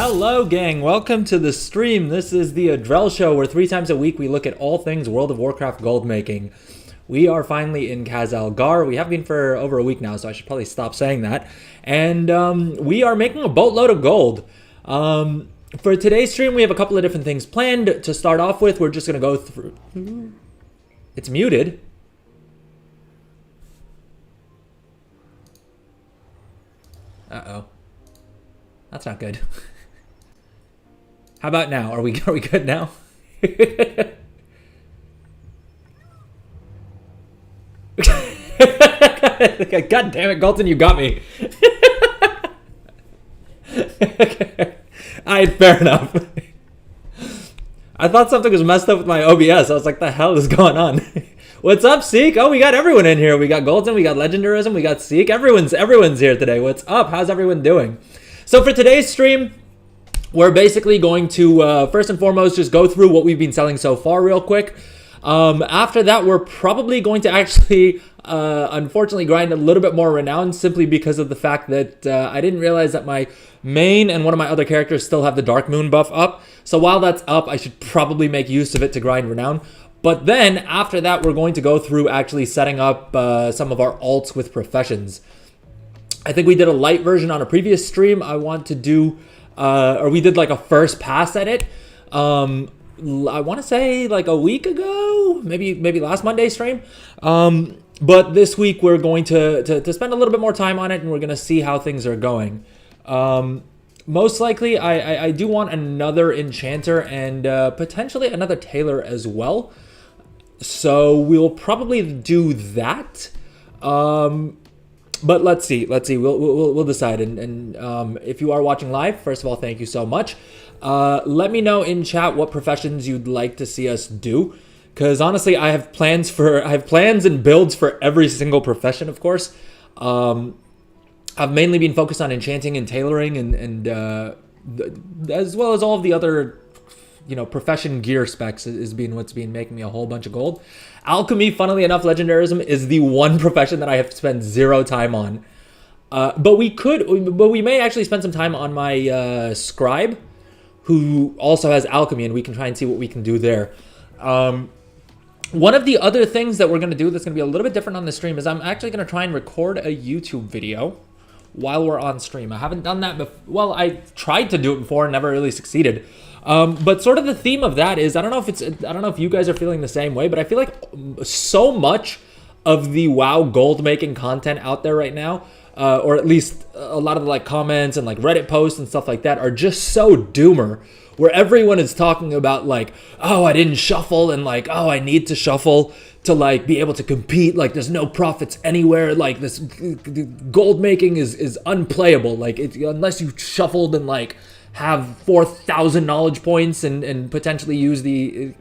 Hello gang, welcome to the stream. This is the Adrel Show where 3 times a week we look at all things World of Warcraft gold making. We are finally in Khazalgar. We have been for over a week now, so I should probably stop saying that. And we are making a boatload of gold. For today's stream we have a couple of different things planned. To start off with, we're just going to go through... It's muted. Uh-oh. That's not good. How about now? Are we good now? God damn it, Galton, you got me. Alright, fair enough. I thought something was messed up with my OBS. I was like, the hell is going on? What's up, Seek? Oh, we got everyone in here. We got Golden, we got Legendarism, we got Seek. Everyone's here today. What's up? How's everyone doing? So for today's stream, we're basically going to, first and foremost, just go through what we've been selling so far real quick. After that, we're probably going to actually, unfortunately, grind a little bit more renown simply because of the fact that I didn't realize that my main and one of my other characters still have the Dark Moon buff up. So while that's up, I should probably make use of it to grind renown. But then, after that, we're going to go through actually setting up some of our alts with professions. I think we did a light version on a previous stream. I want to do... or we did like a first pass at it. I want to say like a week ago, maybe last Monday stream. But this week we're going to spend a little bit more time on it, and we're going to see how things are going. Most likely, I do want another enchanter and potentially another tailor as well. So we'll probably do that. But let's see. We'll decide. And if you are watching live, first of all, thank you so much. Let me know in chat what professions you'd like to see us do, because honestly, I have plans and builds for every single profession. Of course, I've mainly been focused on enchanting and tailoring, and as well as all of the other, profession gear specs is being what's been making me a whole bunch of gold. Alchemy, funnily enough, Legendarism is the one profession that I have spent zero time on. But we may actually spend some time on my scribe, who also has alchemy, and we can try and see what we can do there. One of the other things that we're going to do that's going to be a little bit different on the stream is I'm actually going to try and record a YouTube video while we're on stream. I haven't done that before. Well, I tried to do it before and never really succeeded. But sort of the theme of that is, I don't know if you guys are feeling the same way, but I feel like so much of the WoW gold making content out there right now, or at least a lot of the comments and Reddit posts and stuff like that, are just so doomer, where everyone is talking about oh, I didn't shuffle, and oh, I need to shuffle to be able to compete, there's no profits anywhere, this gold making is unplayable, unless you shuffled and have 4,000 knowledge points and potentially use there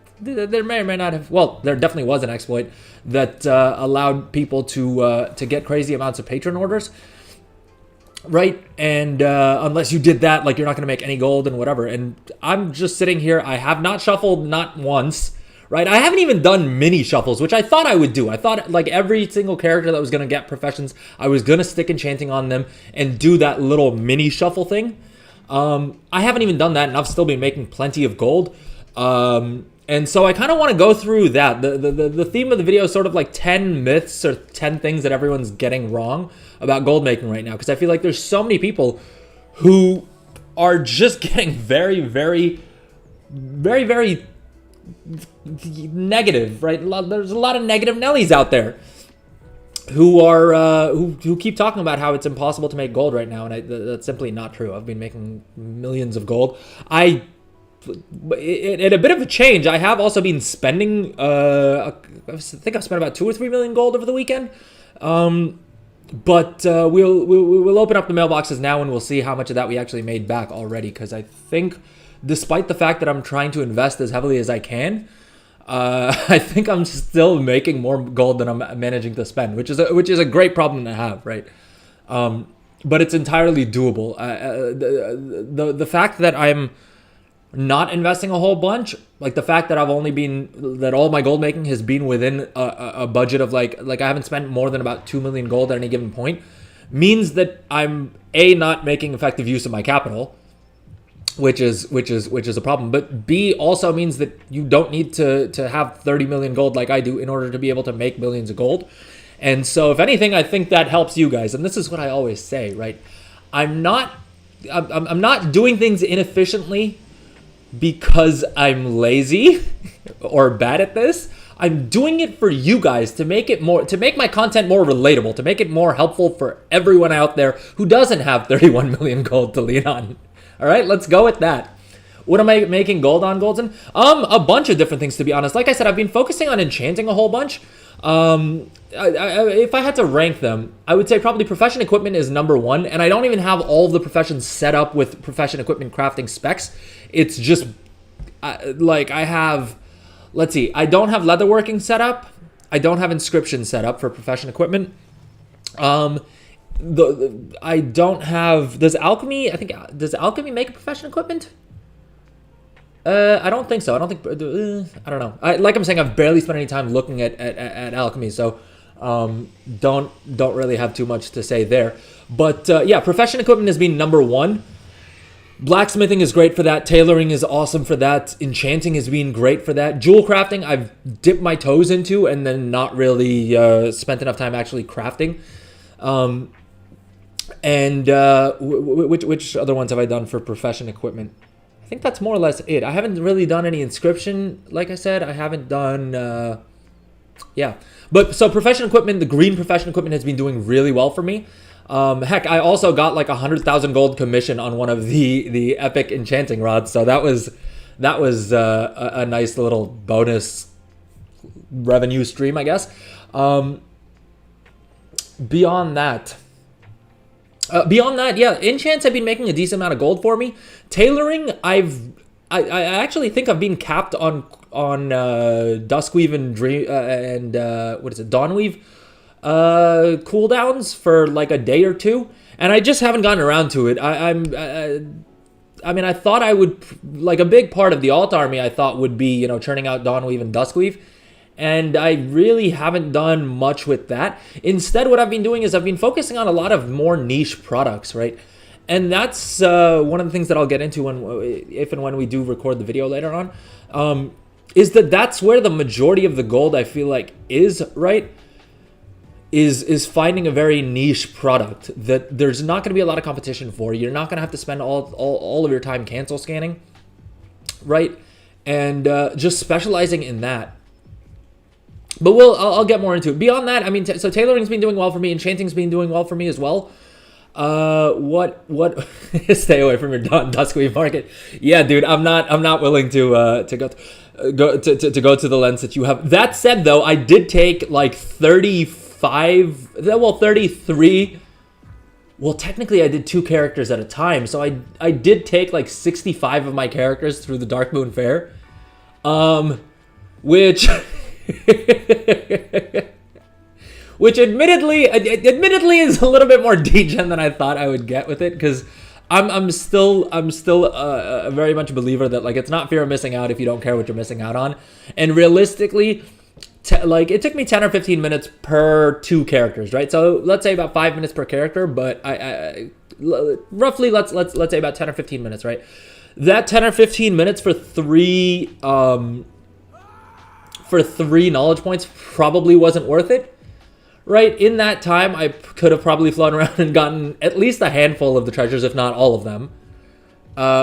may or may not have, well, there definitely was an exploit that allowed people to get crazy amounts of patron orders, right? And unless you did that, you're not going to make any gold and whatever. And I'm just sitting here, I have not shuffled, not once, right? I haven't even done mini shuffles, which I thought I would do. I thought every single character that was going to get professions, I was going to stick enchanting on them and do that little mini shuffle thing. I haven't even done that, and I've still been making plenty of gold. And so I kind of want to go through that. The theme of the video is sort of 10 myths or 10 things that everyone's getting wrong about gold making right now, because I feel like there's so many people who are just getting very, very, very, very negative, right? There's a lot of negative Nellies out there who are who keep talking about how it's impossible to make gold right now, and that's simply not true. I've been making millions of gold. In a bit of a change, I have also been spending, I think I've spent about 2 or 3 million gold over the weekend. But we'll open up the mailboxes now, and we'll see how much of that we actually made back already, because I think, despite the fact that I'm trying to invest as heavily as I can, I think I'm still making more gold than I'm managing to spend, which is a great problem to have, right? But it's entirely doable. The fact that I'm not investing a whole bunch, the fact that that all my gold making has been within a budget of I haven't spent more than about 2 million gold at any given point, means that I'm not making effective use of my capital, which is a problem. But B also means that you don't need to have 30 million gold like I do in order to be able to make millions of gold. And so if anything, I think that helps you guys. And this is what I always say, right? I'm not doing things inefficiently because I'm lazy or bad at this. I'm doing it for you guys to make my content more relatable, to make it more helpful for everyone out there who doesn't have 31 million gold to lean on. All right, let's go with that. What am I making gold on, Golden? A bunch of different things, to be honest. Like I said, I've been focusing on enchanting a whole bunch. If I had to rank them, I would say probably profession equipment is number one, and I don't even have all of the professions set up with profession equipment crafting specs. It's just like I have, let's see, I don't have leatherworking set up. I don't have inscription set up for profession equipment. I don't have, does alchemy make a profession equipment? I don't think so. I don't think, I don't know. Like I'm saying, I've barely spent any time looking at alchemy, so don't really have too much to say there. But yeah, profession equipment has been number one. Blacksmithing is great for that. Tailoring is awesome for that. Enchanting has been great for that. Jewel crafting, I've dipped my toes into and then not really spent enough time actually crafting. Which other ones have I done for profession equipment? I think that's more or less it. I haven't really done any inscription. Like I said, I haven't done, yeah. But so profession equipment, the green profession equipment has been doing really well for me. Heck, I also got like 100,000 gold commission on one of the epic enchanting rods. So that was a nice little bonus revenue stream, I guess. Beyond that, yeah, enchants have been making a decent amount of gold for me. Tailoring, I actually think I've been capped on Duskweave and what is it, Dawnweave cooldowns for like a day or two, and I just haven't gotten around to it. I mean, I thought I would, like, a big part of the alt army I thought would be, you know, churning out Dawnweave and Duskweave. And I really haven't done much with that. Instead, what I've been doing is I've been focusing on a lot of more niche products, right? And that's one of the things that I'll get into if and when we do record the video later on, is that's where the majority of the gold, I feel like, is, right? Is finding a very niche product that there's not going to be a lot of competition for. You're not going to have to spend all of your time cancel scanning, right? And just specializing in that. But I'll get more into it. Beyond that, I mean, so tailoring's been doing well for me. Enchanting's been doing well for me as well. What? Stay away from your Duskweave market. Yeah, dude, I'm not willing to go to the lens that you have. That said, though, I did take like 33. Well, technically, I did 2 characters at a time, so I did take like 65 of my characters through the Dark Moon Fair, which. Which admittedly is a little bit more degen than I thought I would get with it, because I'm still very much a believer that, like, it's not fear of missing out if you don't care what you're missing out on. And realistically, like, it took me 10 or 15 minutes per 2 characters, right? So let's say about 5 minutes per character, but I roughly let's say about 10 or 15 minutes, right? That 10 or 15 minutes for 3 knowledge points probably wasn't worth it, right? In that time, I could have probably flown around and gotten at least a handful of the treasures, if not all of them,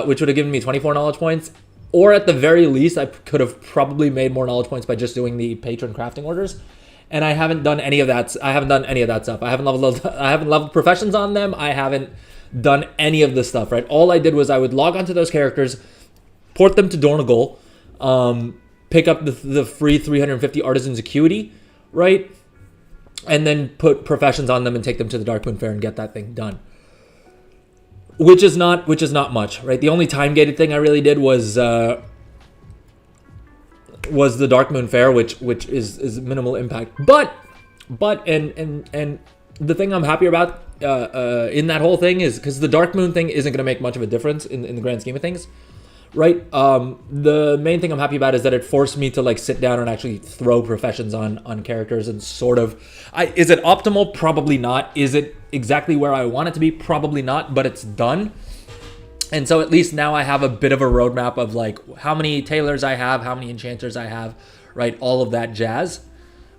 which would have given me 24 knowledge points. Or at the very least, I could have probably made more knowledge points by just doing the patron crafting orders. And I haven't done any of that. I haven't done any of that stuff. I haven't leveled professions on them. I haven't done any of this stuff, right? All I did was I would log onto those characters, port them to Dornagol, pick up the free 350 Artisan's Acuity, right? And then put professions on them and take them to the Dark Moon Fair and get that thing done. Which is not much, right? The only time-gated thing I really did was the Dark Moon Fair, which is minimal impact. But and the thing I'm happy about in that whole thing is because the Dark Moon thing isn't going to make much of a difference in the grand scheme of things. Right. The main thing I'm happy about is that it forced me to, like, sit down and actually throw professions on characters and sort of. Is it optimal? Probably not. Is it exactly where I want it to be? Probably not. But it's done. And so at least now I have a bit of a roadmap of like how many tailors I have, how many enchanters I have, right? All of that jazz.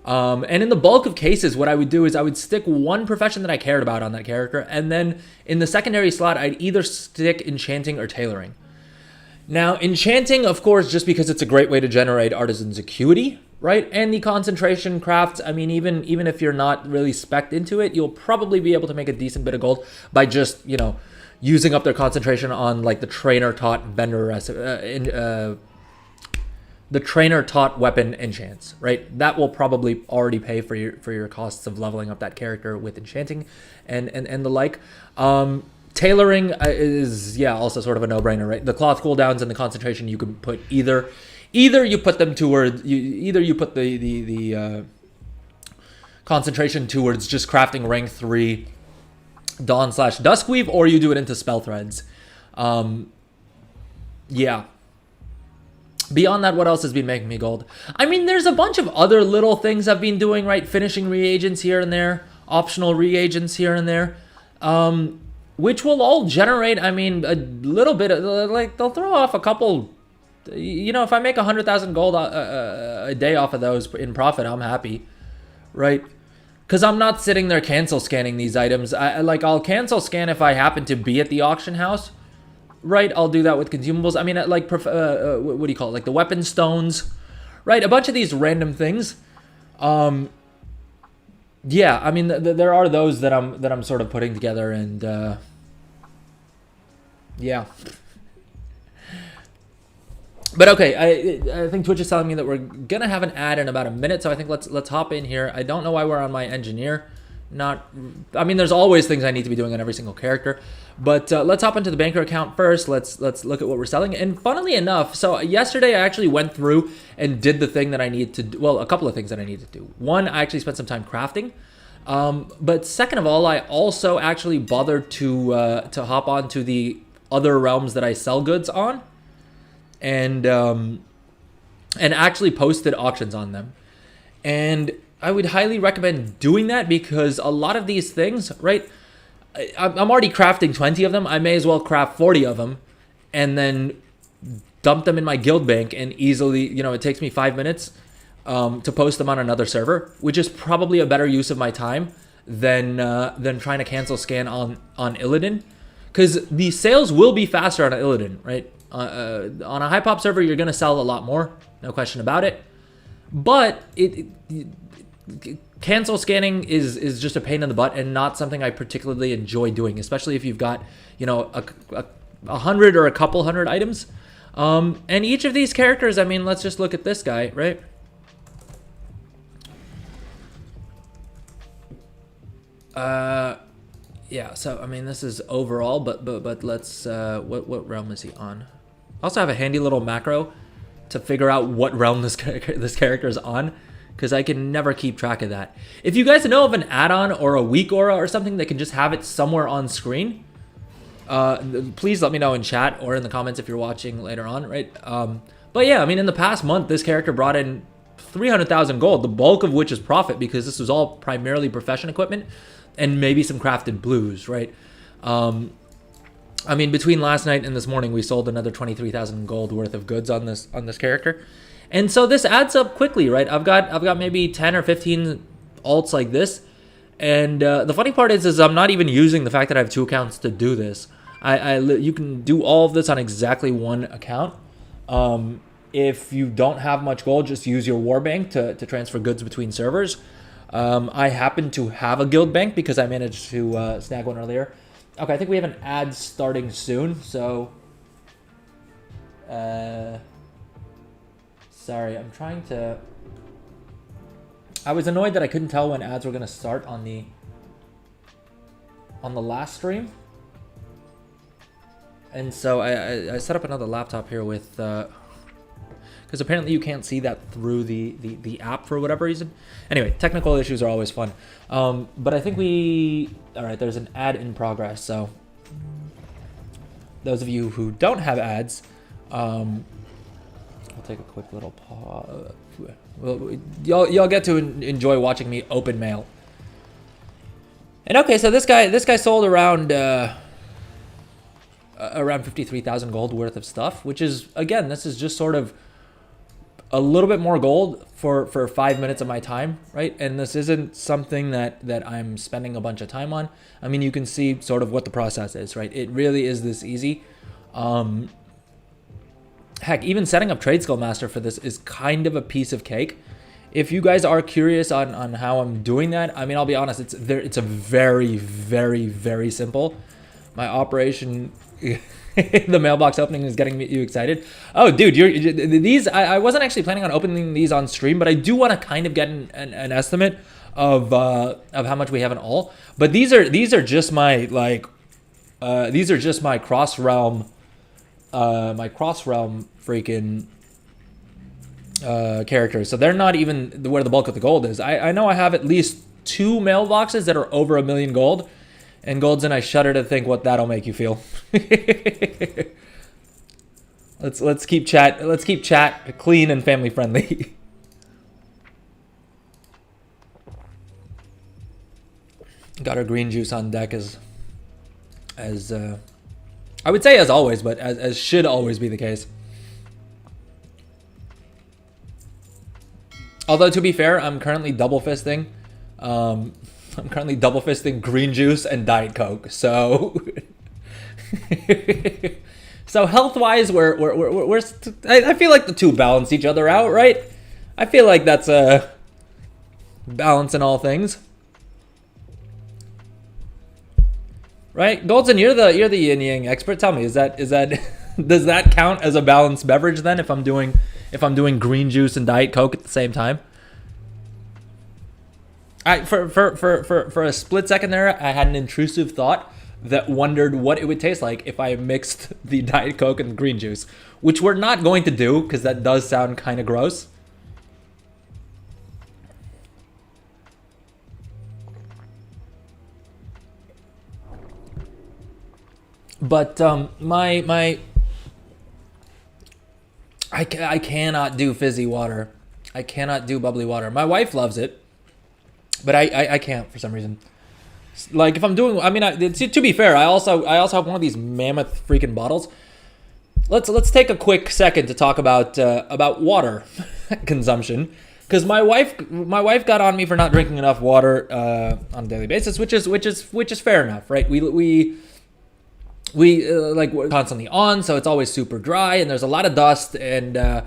And in the bulk of cases, what I would do is I would stick one profession that I cared about on that character. And then in the secondary slot, I'd either stick enchanting or tailoring. Now, enchanting, of course, just because it's a great way to generate artisan's acuity, right? And the concentration crafts, I mean, even if you're not really spec'd into it, you'll probably be able to make a decent bit of gold by just, you know, using up their concentration on like the trainer taught vendor the trainer taught weapon enchants, right? That will probably already pay for your costs of leveling up that character with enchanting and the like. Tailoring is, yeah, also sort of a no-brainer, right? The cloth cooldowns and the concentration you can put either you put them towards either you put the concentration towards just crafting rank 3 Dawn/Duskweave, or you do it into spell threads. Yeah. Beyond that, what else has been making me gold? I mean, there's a bunch of other little things I've been doing, right? Finishing reagents here and there, optional reagents here and there, which will all generate, I mean, a little bit of, like, they'll throw off a couple, you know, if I make 100,000 gold a day off of those in profit, I'm happy, right? Because I'm not sitting there cancel scanning these items. I'll cancel scan if I happen to be at the auction house, right? I'll do that with consumables. I mean, like, what do you call it? Like the weapon stones, right? A bunch of these random things. Yeah, I mean, there are those that I'm sort of putting together, and yeah. But okay, I think Twitch is telling me that we're gonna have an ad in about a minute, so I think let's hop in here. I don't know why we're on my engineer. I mean, there's always things I need to be doing on every single character, but let's hop into the banker account first. Let's look at what we're selling. And funnily enough, so yesterday I actually went through and did the thing that I needed to do. Well, a couple of things that I needed to do. One, I actually spent some time crafting. But second of all, I also actually bothered to hop onto the other realms that I sell goods on, and actually posted auctions on them. And I would highly recommend doing that, because a lot of these things, right, I'm already crafting 20 of them. I may as well craft 40 of them and then dump them in my guild bank, and easily, you know, it takes me 5 minutes to post them on another server, which is probably a better use of my time than trying to cancel scan on Illidan, because the sales will be faster on Illidan, right? On a high pop server, you're going to sell a lot more, no question about it. But cancel scanning is just a pain in the butt, and not something I particularly enjoy doing, especially if you've got, you know, a 100 or a couple hundred items. And each of these characters, I mean, let's just look at this guy, right? Yeah, so I mean, this is overall, but let's what realm is he on? I also have a handy little macro to figure out what realm this character is on, because I can never keep track of that. If you guys know of an add-on or a weak aura or something that can just have it somewhere on screen, please let me know in chat or in the comments if you're watching later on, right? But yeah, I mean, in the past month, this character brought in 300,000 gold, the bulk of which is profit, because this was all primarily profession equipment and maybe some crafted blues, right? I mean, between last night and this morning, we sold another 23,000 gold worth of goods on this character. And so this adds up quickly, right? I've got maybe 10 or 15 alts like this. And the funny part is I'm not even using the fact that I have 2 accounts to do this. You can do all of this on exactly one account. If you don't have much gold, just use your war bank to transfer goods between servers. I happen to have a guild bank because I managed to snag one earlier. Okay, I think we have an ad starting soon, so... Sorry, I'm trying to... I was annoyed that I couldn't tell when ads were going to start on the last stream. And so I set up another laptop here with... because apparently you can't see that through the app for whatever reason. Anyway, technical issues are always fun. But I think all right, there's an ad in progress. So those of you who don't have ads, I'll take a quick little pause. Well, y'all get to enjoy watching me open mail. And okay, so this guy sold around around 53,000 gold worth of stuff, which is, again, this is just sort of a little bit more gold for 5 minutes of my time, right? And this isn't something that I'm spending a bunch of time on. I mean, you can see sort of what the process is, right? It really is this easy. Heck, even setting up Trade Skill Master for this is kind of a piece of cake. If you guys are curious on how I'm doing that, I mean, I'll be honest, it's a very, very, very simple. My operation, the mailbox opening is getting you excited. Oh, dude, these, I wasn't actually planning on opening these on stream, but I do want to kind of get an estimate of how much we have in all. But these are just my, like, these are just my cross realm freaking characters. So they're not even where the bulk of the gold is. I know I have at least 2 mailboxes that are over 1 million gold. And Goldson, I shudder to think what that'll make you feel. let's keep chat clean and family friendly. Got our green juice on deck as I would say as always, but as should always be the case. Although to be fair, I'm currently double fisting. I'm currently double fisting green juice and Diet Coke. So, so health wise, I feel like the two balance each other out, right? I feel like that's a balance in all things, right? Goldson, you're the yin yang expert. Tell me, is that does that count as a balanced beverage then? If I'm doing green juice and Diet Coke at the same time? For a split second there, I had an intrusive thought that wondered what it would taste like if I mixed the Diet Coke and the green juice, which we're not going to do because that does sound kind of gross. But I cannot do fizzy water. I cannot do bubbly water. My wife loves it. But I can't for some reason. Like if I'm doing, I mean, to be fair, I also have one of these mammoth freaking bottles. Let's take a quick second to talk about water consumption, because my wife got on me for not drinking enough water on a daily basis, which is fair enough, right? We like we're constantly on, so it's always super dry and there's a lot of dust, and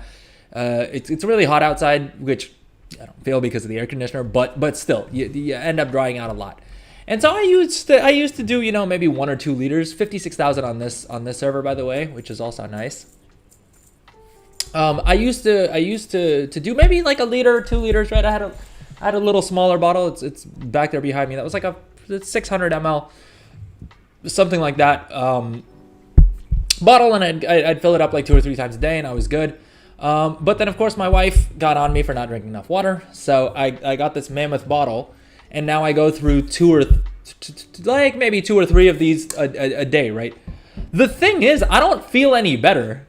it's really hot outside, which I don't feel because of the air conditioner, but still, you end up drying out a lot. And so I used to do, you know, maybe 1 or 2 liters, 56,000 on this server, by the way, which is also nice. I used to do maybe like 1 liter, 2 liters, right? I had a little smaller bottle. It's back there behind me. That was like a 600 ml, something like that, bottle, and I'd fill it up like 2 or 3 times a day, and I was good. But then, of course, my wife got on me for not drinking enough water. So I got this mammoth bottle, and now I go through maybe 2 or 3 of these a day, right? The thing is, I don't feel any better.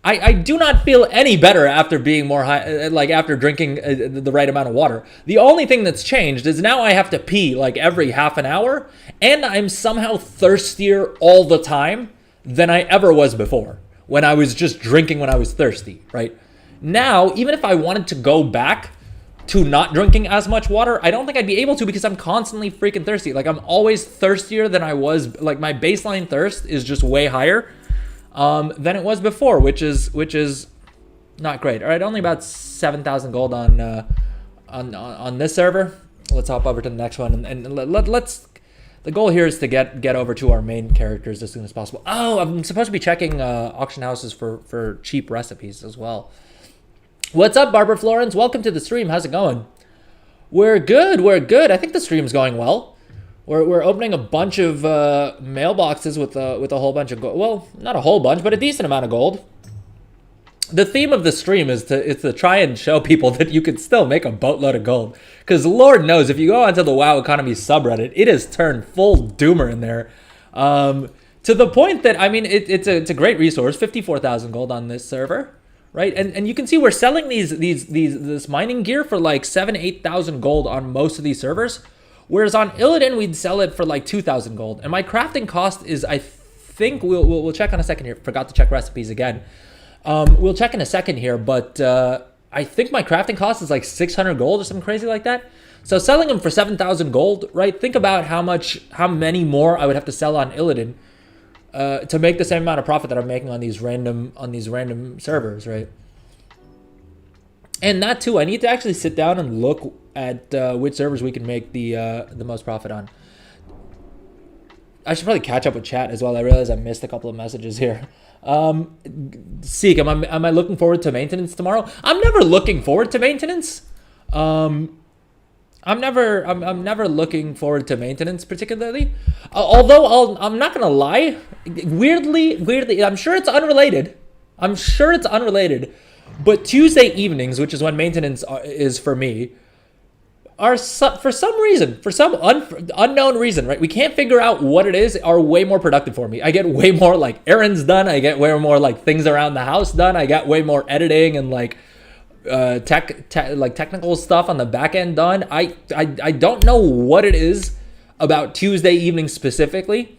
I do not feel any better after being more high, like after drinking the right amount of water. The only thing that's changed is now I have to pee like every half an hour, and I'm somehow thirstier all the time than I ever was before, when I was just drinking when I was thirsty, right? Now, even if I wanted to go back to not drinking as much water, I don't think I'd be able to, because I'm constantly freaking thirsty. Like, I'm always thirstier than I was. Like, my baseline thirst is just way higher than it was before, which is not great. All right, only about 7,000 gold on this server. Let's hop over to the next one, and let's. The goal here is to get over to our main characters as soon as possible. Oh, I'm supposed to be checking auction houses for cheap recipes as well. What's up, Barbara Florence? Welcome to the stream. How's it going? We're good. I think the stream's going well. We're opening a bunch of mailboxes with a whole bunch of gold. Well, not a whole bunch, but a decent amount of gold. The theme of the stream is to try and show people that you can still make a boatload of gold. Because Lord knows, if you go onto the WoW Economy subreddit, it has turned full doomer in there. To the point that, I mean, it's a great resource. 54,000 gold on this server, right? And you can see we're selling this mining gear for like 7,000-8,000 gold on most of these servers. Whereas on Illidan, we'd sell it for like 2,000 gold. And my crafting cost is, I think we'll check in a second here. Forgot to check recipes again. We'll check in a second here, but I think my crafting cost is like 600 gold or something crazy like that. So selling them for 7,000 gold, right? Think about how many more I would have to sell on Illidan to make the same amount of profit that I'm making on these random servers, right? And that too, I need to actually sit down and look at which servers we can make the most profit on. I should probably catch up with chat as well. I realize I missed a couple of messages here. Seek, am I looking forward to maintenance tomorrow? I'm never looking forward to maintenance. I'm never looking forward to maintenance particularly. Although I'm not gonna lie, weirdly, I'm sure it's unrelated. But Tuesday evenings, which is when maintenance is for me, are for some unknown reason, right? We can't figure out what it is, are way more productive for me. I get way more like errands done. I get way more like things around the house done. I got way more editing and like technical stuff on the back end done. I don't know what it is about Tuesday evening specifically.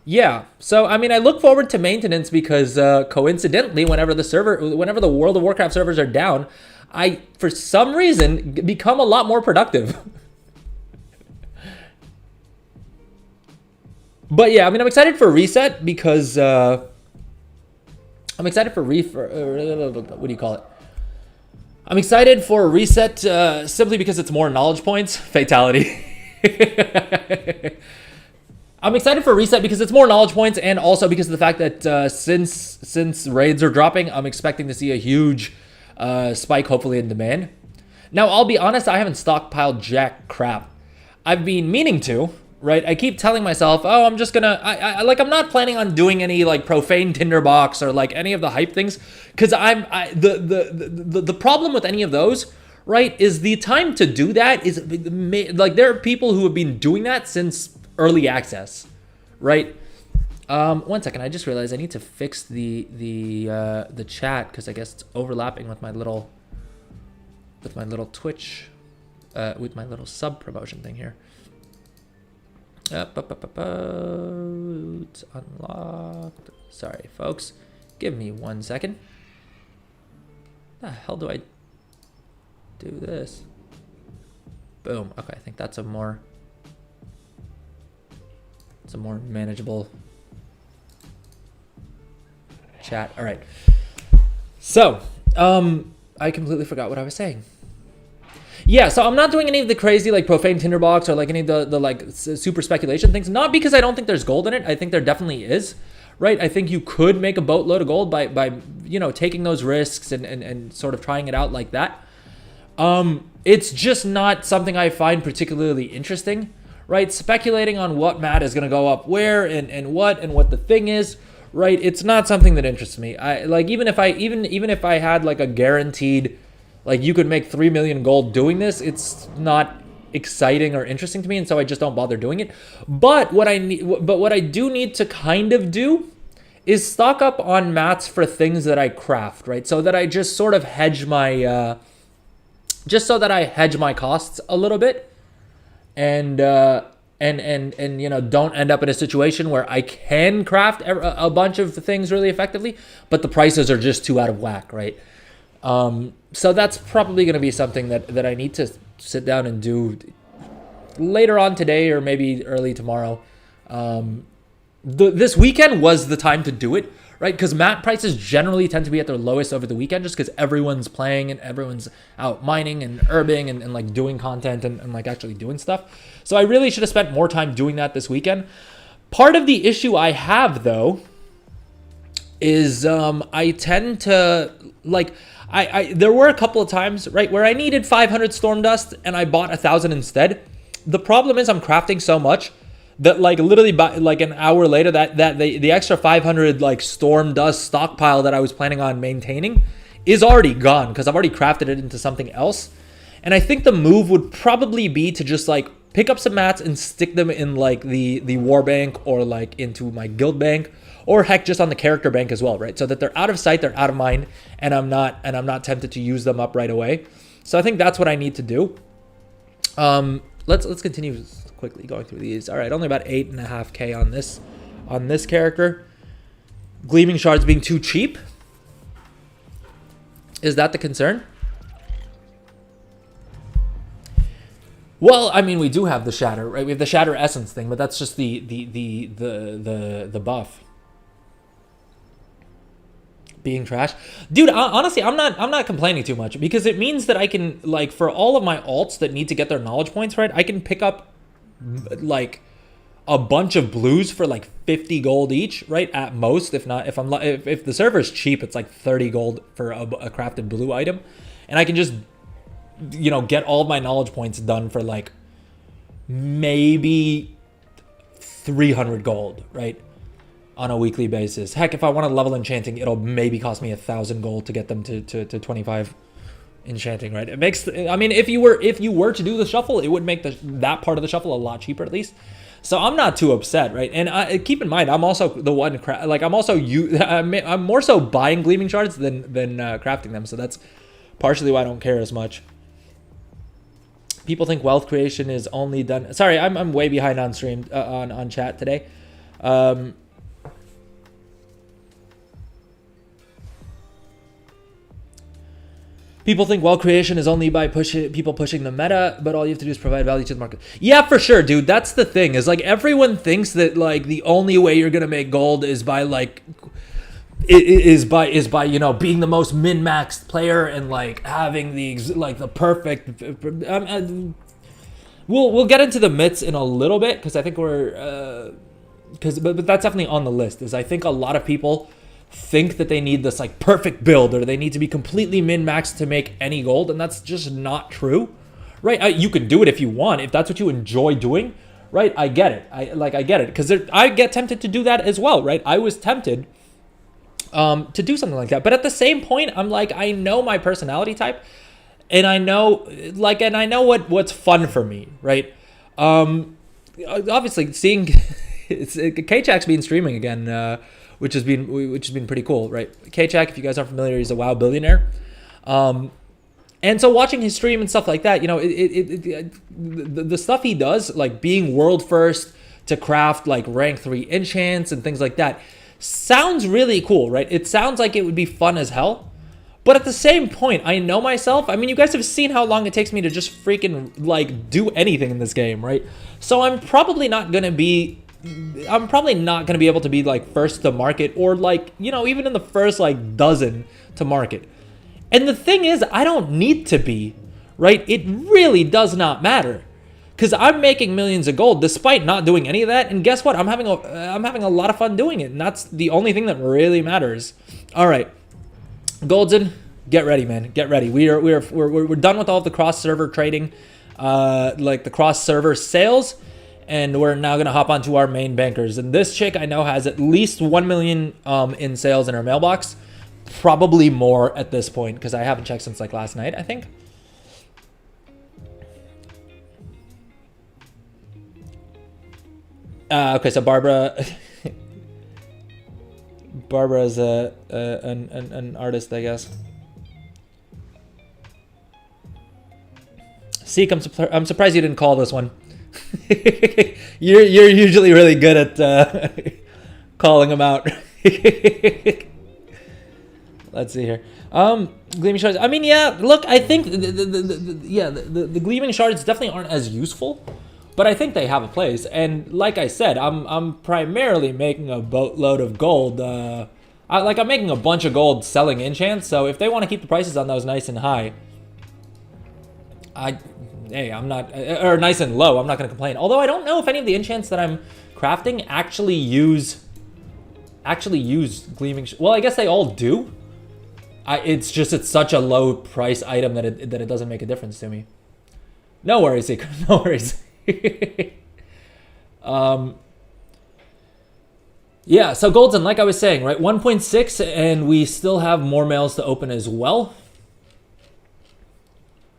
Yeah, so I mean, I look forward to maintenance because coincidentally, whenever the World of Warcraft servers are down, I, for some reason, become a lot more productive. But yeah, I mean, I'm excited for reset because I'm excited for what do you call it? I'm excited for a reset simply because it's more knowledge points. Fatality. I'm excited for a reset because it's more knowledge points, and also because of the fact that since raids are dropping, I'm expecting to see a huge spike, hopefully, in demand. Now, I'll be honest, I haven't stockpiled jack crap. I've been meaning to, right? I keep telling myself, oh, I'm just gonna, I'm not planning on doing any like profane tinderbox or like any of the hype things, because the problem with any of those, right, is the time to do that is like there are people who have been doing that since early access, right? 1 second, I just realized I need to fix the chat because I guess it's overlapping with my little Twitch, with my little sub promotion thing here. It's unlocked. Sorry, folks. Give me 1 second. How the hell do I do this? Boom. Okay, I think that's a more manageable chat. All right. So, I completely forgot what I was saying. Yeah, so I'm not doing any of the crazy like profane tinderbox or like any of the like super speculation things. Not because I don't think there's gold in it. I think there definitely is, right? I think you could make a boatload of gold by you know, taking those risks and sort of trying it out like that. It's just not something I find particularly interesting, right? Speculating on what mat is going to go up where and what the thing is, right? It's not something that interests me. I like, even if I had like a guaranteed, like you could make 3 million gold doing this, it's not exciting or interesting to me, and so I just don't bother doing it. But what I do need to kind of do is stock up on mats for things that I craft, right? So that I just sort of hedge my costs a little bit, and you know, don't end up in a situation where I can craft a bunch of things really effectively, but the prices are just too out of whack, right? So that's probably going to be something that I need to sit down and do later on today or maybe early tomorrow. This weekend was the time to do it, right? Because mat prices generally tend to be at their lowest over the weekend just because everyone's playing and everyone's out mining and herbing and like doing content and like actually doing stuff. So I really should have spent more time doing that this weekend. Part of the issue I have, though, is I tend to like... there were a couple of times, right, where I needed 500 storm dust and I bought 1,000 instead. The problem is I'm crafting so much that like literally by like an hour later that the extra 500 like storm dust stockpile that I was planning on maintaining is already gone because I've already crafted it into something else. And I think the move would probably be to just like pick up some mats and stick them in like the war bank or like into my guild bank, or heck, just on the character bank as well, right? So that they're out of sight, they're out of mind, and I'm not tempted to use them up right away. So I think that's what I need to do. let's continue quickly going through these. All right, only about 8.5K on this character. Gleaming shards being too cheap. Is that the concern? Well, I mean, we do have the shatter, right? We have the shatter essence thing, but that's just the buff. Being trash, dude. Honestly, I'm not complaining too much because it means that I can, like, for all of my alts that need to get their knowledge points, right, I can pick up like a bunch of blues for like 50 gold each, right, at most. If not, if the server's cheap, it's like 30 gold for a crafted blue item, and I can just, you know, get all of my knowledge points done for like maybe 300 gold, right, on a weekly basis. Heck, if I want to level enchanting, it'll maybe cost me 1,000 gold to get them to 25 enchanting, right? It makes, I mean, if you were to do the shuffle, it would make that part of the shuffle a lot cheaper at least. So I'm not too upset, right? And keep in mind, I'm also the one, like, I'm more so buying gleaming shards than crafting them. So that's partially why I don't care as much. People think wealth creation is only done. Sorry, I'm way behind on stream on chat today. People think wealth creation is only by people pushing the meta, but all you have to do is provide value to the market. Yeah, for sure, dude. That's the thing, is like everyone thinks that like the only way you're gonna make gold is by like is by you know, being the most min-maxed player and like having the perfect. We'll get into the myths in a little bit because I think we're but that's definitely on the list. Is I think a lot of people think that they need this like perfect build or they need to be completely min-maxed to make any gold, and that's just not true, right? You can do it if you want, if that's what you enjoy doing, right? I get it. I get it, because I get tempted to do that as well, right? I was tempted to do something like that, but at the same point, I'm like, I know my personality type, and I know what's fun for me, right? Obviously seeing K-Chak's been streaming again, which has been pretty cool, right? K-Chak, if you guys aren't familiar, he's a WoW billionaire. And so watching his stream and stuff like that, you know, the stuff he does, like being world first to craft like rank 3 enchants and things like that, sounds really cool, right? It sounds like it would be fun as hell. But at the same point, I know myself. I mean, you guys have seen how long it takes me to just freaking like do anything in this game, right? So I'm probably not going to be able to be like first to market, or like, you know, even in the first like dozen to market. And the thing is, I don't need to be, right? It really does not matter, because I'm making millions of gold despite not doing any of that. And guess what? I'm having a lot of fun doing it, and that's the only thing that really matters. All right, Golden, get ready, man. Get ready. We're done with all of the cross server trading, like the cross server sales. And we're now going to hop onto our main bankers. And this chick I know has at least 1 million in sales in her mailbox. Probably more at this point, because I haven't checked since like last night, I think. Okay, so Barbara is an artist, I guess. Seek, I'm surprised you didn't call this one. You're usually really good at calling them out. Let's see here. Gleaming shards. I mean, yeah. Look, I think the gleaming shards definitely aren't as useful, but I think they have a place. And like I said, I'm primarily making a boatload of gold. I'm making a bunch of gold selling enchants. So if they want to keep the prices on those nice and high, I'm not, or nice and low, I'm not going to complain. Although I don't know if any of the enchants that I'm crafting actually use gleaming. Well, I guess they all do. It's such a low price item that it doesn't make a difference to me. No worries, Secret. No worries. Yeah. So Golden, like I was saying, right, 1.6, and we still have more mails to open as well.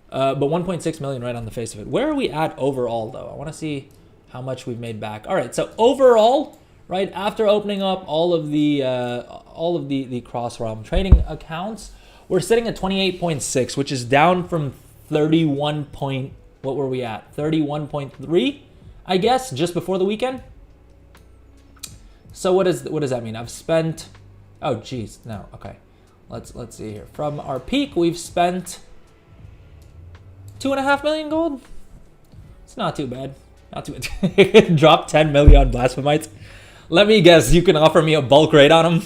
But 1.6 million right on the face of it. Where are we at overall, though? I want to see how much we've made back. All right, so overall, right, after opening up all of the cross-realm trading accounts, we're sitting at 28.6, which is down from 31.8 What were we at? 31.3, I guess, just before the weekend. So what does that mean? I've spent, oh geez, no, okay. Let's see here. From our peak, we've spent 2.5 million gold. It's not too bad. Not too bad. Drop 10 million on Blasphemites. Let me guess, you can offer me a bulk rate on them.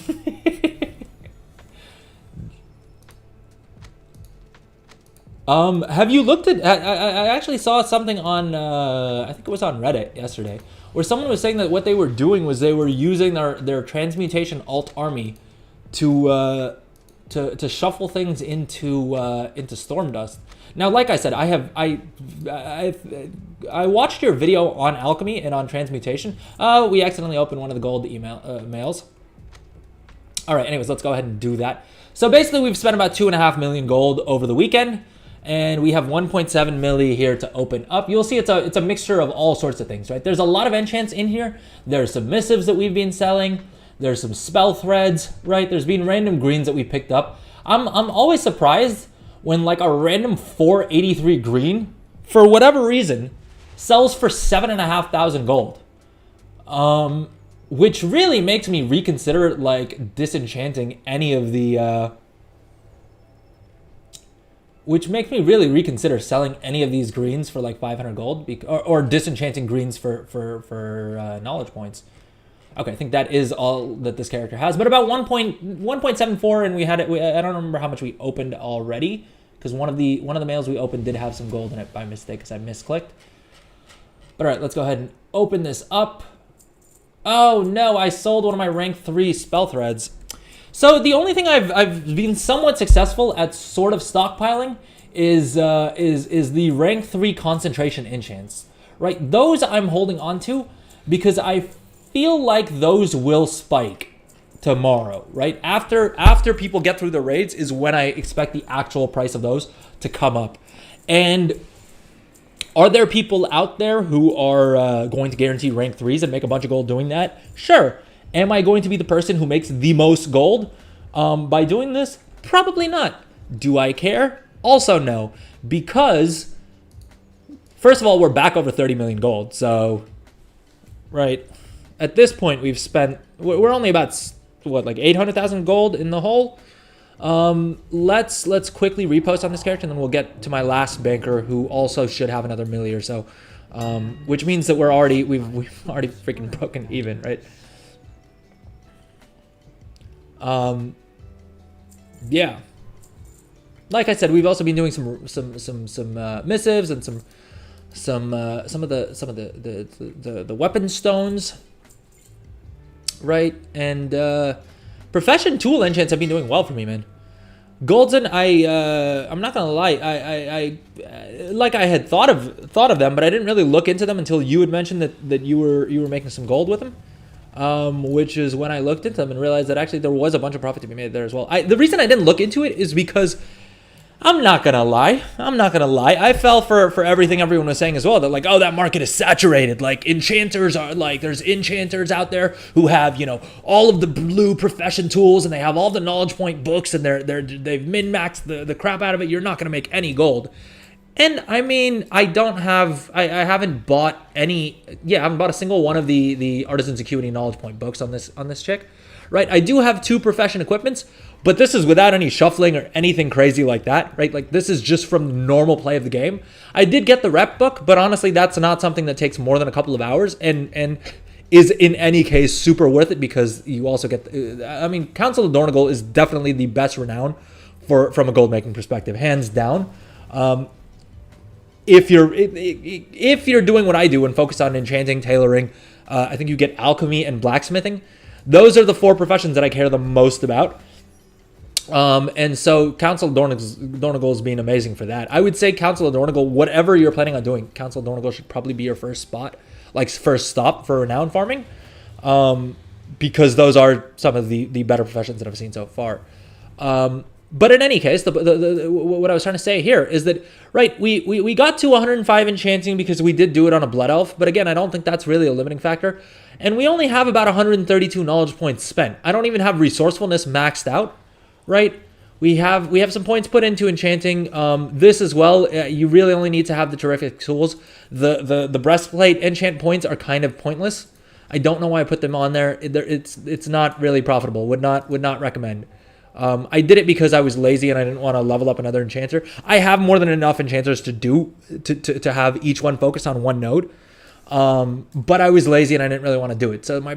Have you looked at? I actually saw something on. I think it was on Reddit yesterday, where someone was saying that what they were doing was they were using their transmutation alt army to shuffle things into Stormdust. Now, like I said, I watched your video on alchemy and on transmutation. We accidentally opened one of the gold mails. All right. Anyways, let's go ahead and do that. So basically, we've spent about 2.5 million gold over the weekend, and we have 1.7 milli here to open up. You'll see it's a mixture of all sorts of things, right? There's a lot of enchants in here. There's some missives that we've been selling. There's some spell threads, right? There's been random greens that we picked up. I'm always surprised when like a random 483 green, for whatever reason, sells for 7,500 gold. Which really makes me reconsider like disenchanting any of the which makes me really reconsider selling any of these greens for like 500 gold, or disenchanting greens for knowledge points. Okay, I think that is all that this character has, but about 1.74, and I don't remember how much we opened already, because one of the mails we opened did have some gold in it by mistake because I misclicked. But all right, let's go ahead and open this up. Oh no, I sold one of my rank 3 spell threads. So the only thing I've been somewhat successful at sort of stockpiling is the rank 3 concentration enchants. Right? Those I'm holding on to because I feel like those will spike tomorrow, right? After people get through the raids is when I expect the actual price of those to come up. And are there people out there who are going to guarantee rank 3s and make a bunch of gold doing that? Sure. Am I going to be the person who makes the most gold by doing this? Probably not. Do I care? Also no. Because, first of all, we're back over 30 million gold. So, right, at this point, we're only about, what, like 800,000 gold in the hole? Let's quickly repost on this character, and then we'll get to my last banker, who also should have another milli or so. Which means that we've already freaking broken even, right? Yeah. Like I said, we've also been doing some missives and some of the weapon stones, right? And profession tool enchants have been doing well for me, man. Golden, I'm not gonna lie, I like I had thought of them, but I didn't really look into them until you had mentioned that you were making some gold with them. Which is when I looked into them and realized that actually there was a bunch of profit to be made there as well. The reason I didn't look into it is because I'm not gonna lie. I fell for everything everyone was saying as well. That like, oh, that market is saturated. Like enchanters are like, there's enchanters out there who have, all of the blue profession tools, and they have all the knowledge point books, and they've min-maxed the crap out of it. You're not gonna make any gold. And I mean, I haven't bought any. Yeah, I haven't bought a single one of the Artisan's Acuity knowledge point books on this chick, right? I do have 2 profession equipments, but this is without any shuffling or anything crazy like that, right? Like this is just from the normal play of the game. I did get the rep book, but honestly, that's not something that takes more than a couple of hours, and is in any case super worth it because you also get. I mean, Council of Dornagal is definitely the best renown from a gold making perspective, hands down. If you're doing what I do and focus on enchanting, tailoring, I think you get alchemy and blacksmithing. Those are the 4 professions that I care the most about. And so Council of Dornagal has been amazing for that. I would say Council of Dornagal, whatever you're planning on doing, Council of Dornagal should probably be your first stop for renown farming, because those are some of the better professions that I've seen so far. But in any case, what I was trying to say here is that, right, we got to 105 enchanting because we did do it on a blood elf, but again, I don't think that's really a limiting factor. And we only have about 132 knowledge points spent. I don't even have resourcefulness maxed out, right? We have some points put into enchanting. This as well. You really only need to have the terrific tools. The breastplate enchant points are kind of pointless. I don't know why I put them on there. It's not really profitable. Would not recommend. I did it because I was lazy and I didn't want to level up another enchanter. I have more than enough enchanters to have each one focus on one node. But I was lazy and I didn't really want to do it. So my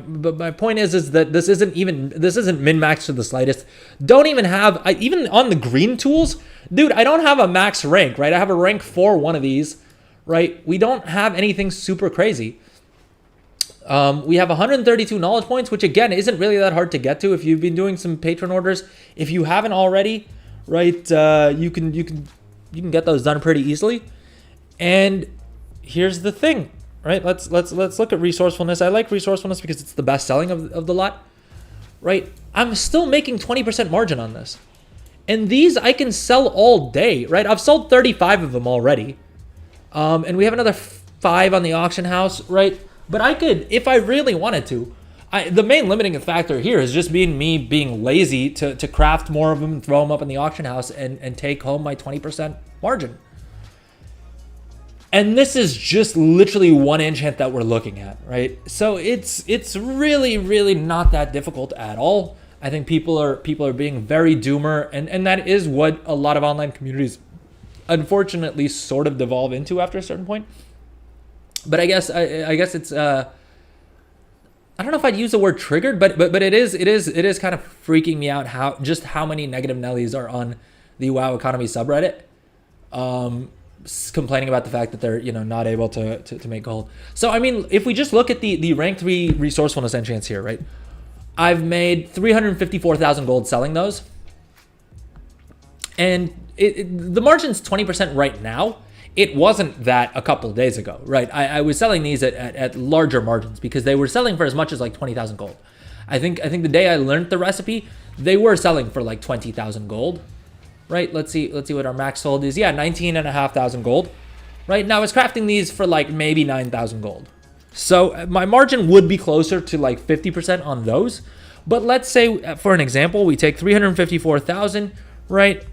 point is that this isn't min-maxed to the slightest. Don't even have, even on the green tools, dude, I don't have a max rank, right? I have a rank 4 one of these, right? We don't have anything super crazy. We have 132 knowledge points, which again isn't really that hard to get to if you've been doing some patron orders. If you haven't already, right, you can get those done pretty easily. And here's the thing, right? Let's look at resourcefulness. I like resourcefulness because it's the best selling of the lot, right? I'm still making 20% margin on this, and these I can sell all day, right? I've sold 35 of them already, and we have another 5 on the auction house, right? But I could, if I really wanted to. The main limiting factor here is just me being lazy to craft more of them, throw them up in the auction house, and take home my 20% margin. And this is just literally one enchant that we're looking at, right? So it's really, really not that difficult at all. I think people are being very doomer, and that is what a lot of online communities unfortunately sort of devolve into after a certain point. But I guess it's I don't know if I'd use the word triggered, but it is kind of freaking me out how many negative Nellies are on the WoW economy subreddit, complaining about the fact that they're not able to make gold. So I mean, if we just look at the rank 3 resourcefulness enchants here, right? I've made 354,000 gold selling those, and the margin's 20% right now. It wasn't that a couple of days ago, right? I was selling these at larger margins because they were selling for as much as like 20,000 gold. I think the day I learned the recipe, they were selling for like 20,000 gold, right? Let's see what our max sold is. Yeah, 19,500 gold, right? Now I was crafting these for like maybe 9,000 gold. So my margin would be closer to like 50% on those. But let's say, for an example, we take 354,000, right?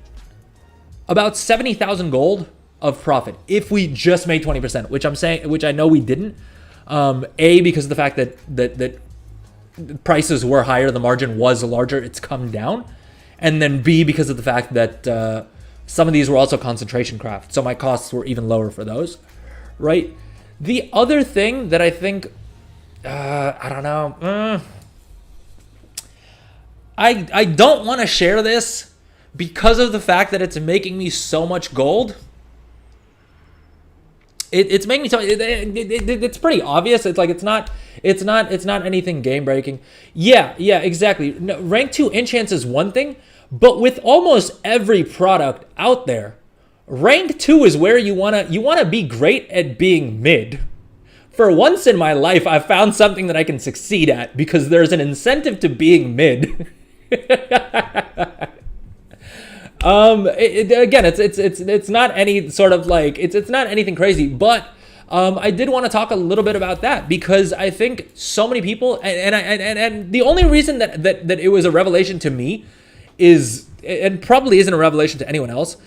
About 70,000 gold of profit if we just made 20%, which I know we didn't. Because of the fact that prices were higher, the margin was larger, it's come down. And then B, because of the fact that some of these were also concentration craft, so my costs were even lower for those, right? The other thing that I think, I don't know, I don't want to share this because of the fact that it's making me so much gold. It's making me it's pretty obvious. It's like it's not anything game breaking. Yeah, exactly. No, rank 2 enchants is one thing, but with almost every product out there, rank 2 is where you wanna be great at being mid. For once in my life, I found something that I can succeed at because there's an incentive to being mid. Again, it's not any sort of like it's not anything crazy, but I did want to talk a little bit about that because I think so many people and the only reason that it was a revelation to me is, and probably isn't a revelation to anyone else,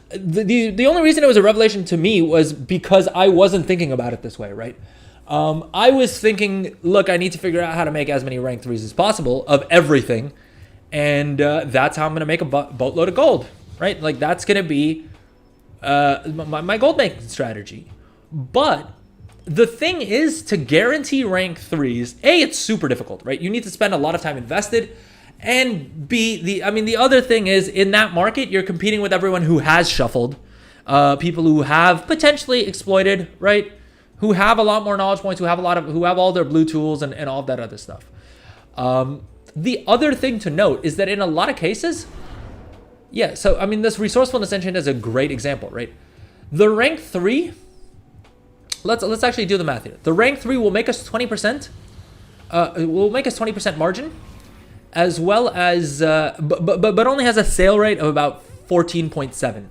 the only reason it was a revelation to me was because I wasn't thinking about it this way, right? I was thinking, look, I need to figure out how to make as many rank 3s as possible of everything. And that's how I'm going to make a boatload of gold, right? Like that's going to be my gold making strategy. But the thing is, to guarantee rank 3s, A, it's super difficult, right? You need to spend a lot of time invested. And B, the other thing is, in that market, you're competing with everyone who has shuffled, people who have potentially exploited, right? Who have a lot more knowledge points, who have all their blue tools and all of that other stuff. The other thing to note is that in a lot of cases, so I mean, this resourcefulness enchant is a great example, right? The rank 3, let's actually do the math here. The rank 3 will make us 20%. Will make us 20% margin, as well as, but only has a sale rate of about 14.7.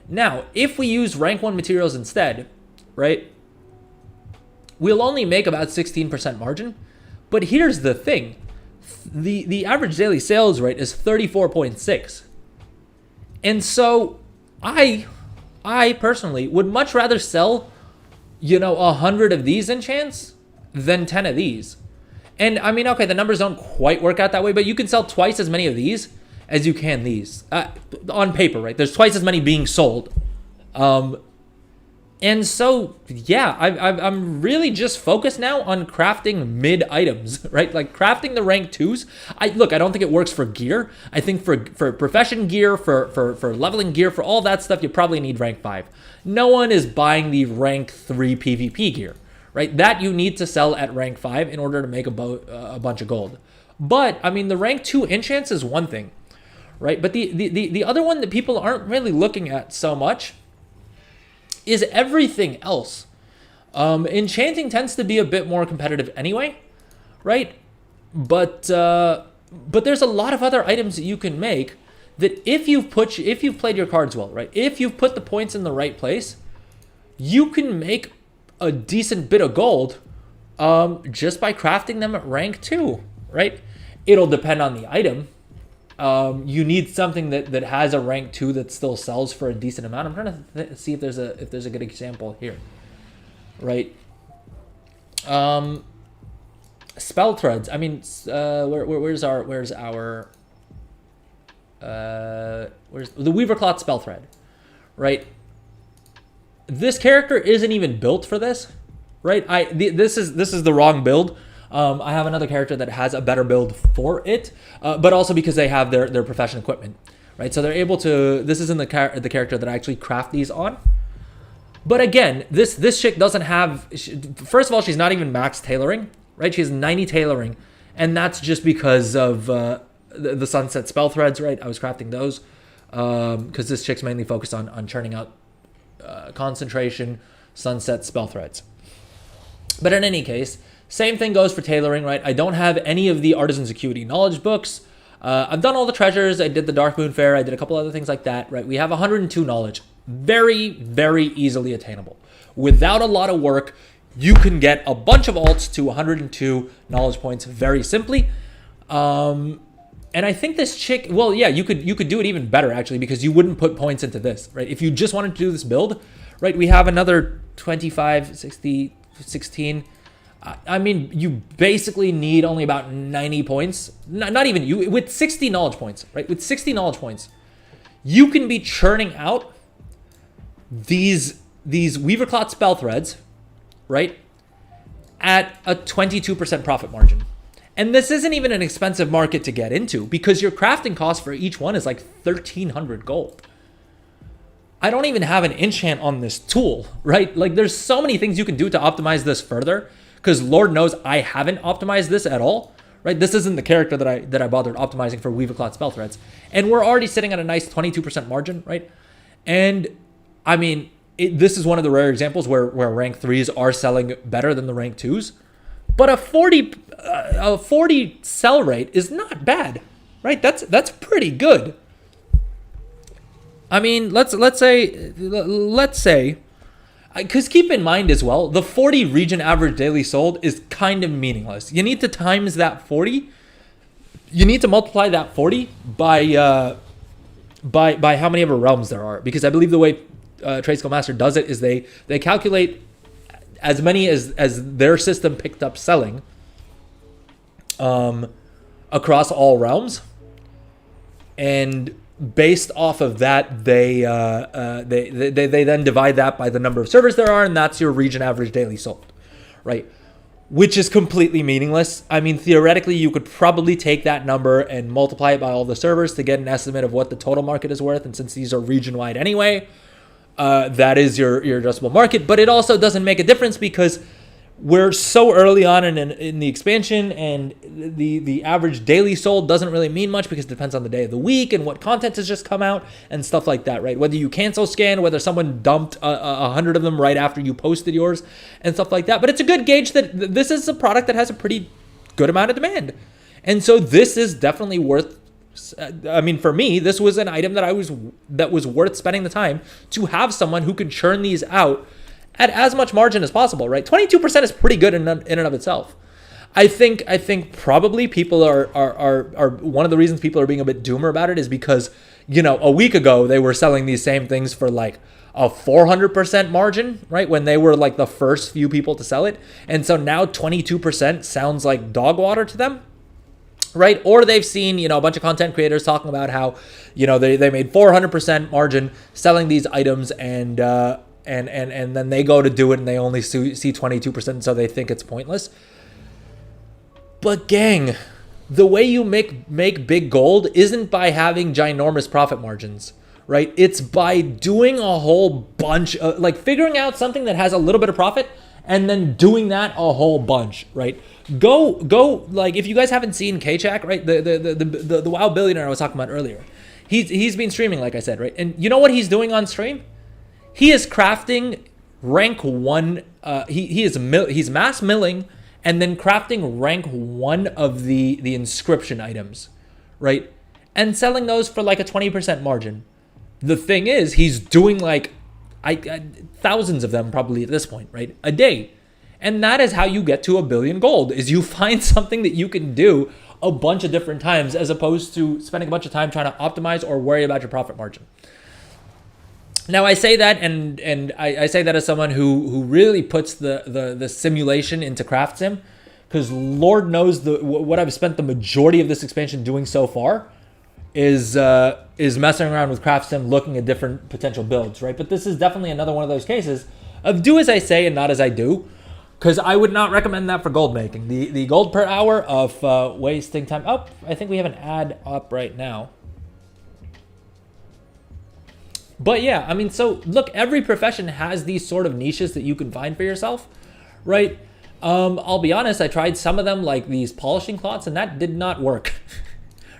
Now, if we use rank 1 materials instead, right, we'll only make about 16% margin. But here's the thing. the average daily sales rate is 34.6. And so I personally would much rather sell, 100 of these enchants than 10 of these. And I mean, okay, the numbers don't quite work out that way, but you can sell twice as many of these as you can these on paper, right? There's twice as many being sold. And so, yeah, I'm really just focused now on crafting mid items, right? Like crafting the rank 2s. I don't think it works for gear. I think for profession gear, for leveling gear, for all that stuff, you probably need rank 5. No one is buying the rank 3 PvP gear, right? That you need to sell at rank 5 in order to make a bunch of gold. But, I mean, the rank 2 enchants is one thing, right? But the other one that people aren't really looking at so much is everything else. Enchanting tends to be a bit more competitive anyway, right? But there's a lot of other items that you can make that if you've played your cards well, right? If you've put the points in the right place, you can make a decent bit of gold just by crafting them at rank 2, right? It'll depend on the item. You need something that has a rank 2 that still sells for a decent amount. I'm trying to see if there's a good example here, right? Spell threads. I mean, where's the Weavercloth spell thread, right? This character isn't even built for this, right? This is the wrong build. I have another character that has a better build for it, but also because they have their profession equipment, right? So they're able to. This isn't the character that I actually craft these on. But again, this chick doesn't have. First of all, she's not even max tailoring, right? She has 90 tailoring, and that's just because of the sunset spell threads, right? I was crafting those because this chick's mainly focused on churning out concentration sunset spell threads. But in any case. Same thing goes for tailoring, right? I don't have any of the Artisan's Acuity knowledge books. I've done all the treasures. I did the Dark Moon Fair. I did a couple other things like that, right? We have 102 knowledge. Very, very easily attainable. Without a lot of work, you can get a bunch of alts to 102 knowledge points very simply. And I think this chick, well, yeah, you could do it even better, actually, because you wouldn't put points into this, right? If you just wanted to do this build, right, we have another 25, 60, 16... I mean, you basically need only about 90 points. Not even you, with 60 knowledge points, right? With 60 knowledge points, you can be churning out these Weavercloth spell threads, right? At a 22% profit margin. And this isn't even an expensive market to get into because your crafting cost for each one is like 1,300 gold. I don't even have an enchant on this tool, right? Like there's so many things you can do to optimize this further. Because Lord knows I haven't optimized this at all, right? This isn't the character that I bothered optimizing for Weavercloth spell threads. And we're already sitting at a nice 22% margin, right? And I mean, this is one of the rare examples where rank 3s are selling better than the rank 2s. But a 40 sell rate is not bad, right? That's pretty good. I mean, let's say, because keep in mind as well, the 40 region average daily sold is kind of meaningless. You need to times that 40. You need to multiply that 40 by how many ever realms there are. Because I believe the way Trade Skill Master does it is they calculate as many as their system picked up selling across all realms, and based off of that, they then divide that by the number of servers there are, and that's your region average daily sold, right? Which is completely meaningless. I mean, theoretically, you could probably take that number and multiply it by all the servers to get an estimate of what the total market is worth. And since these are region-wide anyway, that is your addressable market. But it also doesn't make a difference because we're so early on in the expansion, and the average daily sold doesn't really mean much because it depends on the day of the week and what content has just come out and stuff like that, right? Whether you cancel scan, whether someone dumped 100 of them right after you posted yours and stuff like that. But it's a good gauge that this is a product that has a pretty good amount of demand. And so this is definitely worth, I mean, for me, this was an item that was worth spending the time to have someone who could churn these out at as much margin as possible, right? 22% is pretty good in and of itself. I think probably people are one of the reasons people are being a bit doomer about it is because, a week ago they were selling these same things for like a 400% margin, right? When they were like the first few people to sell it. And so now 22% sounds like dog water to them, right? Or they've seen, a bunch of content creators talking about how, they made 400% margin selling these items, and then they go to do it and they only see 22%, so they think it's pointless. But gang, the way you make big gold isn't by having ginormous profit margins, right? It's by doing a whole bunch of, like, figuring out something that has a little bit of profit and then doing that a whole bunch, right? Go, like, if you guys haven't seen K-Chak, right? The WoW billionaire I was talking about earlier. He's been streaming, like I said, right? And you know what he's doing on stream? He is crafting rank 1, he's mass milling and then crafting rank 1 of the inscription items, right? And selling those for like a 20% margin. The thing is, he's doing like thousands of them probably at this point, right? A day. And that is how you get to 1 billion gold, is you find something that you can do a bunch of different times as opposed to spending a bunch of time trying to optimize or worry about your profit margin. Now I say that, and I say that as someone who really puts the simulation into craft sim, because Lord knows what I've spent the majority of this expansion doing so far is messing around with craft sim, looking at different potential builds, right? But this is definitely another one of those cases of do as I say and not as I do, because I would not recommend that for gold making. The gold per hour of wasting time. Oh, I think we have an ad up right now. But yeah, I mean, so look, every profession has these sort of niches that you can find for yourself, right? I'll be honest, I tried some of them, like these polishing cloths, and that did not work,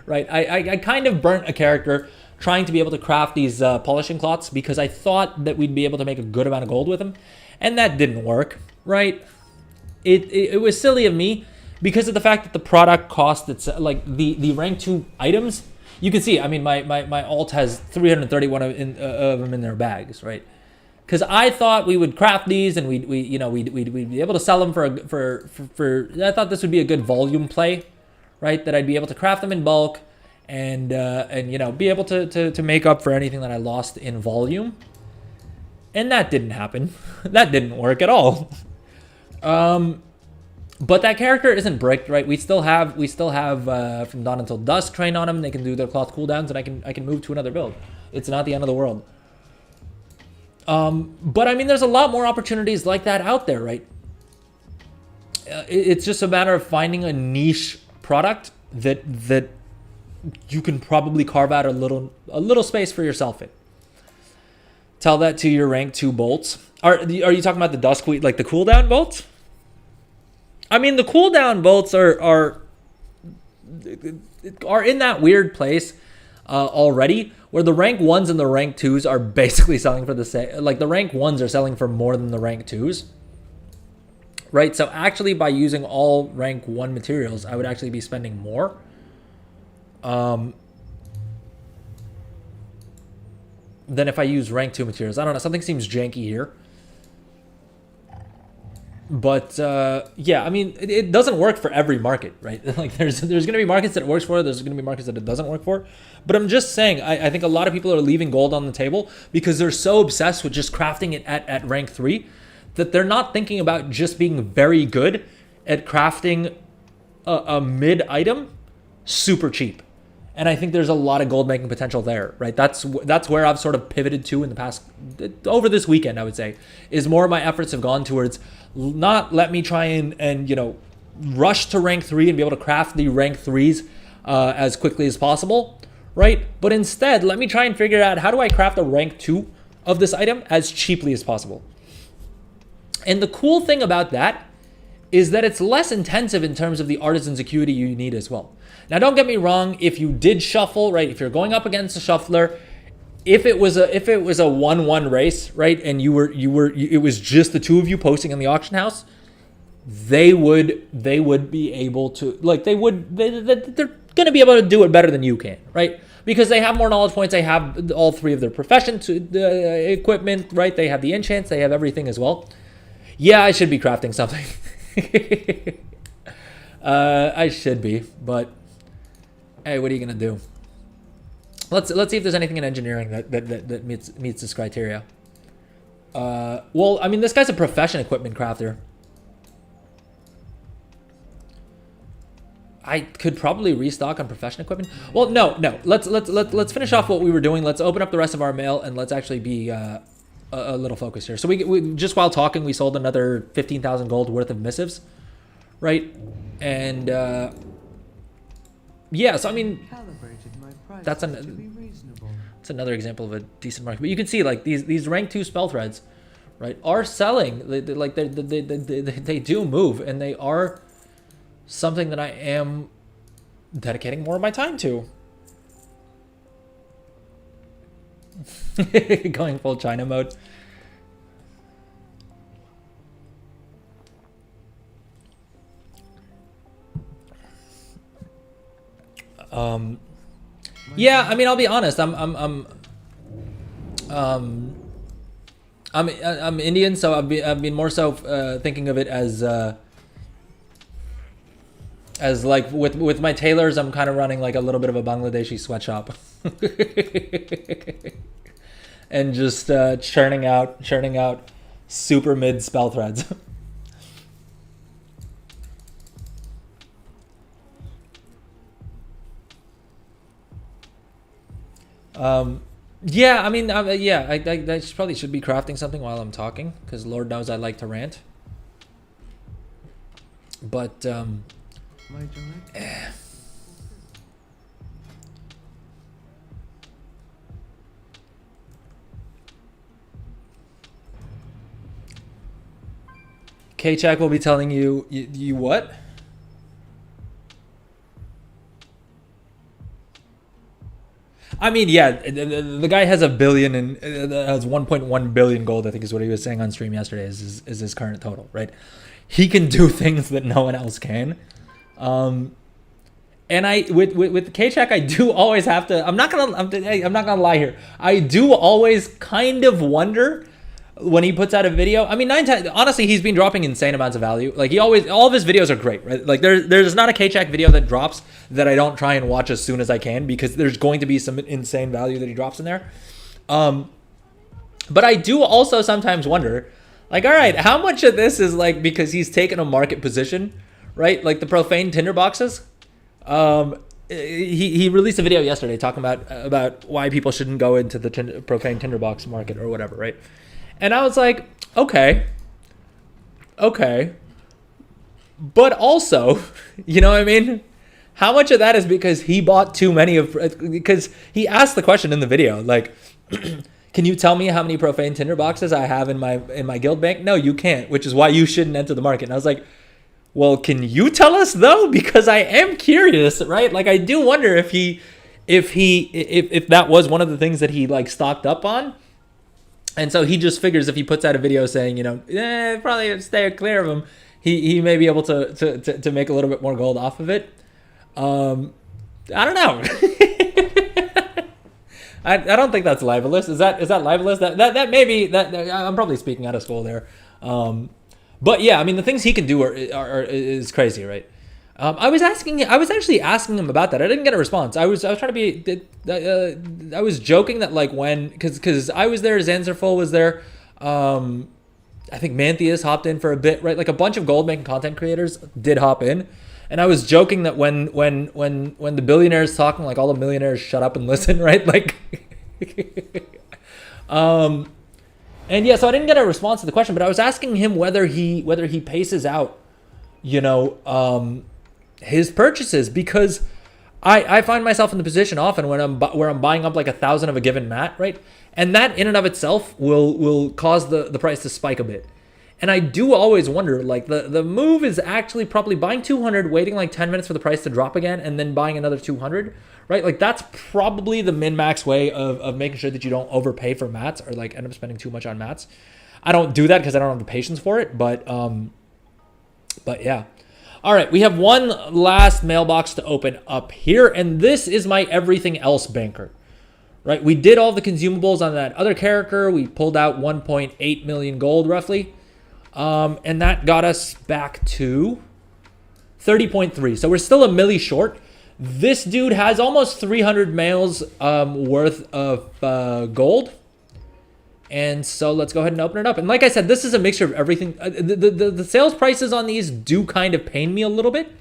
right? I kind of burnt a character trying to be able to craft these polishing cloths because I thought that we'd be able to make a good amount of gold with them, and that didn't work, right? It was silly of me because of the fact that the product cost, it's like the rank 2 items. You can see, I mean, my alt has 331 of them in their bags, right? Because I thought we would craft these and we'd be able to sell them for. I thought this would be a good volume play, right? That I'd be able to craft them in bulk and be able to make up for anything that I lost in volume. And that didn't happen. That didn't work at all. But that character isn't bricked, right? We still have from dawn until dusk train on them. They can do their cloth cooldowns, and I can move to another build. It's not the end of the world. But I mean, there's a lot more opportunities like that out there, right? It's just a matter of finding a niche product that you can probably carve out a little space for yourself in. Tell that to your rank 2 bolts. Are you talking about the dusk, like the cooldown bolts? I mean, the cooldown bolts are in that weird place already, where the rank 1s and the rank 2s are basically selling for the same. Like the rank 1s are selling for more than the rank 2s, right? So actually, by using all rank 1 materials, I would actually be spending more. Than if I use rank 2 materials. I don't know. Something seems janky here. But yeah, I mean, it doesn't work for every market, right? Like there's going to be markets that it works for. There's going to be markets that it doesn't work for. But I'm just saying, I think a lot of people are leaving gold on the table because they're so obsessed with just crafting it at rank 3 that they're not thinking about just being very good at crafting a mid item super cheap. And I think there's a lot of gold making potential there, right? That's where I've sort of pivoted to in the past, over this weekend, I would say, is more of my efforts have gone towards not let me try and rush to rank 3 and be able to craft the rank 3s as quickly as possible, right? But instead, let me try and figure out how do I craft a rank 2 of this item as cheaply as possible. And the cool thing about that is that it's less intensive in terms of the artisan's acuity you need as well. Now, don't get me wrong. If you did shuffle, right? If you're going up against a shuffler, if it was a 1-1 race, right? And it was just the two of you posting in the auction house, they would be able to, like, they're going to be able to do it better than you can, right? Because they have more knowledge points. They have all 3 of their professions, the equipment, right? They have the enchants. They have everything as well. Yeah, I should be crafting something. I should be, but hey, what are you gonna do? Let's see if there's anything in engineering that meets this criteria. Well, I mean, this guy's a profession equipment crafter. I could probably restock on profession equipment. Well, no. Let's finish off what we were doing. Let's open up the rest of our mail and let's actually be a little focused here. So we just while talking, we sold another 15,000 gold worth of missives, right? And yeah, so I mean, that's another example of a decent market. But you can see like these rank 2 spell threads, right, are selling. They do move, and they are something that I am dedicating more of my time to. Going full China mode. Yeah, I mean, I'll be honest. I'm Indian, so I've been more so thinking of it as like with my tailors, I'm kind of running like a little bit of a Bangladeshi sweatshop, and just churning out super mid spell threads. Yeah, I mean, yeah, I probably should be crafting something while I'm talking, because Lord knows I like to rant. But K-Check will be telling you what? I mean, yeah, the guy has $1 billion and has 1.1 billion gold, I think is what he was saying on stream yesterday, is his current total, right? He can do things that no one else can. And I with K-Check, I do always have to. I'm not gonna lie here. I do always kind of wonder when he puts out a video. I mean, honestly, he's been dropping insane amounts of value. Like all of his videos are great, right? Like there's not a K-Check video that drops that I don't try and watch as soon as I can, because there's going to be some insane value that he drops in there. But I do also sometimes wonder, like, all right, how much of this is like because he's taken a market position, right? Like the profane tinder boxes. He released a video yesterday talking about why people shouldn't go into the profane tinderbox market or whatever, right? And I was like, okay, but also, you know what I mean? How much of that is because he bought too many because he asked the question in the video, like, can you tell me how many profane tinder boxes I have in my guild bank? No, you can't, which is why you shouldn't enter the market. And I was like, well, can you tell us though? Because I am curious, right? Like, I do wonder if that was one of the things that he like stocked up on. And so he just figures if he puts out a video saying, you know, probably stay clear of him, he may be able to make a little bit more gold off of it. I don't know. I don't think that's libelous. Is that libelous? That may be that. I'm probably speaking out of school there. But yeah, I mean, the things he can do is crazy, right? I was actually asking him about that. I didn't get a response. I was trying to be. I was joking that like because I was there, Zanzerful was there. I think Mantheus hopped in for a bit, right? Like a bunch of gold making content creators did hop in, and I was joking that when the billionaires talking, like all the millionaires shut up and listen, right? Like, and yeah, so I didn't get a response to the question, but I was asking him whether he paces out, you know, his purchases, because I find myself in the position often where I'm buying up like 1,000 of a given mat, right? And that in and of itself will cause the price to spike a bit. And I do always wonder, like the move is actually probably buying 200, waiting like 10 minutes for the price to drop again, and then buying another 200, right? Like that's probably the min-max way of making sure that you don't overpay for mats or like end up spending too much on mats. I don't do that because I don't have the patience for it, but yeah. All right, we have one last mailbox to open up here, and this is my everything else banker, right? We did all the consumables on that other character. We pulled out 1.8 million gold roughly, and that got us back to 30.3. So we're still a milli short. This dude has almost 300 males worth of gold. And so let's go ahead and open it up. And like I said, this is a mixture of everything. The sales prices on these do kind of pain me a little bit,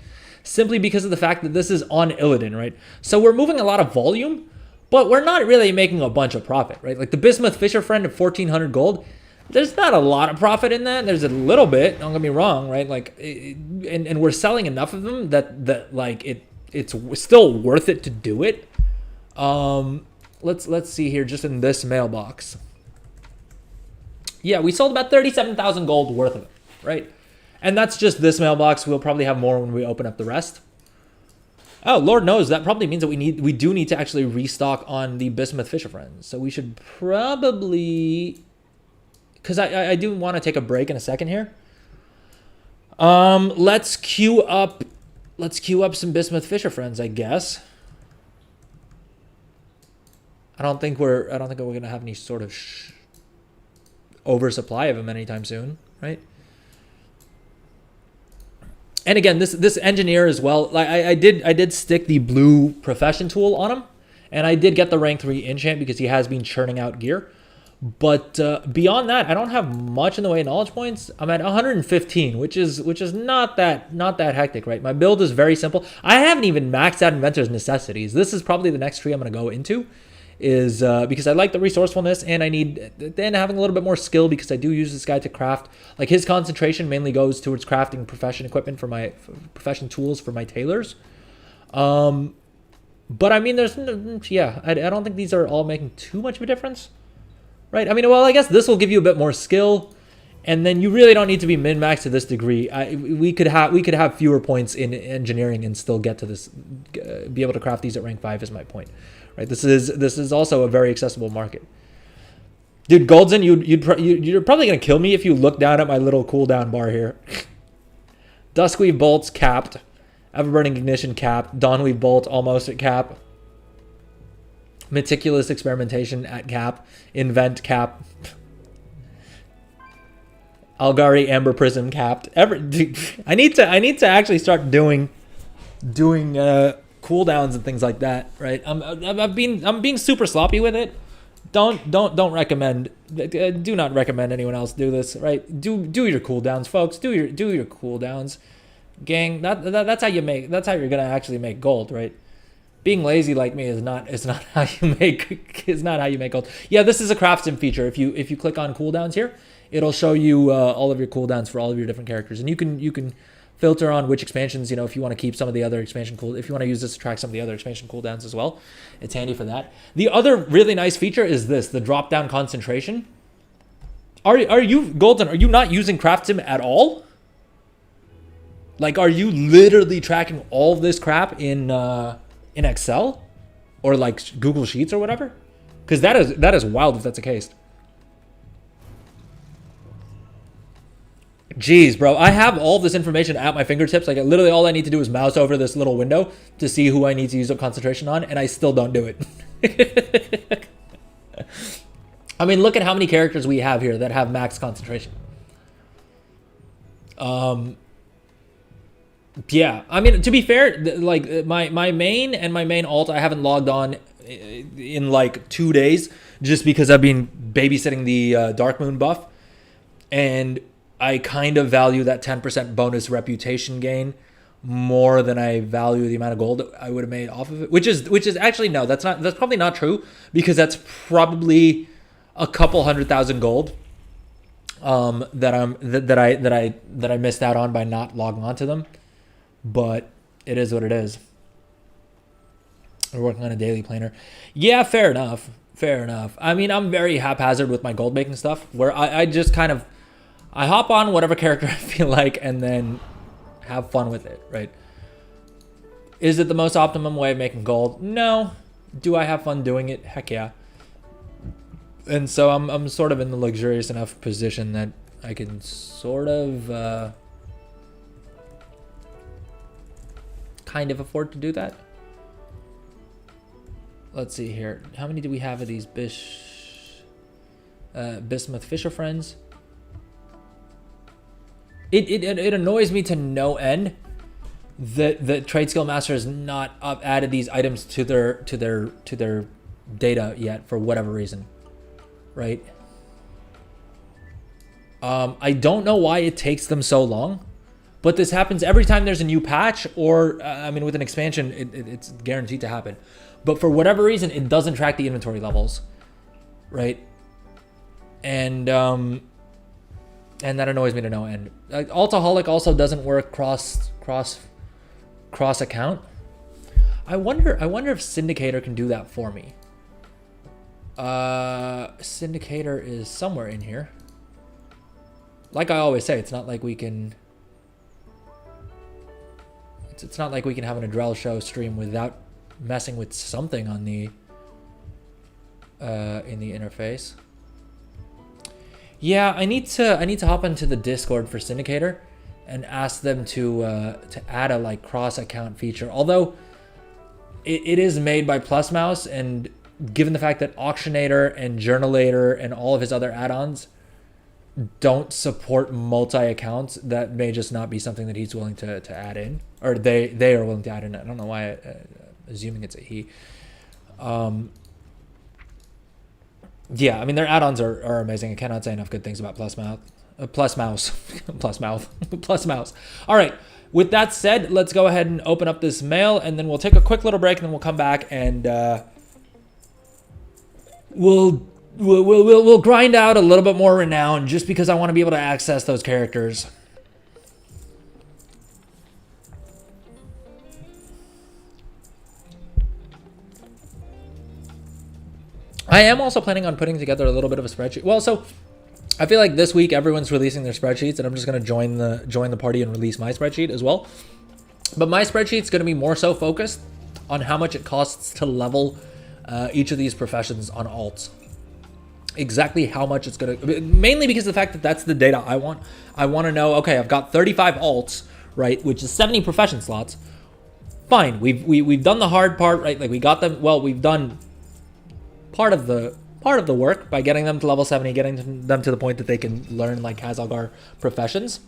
simply because of the fact that this is on Illidan, right? So we're moving a lot of volume, but we're not really making a bunch of profit, right? Like the Bismuth Fisher Friend at 1,400 gold, there's not a lot of profit in that. There's a little bit, don't get me wrong, right? Like, and we're selling enough of them that like it's still worth it to do it. Let's see here, just in this mailbox. Yeah, we sold about 37,000 gold worth of it, right? And that's just this mailbox. We'll probably have more when we open up the rest. Oh, Lord knows, that probably means that we do need to actually restock on the Bismuth Fisher Friends. So we should probably, because I do want to take a break in a second here. Let's queue up some Bismuth Fisher Friends, I guess. I don't think we're gonna have any sort of oversupply of them anytime soon, right? And again, this engineer as well, like I did stick the blue profession tool on him, and I did get the rank 3 enchant because he has been churning out gear. But beyond that, I don't have much in the way of knowledge points. I'm at 115, which is not that hectic, right? My build is very simple. I haven't even maxed out Inventor's Necessities. This is probably the next tree I'm going to go into, is because I like the resourcefulness, and I need then having a little bit more skill, because I do use this guy to craft. Like his concentration mainly goes towards crafting profession equipment for my profession tools for my tailors. But I mean, I don't think these are all making too much of a difference, right? I mean, well, I guess this will give you a bit more skill, and then you really don't need to be min-maxed to this degree. We could have fewer points in engineering and still get to this, be able to craft these at rank 5 is my point. Right, this is also a very accessible market. Dude, Goldzin, you're probably gonna kill me if you look down at my little cooldown bar here. Duskweave Bolt's capped, Everburning Ignition capped, Dawnweave Bolt almost at cap, Meticulous Experimentation at cap, Invent cap, Algari Amber Prism capped. I need to actually start doing cooldowns and things like that, right? I'm being super sloppy with it. Don't recommend. Do not recommend anyone else do this, right? Do your cooldowns, folks. Do your cooldowns, gang. That's how you're gonna actually make gold, right? Being lazy like me is not how you make gold. Yeah, this is a craftsman feature. If you click on cooldowns here, it'll show you all of your cooldowns for all of your different characters, and you can filter on which expansions, if you want to keep some of the other expansion if you want to use this to track some of the other expansion cooldowns as well. It's handy for that. The other really nice feature is the drop down concentration. Are you, Golden, are you not using Craftssim at all? Like, are you literally tracking all of this crap in Excel or like Google Sheets or whatever? Because that is wild if that's the case. Jeez, bro, I have all this information at my fingertips. Like, literally all I need to do is mouse over this little window to see who I need to use up concentration on, and I still don't do it. I mean, look at how many characters we have here that have max concentration. Yeah, I mean, to be fair, like my main and my main alt, I haven't logged on in like 2 days just because I've been babysitting the Dark Moon buff, and I kind of value that 10% bonus reputation gain more than I value the amount of gold that I would have made off of it. Which is actually, no, that's probably not true, because that's probably a couple 100,000 gold that I missed out on by not logging onto them. But it is what it is. We're working on a daily planner. Yeah, fair enough. I mean, I'm very haphazard with my gold making stuff, where I just kind of I hop on whatever character I feel like and then have fun with it, right? Is it the most optimum way of making gold? No. Do I have fun doing it? Heck yeah. And so I'm sort of in the luxurious enough position that I can sort of kind of afford to do that. Let's see here. How many do we have of these Bismuth Fisher Friends? It annoys me to no end the trade skill master has not added these items to their data yet for whatever reason, right? I don't know why it takes them so long, but this happens every time there's a new patch, or I mean, with an expansion, it's guaranteed to happen. But for whatever reason, it doesn't track the inventory levels, right? And that annoys me to no end. Altaholic also doesn't work cross account. I wonder if Syndicator can do that for me. Syndicator is somewhere in here. Like I always say, it's not like we can. It's not like we can have an Adrel show stream without messing with something on the in the interface. Yeah, I need to hop into the Discord for Syndicator and ask them to add a like cross account feature. Although it is made by Plus Mouse, and given the fact that Auctionator and Journalator and all of his other add-ons don't support multi-accounts, that may just not be something that he's willing to add in, or they are willing to add in. I don't know why assuming it's a he. Yeah, I mean, their add-ons are amazing. I cannot say enough good things about Plus Mouse. Plus Mouse. All right. With that said, let's go ahead and open up this mail, and then we'll take a quick little break, and then we'll come back and we'll grind out a little bit more renown, just because I want to be able to access those characters. I am also planning on putting together a little bit of a spreadsheet. Well, so I feel like this week everyone's releasing their spreadsheets, and I'm just going to join the party and release my spreadsheet as well. But my spreadsheet's going to be more so focused on how much it costs to level each of these professions on alts. Exactly how much it's going to, mainly because of the fact that that's the data I want. I want to know, okay, I've got 35 alts, right, which is 70 profession slots. Fine, we've done the hard part, right? Like we got them. Well, we've done part of the work by getting them to level 70, getting them to the point that they can learn like Khazalgar professions.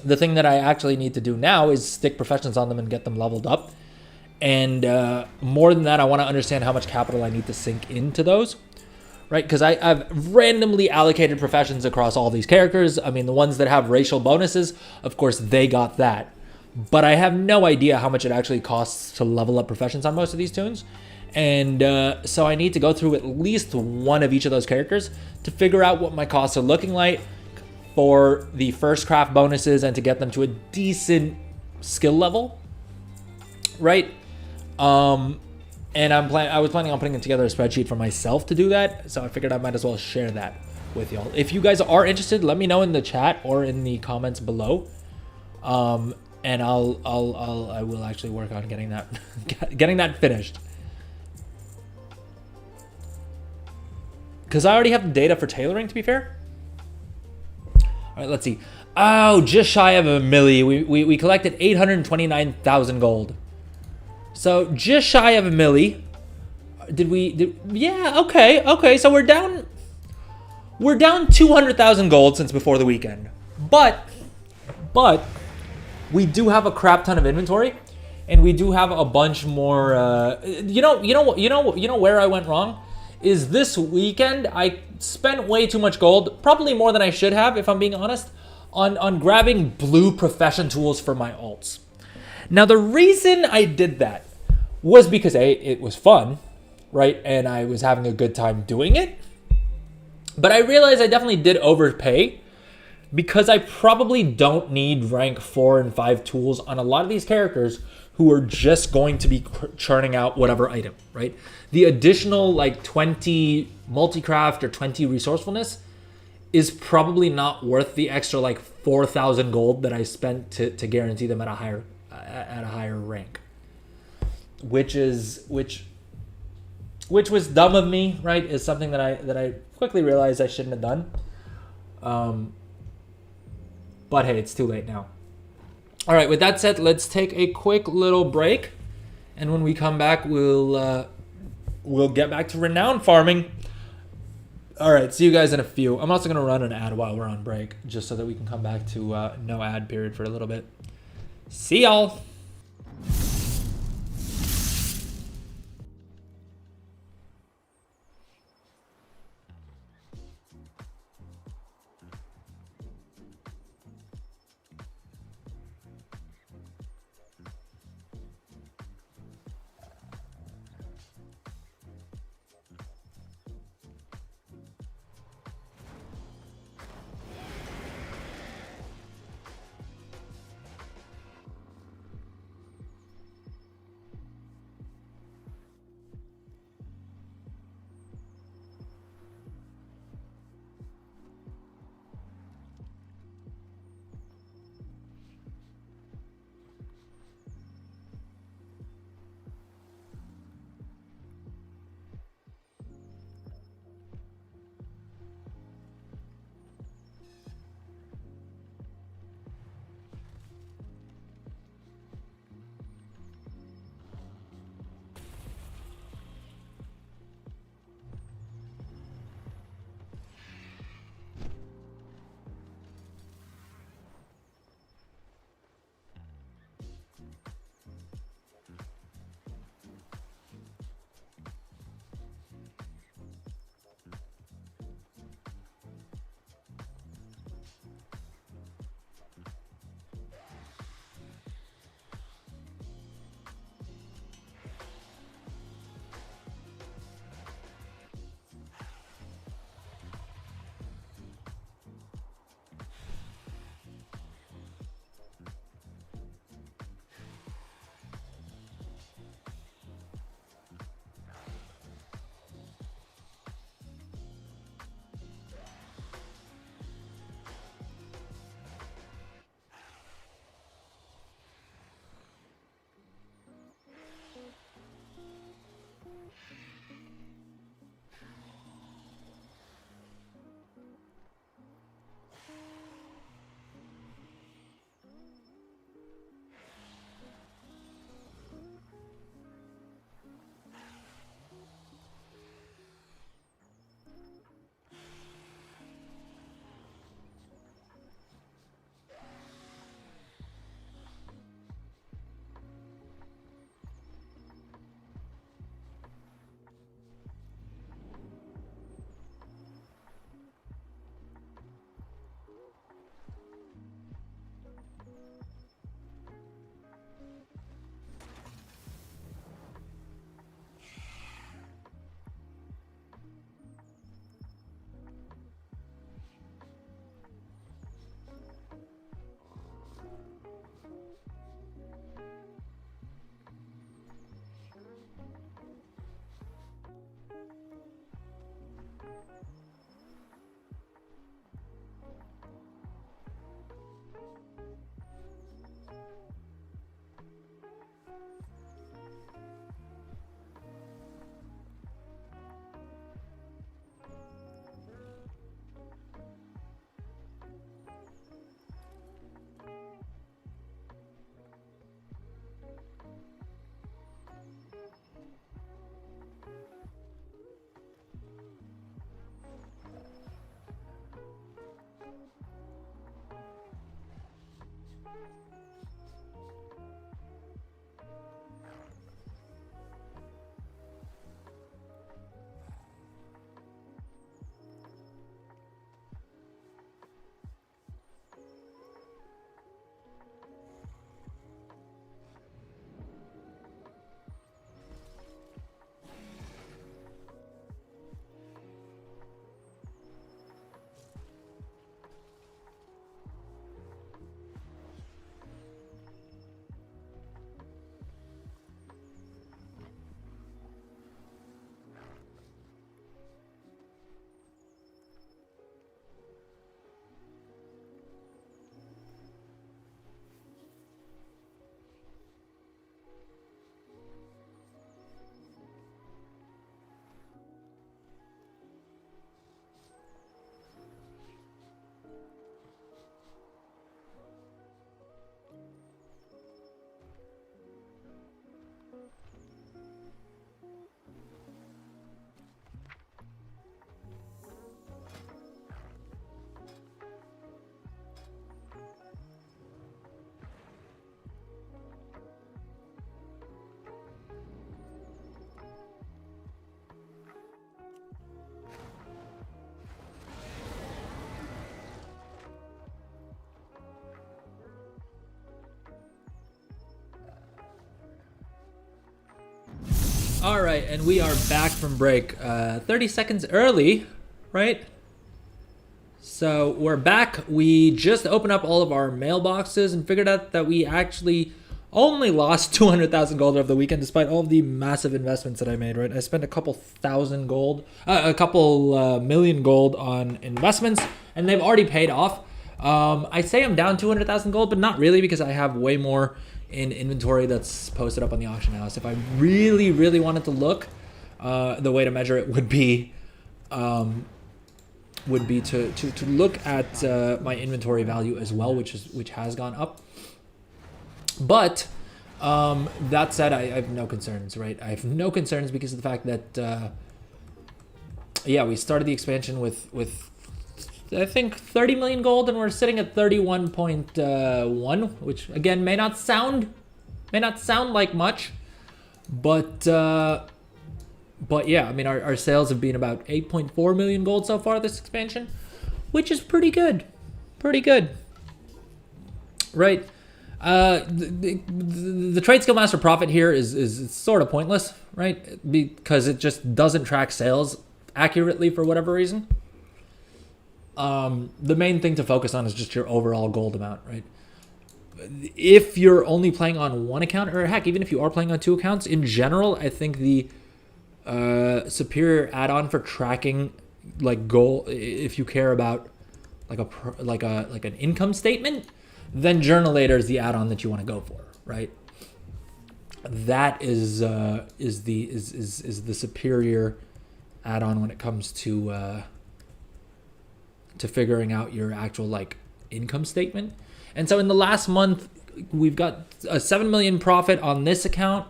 The thing that I actually need to do now is stick professions on them and get them leveled up. And more than that, I want to understand how much capital I need to sink into those, right? Because I've randomly allocated professions across all these characters. I mean, the ones that have racial bonuses, of course, they got that. But I have no idea how much it actually costs to level up professions on most of these tunes. And so I need to go through at least one of each of those characters to figure out what my costs are looking like for the first craft bonuses and to get them to a decent skill level, right? And I was planning on putting together a spreadsheet for myself to do that, so I figured I might as well share that with y'all. If you guys are interested, let me know in the chat or in the comments below, and I will actually work on getting that finished. Because I already have the data for tailoring, to be fair. All right, let's see. Oh, just shy of a milli. We collected 829,000 gold. So just shy of a milli. Yeah, okay. So we're down 200,000 gold since before the weekend. But we do have a crap ton of inventory, and we do have a bunch more. You know where I went wrong is this weekend. I spent way too much gold, probably more than I should have, if I'm being honest, on grabbing blue profession tools for my alts. Now, the reason I did that was because it was fun, right? And I was having a good time doing it. But I realized I definitely did overpay, because I probably don't need rank 4 and 5 tools on a lot of these characters who are just going to be churning out whatever item, right? The additional like 20 multi-craft or 20 resourcefulness is probably not worth the extra like 4,000 gold that I spent to guarantee them at a higher rank, which was dumb of me, right? Is something that I quickly realized I shouldn't have done. But hey, it's too late now. All right, with that said, let's take a quick little break, and when we come back, we'll get back to renown farming. All right, see you guys in a few. I'm also gonna run an ad while we're on break, just so that we can come back to no ad period for a little bit. See y'all. All right, and we are back from break. 30 seconds early, right? So we're back. We just opened up all of our mailboxes and figured out that we actually only lost 200,000 gold over the weekend, despite all of the massive investments that I made, right? I spent a couple thousand gold, a couple million gold on investments, and they've already paid off. I say I'm down 200,000 gold, but not really, because I have way more in inventory that's posted up on the auction house. If I really, really wanted to look, the way to measure it would be to look at my inventory value as well, which has gone up. But that said, I have no concerns, right? I have no concerns because of the fact that yeah, we started the expansion with I think 30 million gold, and we're sitting at 31.1, which again may not sound like much, but yeah, I mean our sales have been about 8.4 million gold so far this expansion, which is pretty good, right? The trade skill master profit here is sort of pointless, right? Because it just doesn't track sales accurately for whatever reason. The main thing to focus on is just your overall gold amount, right? If you're only playing on one account, or heck, even if you are playing on two accounts, in general, I think the superior add-on for tracking like goal, if you care about like an income statement, then Journalator is the add-on that you want to go for, right? That is the superior add-on when it comes to figuring out your actual like income statement. And so in the last month, we've got a 7 million profit on this account,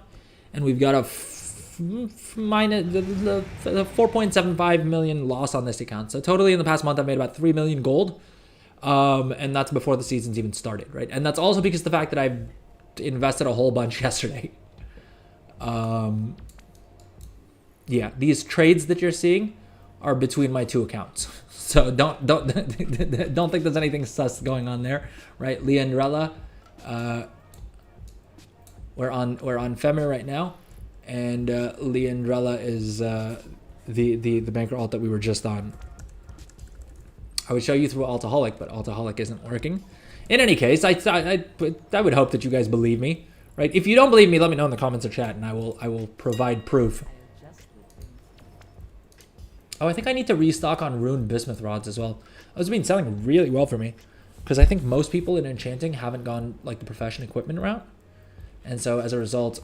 and we've got a minus the 4.75 million loss on this account. So totally in the past month, I've made about 3 million gold. And that's before the season's even started, right? And that's also because of the fact that I've invested a whole bunch yesterday. Yeah, these trades that you're seeing are between my two accounts. So don't think there's anything sus going on there, right? Leandrella, we're on Femir right now, and Leandrella is the banker alt that we were just on. I would show you through Altaholic, but Altaholic isn't working. In any case, I would hope that you guys believe me, right? If you don't believe me, let me know in the comments or chat, and I will provide proof. Oh, I think I need to restock on Rune Bismuth rods as well. Those have been selling really well for me, because I think most people in enchanting haven't gone like the profession equipment route, and so as a result,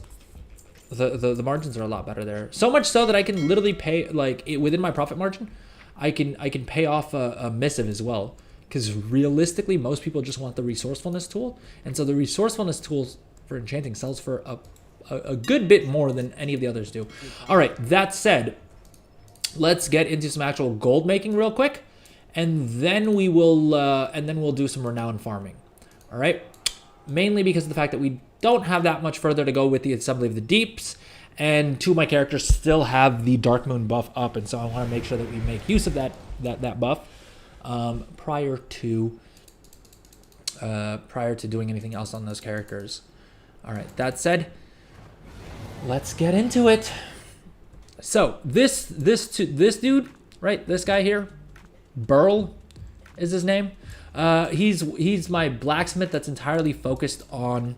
the margins are a lot better there. So much so that I can literally pay within my profit margin. I can pay off a missive as well, because realistically most people just want the resourcefulness tool, and so the resourcefulness tools for enchanting sells for a good bit more than any of the others do. All right, that said, let's get into some actual gold making real quick, and then we'll do some renown farming. All right, mainly because of the fact that we don't have that much further to go with the Assembly of the Deeps. And two of my characters still have the Dark Moon buff up, and so I want to make sure that we make use of that buff prior to doing anything else on those characters. All right. That said, let's get into it. So this dude, right? This guy here, Burl, is his name. He's my blacksmith that's entirely focused on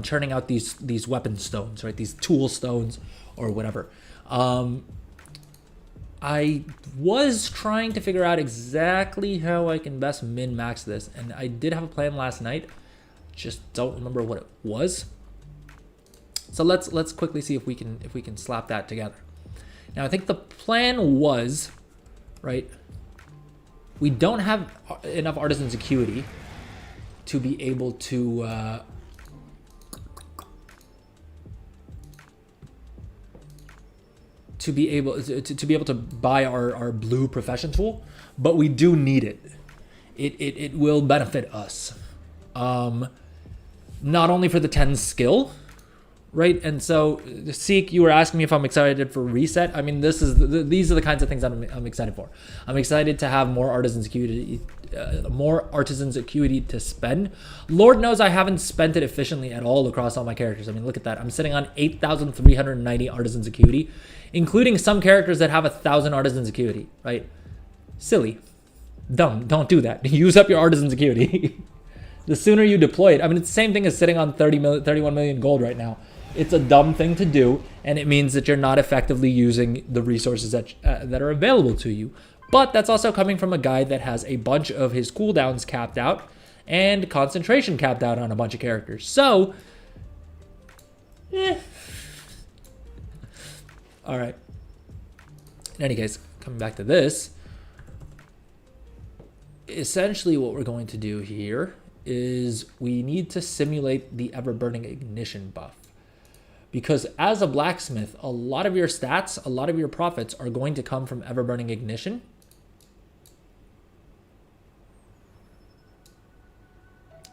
churning out these weapon stones, right? These tool stones or whatever. I was trying to figure out exactly how I can best min-max this, and I did have a plan last night. Just don't remember what it was. So let's quickly see if we can slap that together. Now I think the plan was, right? We don't have enough artisan's acuity to be able to be able to buy our blue profession tool, but we do need it. It will benefit us, not only for the 10 skill, right? And so, Seek, you were asking me if I'm excited for reset. I mean, these are the kinds of things I'm excited for. I'm excited to have more artisans acuity to spend. Lord knows I haven't spent it efficiently at all across all my characters. I mean, look at that. I'm sitting on 8,390 artisans acuity, including some characters that have 1,000 artisans acuity, right? Silly. Dumb. Don't do that. Use up your artisans acuity. The sooner you deploy it. I mean, it's the same thing as sitting on 31 million gold right now. It's a dumb thing to do, and it means that you're not effectively using the resources that are available to you. But that's also coming from a guy that has a bunch of his cooldowns capped out and concentration capped out on a bunch of characters. So, all right. In any case, coming back to this, essentially what we're going to do here is we need to simulate the ever-burning ignition buff. Because as a blacksmith, a lot of your stats, a lot of your profits are going to come from ever-burning ignition.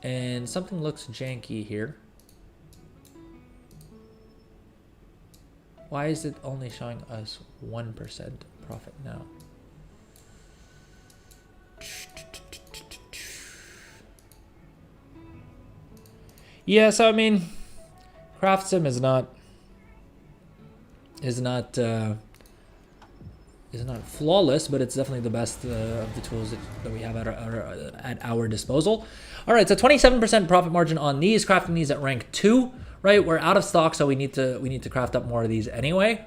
And something looks janky here. Why is it only showing us 1% profit now? Yeah, so I mean, Craft Sim is not flawless, but it's definitely the best of the tools that we have at our disposal. All right, so 27% profit margin on these, crafting these at rank 2, right? We're out of stock, so we need to craft up more of these anyway,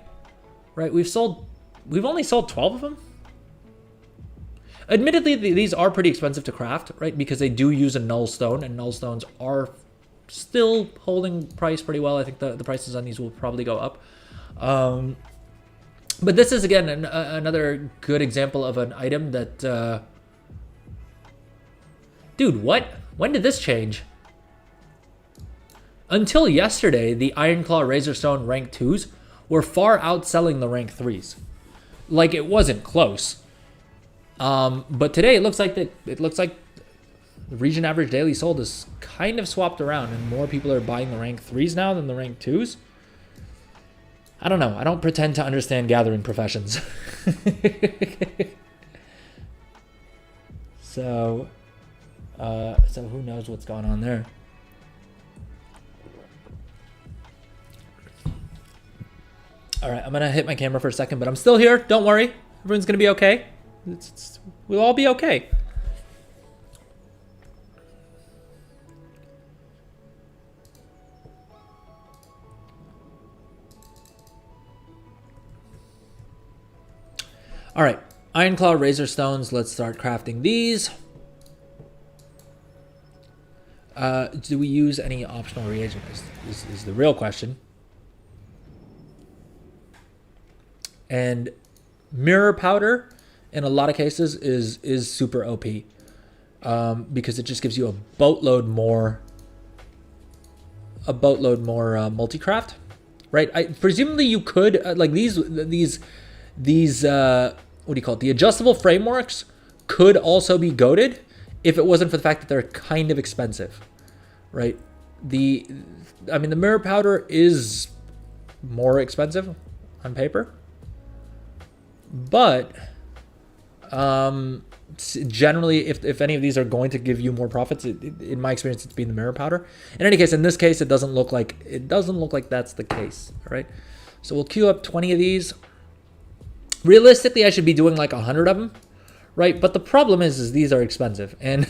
right? We've only sold 12 of them. Admittedly, these are pretty expensive to craft, right? Because they do use a null stone, and null stones are still holding price pretty well. I think the prices on these will probably go up. But this is, again, another good example of an item that... Dude, what? When did this change? Until yesterday, the Ironclaw Razorstone rank 2s were far outselling the rank 3s. Like, it wasn't close. But today, it looks like the region average daily sold is kind of swapped around, and more people are buying the rank 3s now than the rank 2s. I don't know. I don't pretend to understand gathering professions. So who knows what's going on there? All right, I'm gonna hit my camera for a second, but I'm still here. Don't worry. Everyone's gonna be okay. We'll all be okay. All right, Ironclaw Razor Stones. Let's start crafting these. Do we use any optional reagent is the real question. And mirror powder, in a lot of cases, is super OP. Because it just gives you a boatload more multi-craft, right? Presumably you could, like these what do you call it? The adjustable frameworks could also be goated if it wasn't for the fact that they're kind of expensive, right? The mirror powder is more expensive on paper, but generally, if any of these are going to give you more profits, in my experience, it's been the mirror powder. In any case, in this case, it doesn't look like that's the case, all right? So we'll queue up 20 of these. Realistically, I should be doing like 100 of them, right? But the problem is these are expensive, and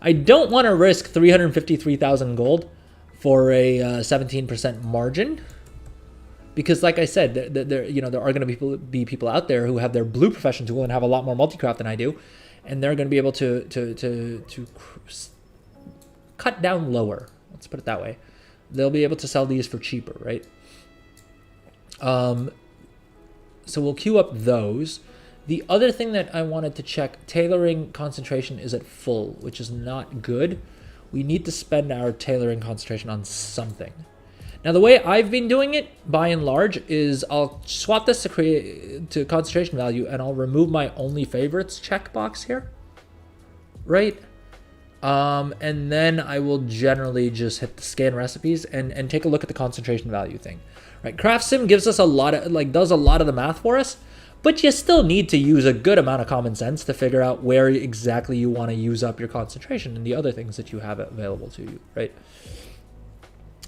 I don't want to risk 353,000 gold for a 17% margin, because, like I said, there are going to be people out there who have their blue profession tool and have a lot more multi-craft than I do, and they're going to be able to cut down lower. Let's put it that way. They'll be able to sell these for cheaper, right? So we'll queue up those. The other thing that I wanted to check, tailoring concentration is at full, which is not good. We need to spend our tailoring concentration on something. Now, the way I've been doing it, by and large, is I'll swap this to concentration value, and I'll remove my only favorites checkbox here, right? And then I will generally just hit the scan recipes and take a look at the concentration value thing. Right, Craft Sim gives us a lot of, like, does a lot of the math for us, but you still need to use a good amount of common sense to figure out where exactly you want to use up your concentration and the other things that you have available to you, right?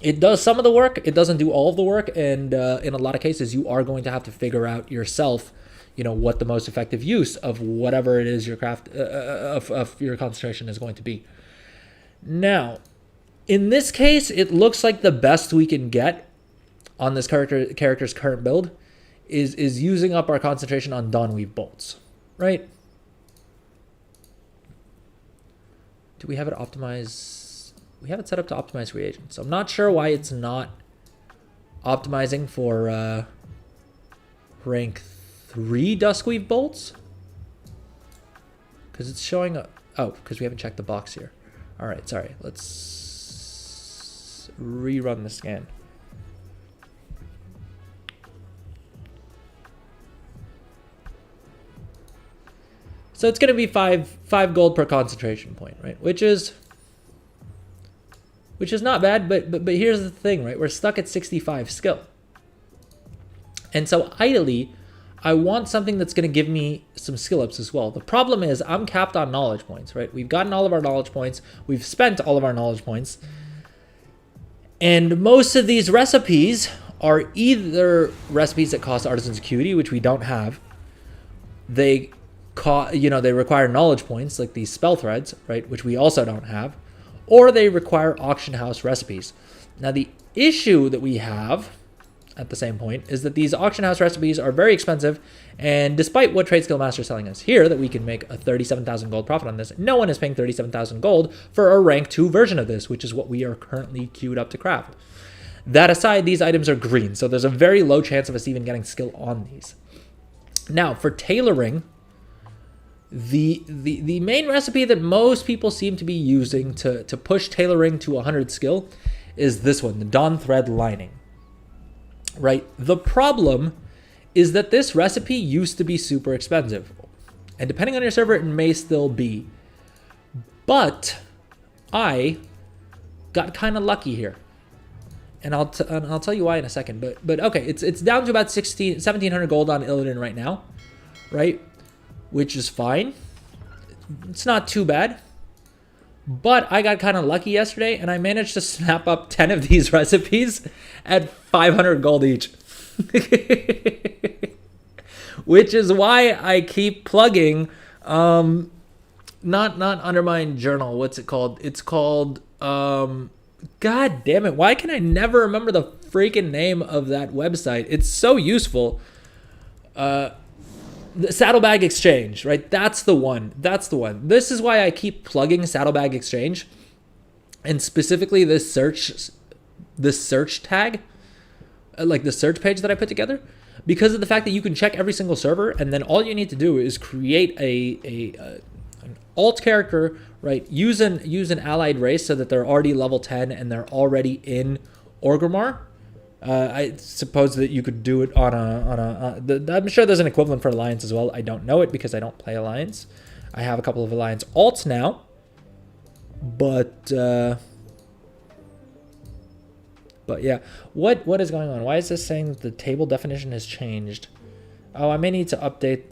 It does some of the work, it doesn't do all of the work, and in a lot of cases, you are going to have to figure out yourself, you know, what the most effective use of whatever it is your craft of your concentration is going to be. Now, in this case, it looks like the best we can get on this character's current build is using up our concentration on Dawnweave bolts, right? Do we have it optimized? We have it set up to optimize reagents. So I'm not sure why it's not optimizing for rank 3 Duskweave bolts. Because it's showing up. Oh, because we haven't checked the box here. All right, sorry. Let's rerun the scan. So it's going to be five gold per concentration point, right? Which is not bad, but here's the thing, right? We're stuck at 65 skill. And so ideally, I want something that's going to give me some skill ups as well. The problem is I'm capped on knowledge points, right? We've gotten all of our knowledge points. We've spent all of our knowledge points. And most of these recipes are either recipes that cost Artisan's Acuity, which we don't have. They require knowledge points, like these spell threads, right, which we also don't have, or they require auction house recipes. Now, the issue that we have at the same point is that these auction house recipes are very expensive, and despite what Trade Skill Master is telling us here, that we can make a 37,000 gold profit on this, no one is paying 37,000 gold for a rank 2 version of this, which is what we are currently queued up to craft. That aside, these items are green, so there's a very low chance of us even getting skill on these. Now, for tailoring, the main recipe that most people seem to be using to push tailoring to 100 skill is this one, the Dawn Thread Lining. Right? The problem is that this recipe used to be super expensive. And depending on your server, it may still be. But I got kind of lucky here. And I'll tell you why in a second. But okay, it's down to about 1,700 gold on Illidan right now. Right? Which is fine. It's not too bad. But I got kind of lucky yesterday, and I managed to snap up 10 of these recipes at 500 gold each. Which is why I keep plugging, not Undermine Journal, what's it called? It's called, God damn it, why can I never remember the freaking name of that website? It's so useful. The Saddlebag Exchange, right? That's the one. This is why I keep plugging Saddlebag Exchange, and specifically this search tag, like the search page that I put together, because of the fact that you can check every single server, and then all you need to do is create an alt character, right? Use an allied race so that they're already level 10 and they're already in Orgrimmar. I suppose that you could do it on I'm sure there's an equivalent for Alliance as well. I don't know it because I don't play Alliance. I have a couple of Alliance alts now, but yeah, what is going on? Why is this saying that the table definition has changed? Oh, I may need to update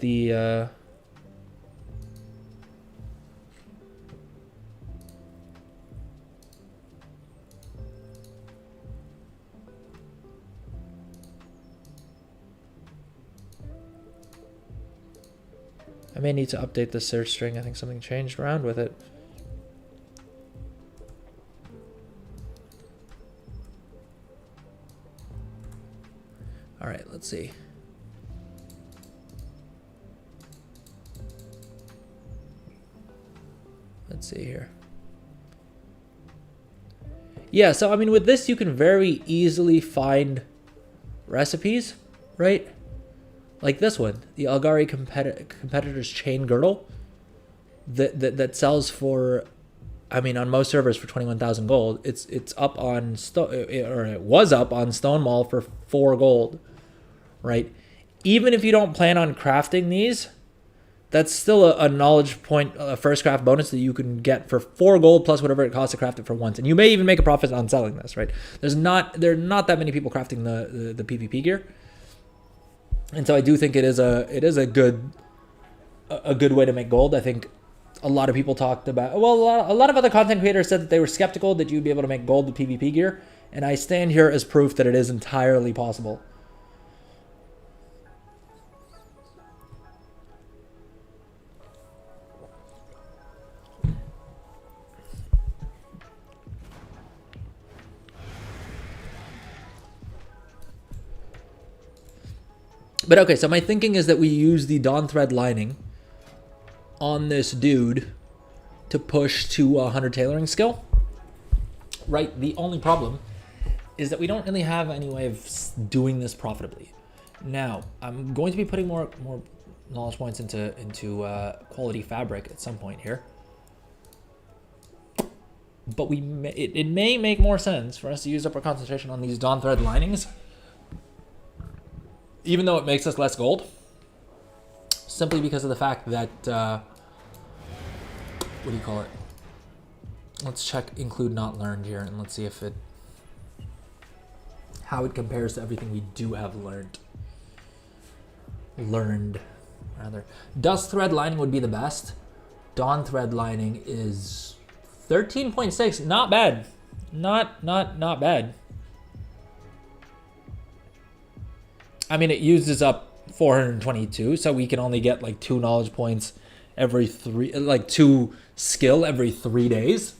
the search string. I think something changed around with it. All right, let's see. Let's see here. Yeah, so I mean, with this, you can very easily find recipes, right? Like this one, the Algari competitor's chain girdle that sells for, I mean, on most servers for 21,000 gold. It's up on it was up on Stone Mall for 4 gold, right? Even if you don't plan on crafting these, that's still a knowledge point, a first craft bonus that you can get for 4 gold plus whatever it costs to craft it for once. And you may even make a profit on selling this, right? There are not that many people crafting the PvP gear. And so I do think it is a good way to make gold. I think a lot of people talked about, well, a lot of other content creators said that they were skeptical that you'd be able to make gold with PvP gear. And I stand here as proof that it is entirely possible. But okay, so my thinking is that we use the Dawn Thread lining on this dude to push to 100 tailoring skill. Right, the only problem is that we don't really have any way of doing this profitably. Now, I'm going to be putting more knowledge points into quality fabric at some point here. But it may make more sense for us to use up our concentration on these Dawn Thread linings, even though it makes us less gold, simply because of the fact that, what do you call it? Let's check include not learned here, and let's see if how it compares to everything we do have learned, rather. Dust thread lining would be the best. Dawn thread lining is 13.6, not bad. Not bad. I mean, it uses up 422, so we can only get like 2 knowledge points every 2 skill every 3 days,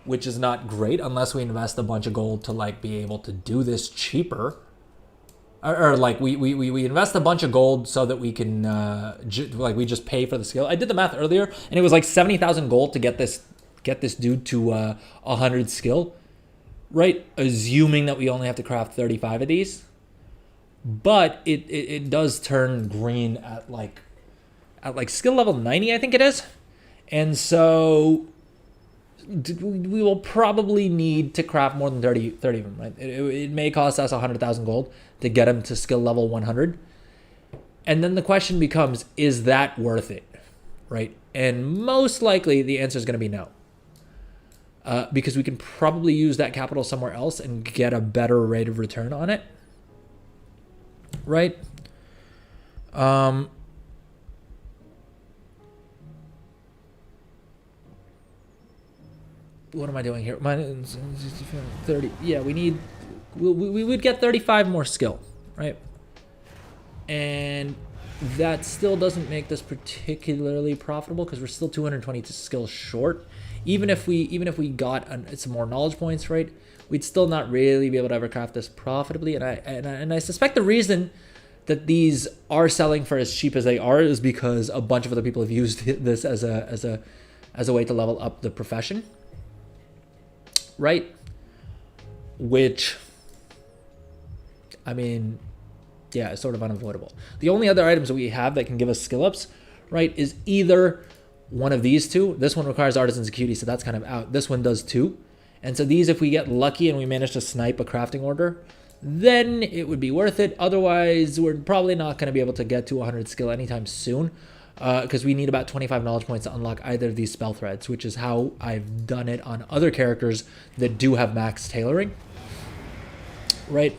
which is not great unless we invest a bunch of gold to like be able to do this cheaper. Or like we invest a bunch of gold so that we can like we just pay for the skill. I did the math earlier, and it was like 70,000 gold to get this dude to 100 skill, right? Assuming that we only have to craft 35 of these. But it does turn green at like skill level 90, I think it is. And so we will probably need to craft more than 30 of them, right? It may cost us 100,000 gold to get them to skill level 100. And then the question becomes, is that worth it, right? And most likely the answer is going to be no. Because we can probably use that capital somewhere else and get a better rate of return on it. Right? What am I doing here? 30. Yeah, we would get 35 more skill, right? And that still doesn't make this particularly profitable because we're still 220 skill short. Even if we got some more knowledge points, right? We'd still not really be able to ever craft this profitably. And I suspect the reason that these are selling for as cheap as they are is because a bunch of other people have used this as a way to level up the profession, right? Which, I mean, yeah, it's sort of unavoidable. The only other items that we have that can give us skill ups, right, is either one of these two. This one requires Artisan's Acuity, so that's kind of out. This one does too. And so these, if we get lucky and we manage to snipe a crafting order, then it would be worth it. Otherwise, we're probably not going to be able to get to 100 skill anytime soon because we need about 25 knowledge points to unlock either of these spell threads, which is how I've done it on other characters that do have max tailoring, right?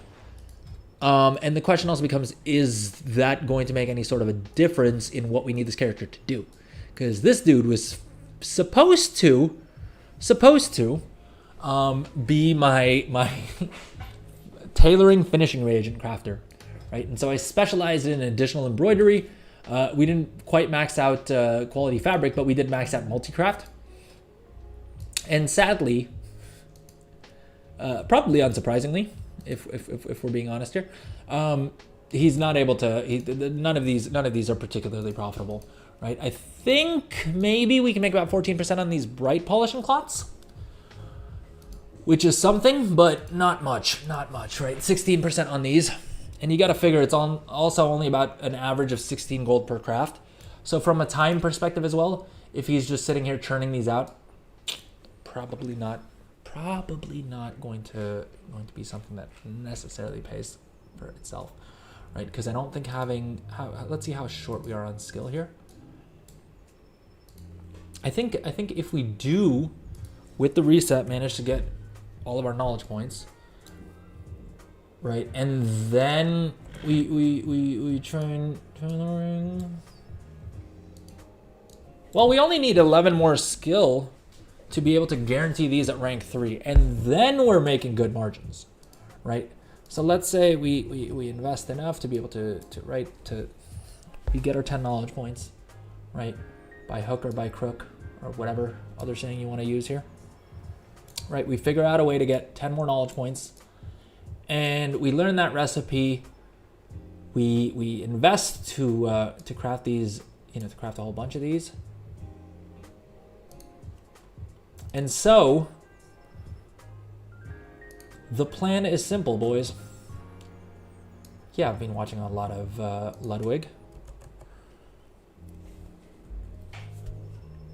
And the question also becomes, is that going to make any sort of a difference in what we need this character to do? Because this dude was supposed to be my tailoring finishing reagent crafter, right? And so I specialized in additional embroidery. We didn't quite max out quality fabric, but we did max out multi-craft. And sadly, probably unsurprisingly, if we're being honest here, he's not able to. None of these are particularly profitable, right? I think maybe we can make about 14% on these bright polishing clots, which is something, but not much, right? 16% on these. And you got to figure it's also only about an average of 16 gold per craft. So from a time perspective as well, if he's just sitting here churning these out, probably not going to be something that necessarily pays for itself, right? Because I don't think let's see how short we are on skill here. I think if we do, with the reset, manage to get all of our knowledge points, right, and then we train the ring. Well, we only need 11 more skill to be able to guarantee these at rank 3, and then we're making good margins, right? So let's say we invest enough to be able to we get our 10 knowledge points, right, by hook or by crook or whatever other saying you want to use here, right? We figure out a way to get 10 more knowledge points, and we learn that recipe. We invest to craft these, to craft a whole bunch of these. And so the plan is simple, boys. Yeah, I've been watching a lot of Ludwig.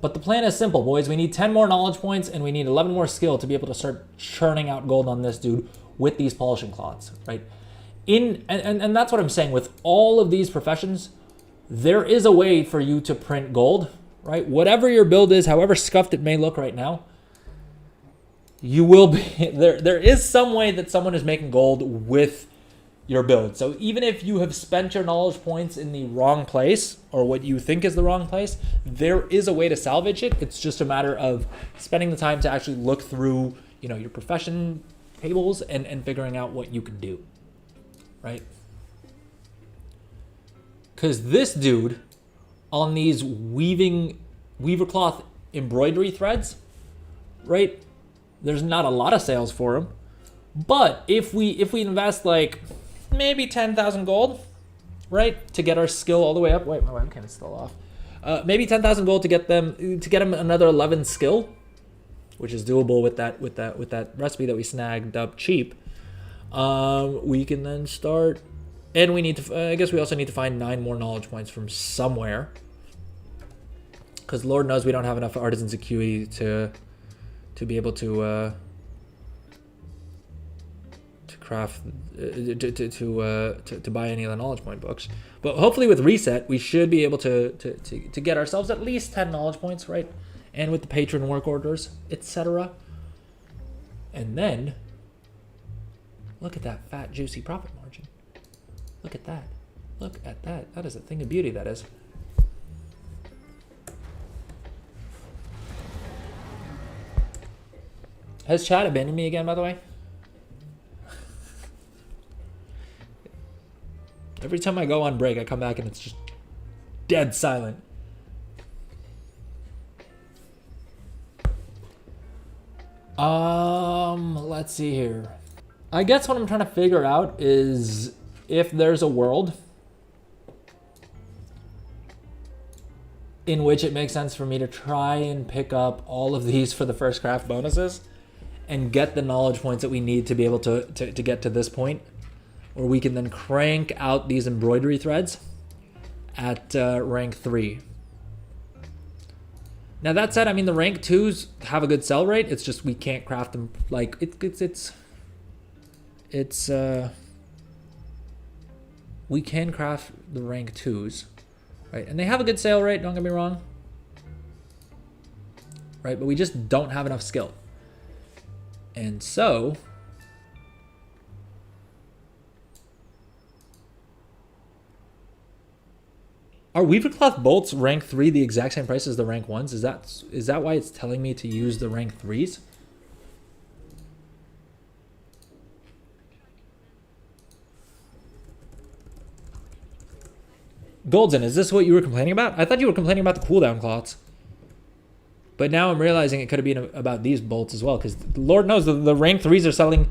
But the plan is simple, boys. We need 10 more knowledge points and we need 11 more skill to be able to start churning out gold on this dude with these polishing cloths, right? And that's what I'm saying. With all of these professions, there is a way for you to print gold, right? Whatever your build is, however scuffed it may look right now, you will be there is some way that someone is making gold with your build. So even if you have spent your knowledge points in the wrong place, or what you think is the wrong place, there is a way to salvage it. It's just a matter of spending the time to actually look through, your profession tables and figuring out what you can do, right? Because this dude on these weaver cloth embroidery threads, right? There's not a lot of sales for him, but if we invest like maybe 10,000 gold, right, to get our skill all the way up. Wait, my webcam is still off. Maybe 10,000 gold to get him another 11 skill, which is doable with that recipe that we snagged up cheap. We can then start, and we need to. I guess we also need to find 9 more knowledge points from somewhere, because Lord knows we don't have enough artisans acuity to be able to craft to buy any of the knowledge point books. But hopefully with reset we should be able to get ourselves at least 10 knowledge points, right? And with the patron work orders, etc. And then look at that fat juicy profit margin. Look at that. Look at that. That is a thing of beauty, that is. Has chat abandoned me again, by the way? Every time I go on break, I come back and it's just dead silent. Let's see here. I guess what I'm trying to figure out is if there's a world in which it makes sense for me to try and pick up all of these for the first craft bonuses and get the knowledge points that we need to be able to get to this point, or we can then crank out these embroidery threads at rank 3. Now that said, I mean the rank 2s have a good sell rate. It's just we can't craft them like we can craft the rank 2s, right? And they have a good sale rate, don't get me wrong, right? But we just don't have enough skill. And so are weaver cloth bolts rank 3 the exact same price as the rank 1s? Is that why it's telling me to use the rank 3s? Golden, is this what you were complaining about? I thought you were complaining about the cooldown cloths. But now I'm realizing it could have been about these bolts as well, because Lord knows the rank 3s are selling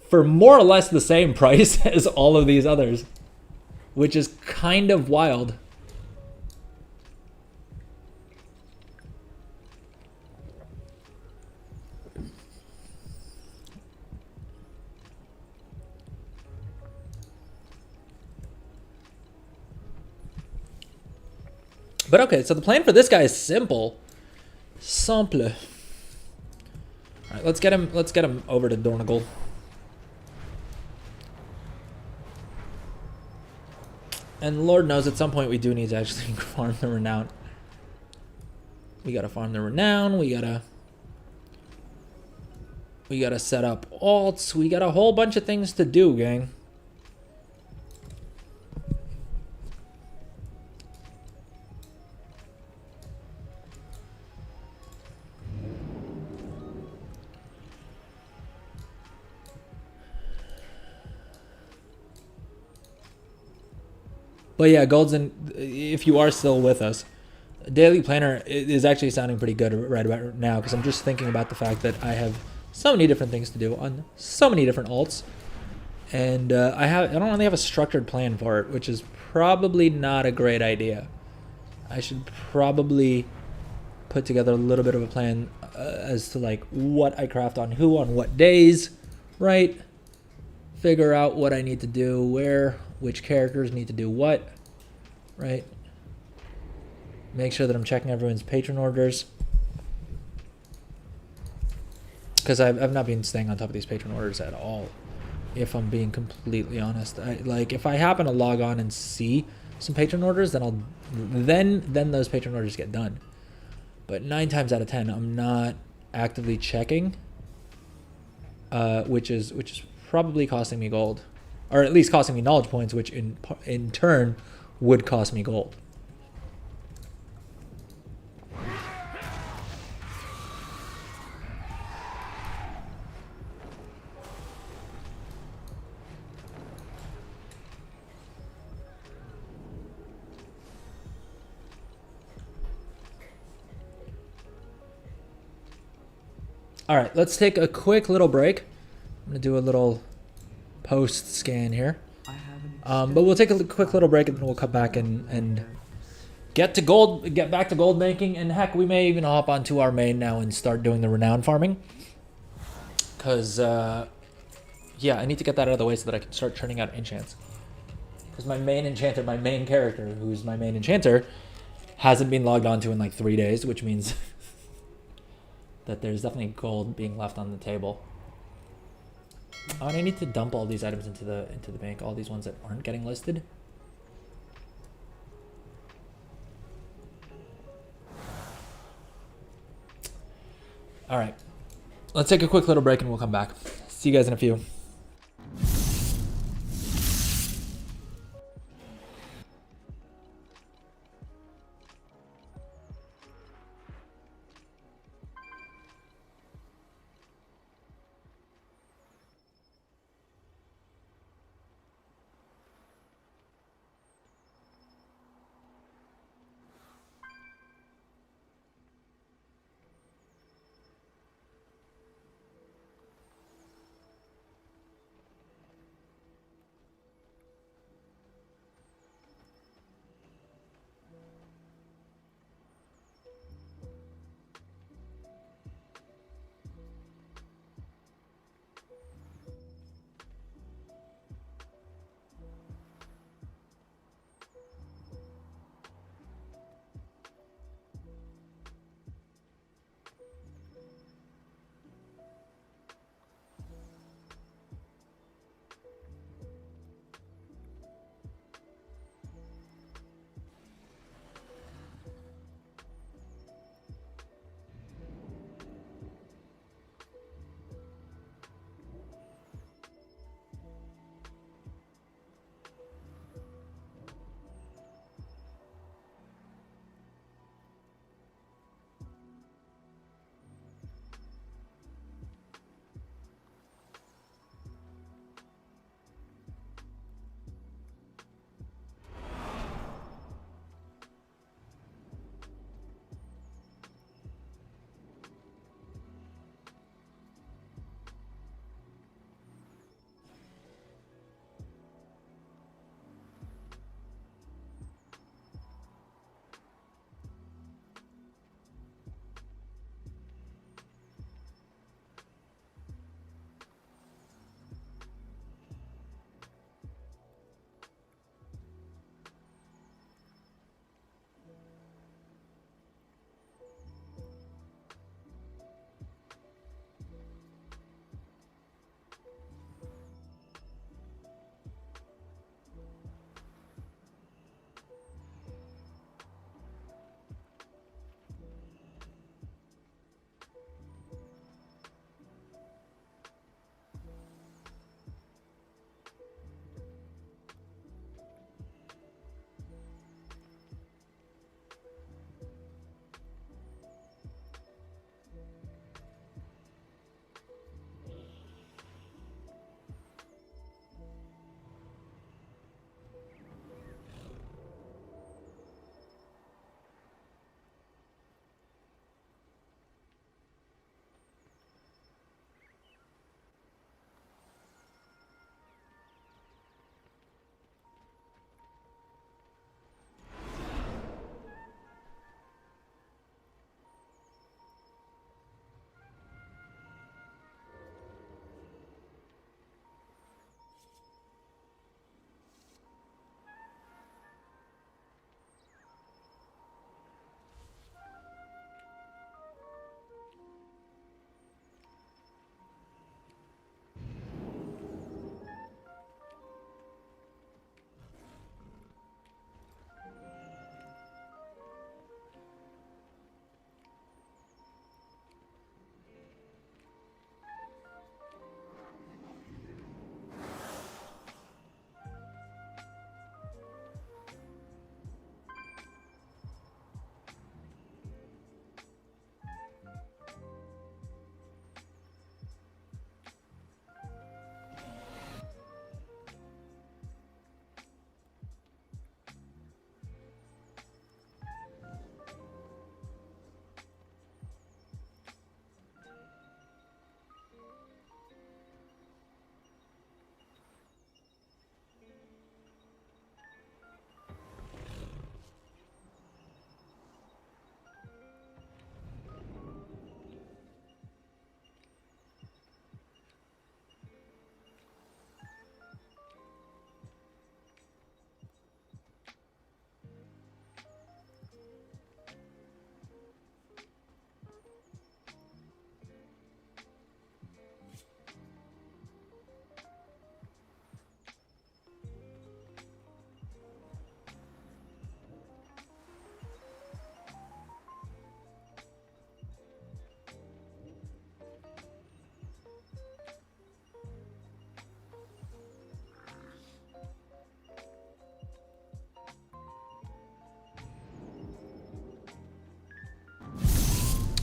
for more or less the same price as all of these others, which is kind of wild. But okay, so the plan for this guy is simple. Simple. All right, let's get him over to Dornagle. And Lord knows at some point we do need to actually farm the renown. We gotta farm the renown. We gotta set up alts. We got a whole bunch of things to do, gang. But yeah, Golden, if you are still with us, Daily Planner is actually sounding pretty good right about now, because I'm just thinking about the fact that I have so many different things to do on so many different alts, and I don't really have a structured plan for it, which is probably not a great idea. I should probably put together a little bit of a plan as to like what I craft on who on what days, right? Figure out what I need to do, which characters need to do what, right? Make sure that I'm checking everyone's patron orders, because I've not been staying on top of these patron orders at all, if I'm being completely honest. If I happen to log on and see some patron orders, then those patron orders get done. But 9 times out of 10, I'm not actively checking, which is probably costing me gold, or at least costing me knowledge points, which in turn would cost me gold. All right, let's take a quick little break. I'm gonna do a little post scan here, but we'll take a quick little break and then we'll come back and get back to gold making, and heck, we may even hop onto our main now and start doing the renown farming. Cause yeah, I need to get that out of the way so that I can start churning out enchants. Because my main enchanter, my main character, who's my main enchanter, hasn't been logged onto in like 3 days, which means that there's definitely gold being left on the table. Oh, and I need to dump all these items into the bank, all these ones that aren't getting listed. All right, let's take a quick little break and we'll come back. See you guys in a few.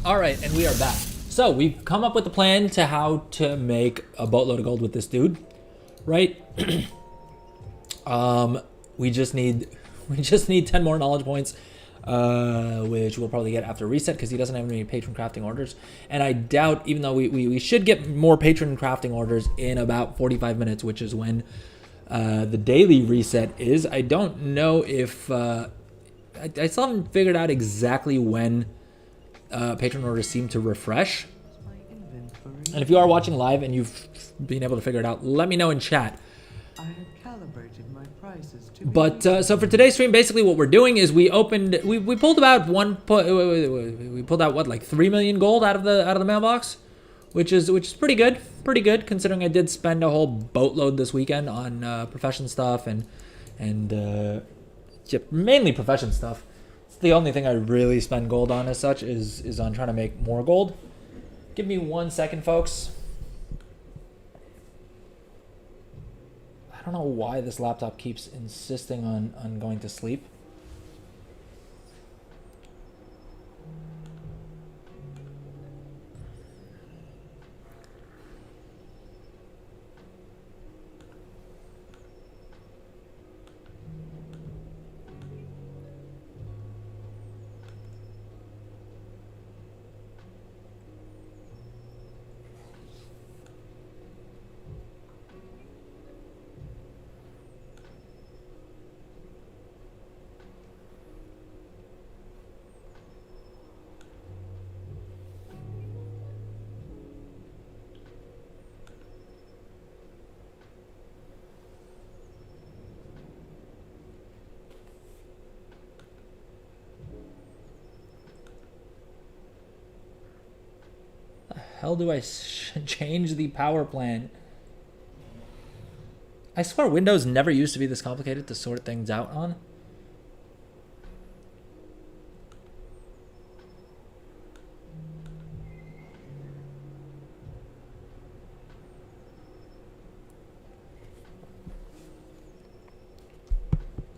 All right, and we are back. So we've come up with a plan to how to make a boatload of gold with this dude, right? We just need 10 more knowledge points, which we'll probably get after reset because he doesn't have any patron crafting orders. And I doubt, even though we should get more patron crafting orders in about 45 minutes, which is when the daily reset is. I don't know if I still haven't figured out exactly when patron orders seem to refresh. And if you are watching live and you've been able to figure it out, let me know in chat. I have calibrated my prices to But so for today's stream, basically what we're doing is we pulled about we pulled out what, like 3 million gold out of the mailbox, which is pretty good considering I did spend a whole boatload this weekend on profession stuff and yeah, mainly profession stuff. It's the only thing I really spend gold on as such is on trying to make more gold. Give me 1 second, folks. I don't know why this laptop keeps insisting on going to sleep. Hell do I change the power plan? I swear Windows never used to be this complicated to sort things out on.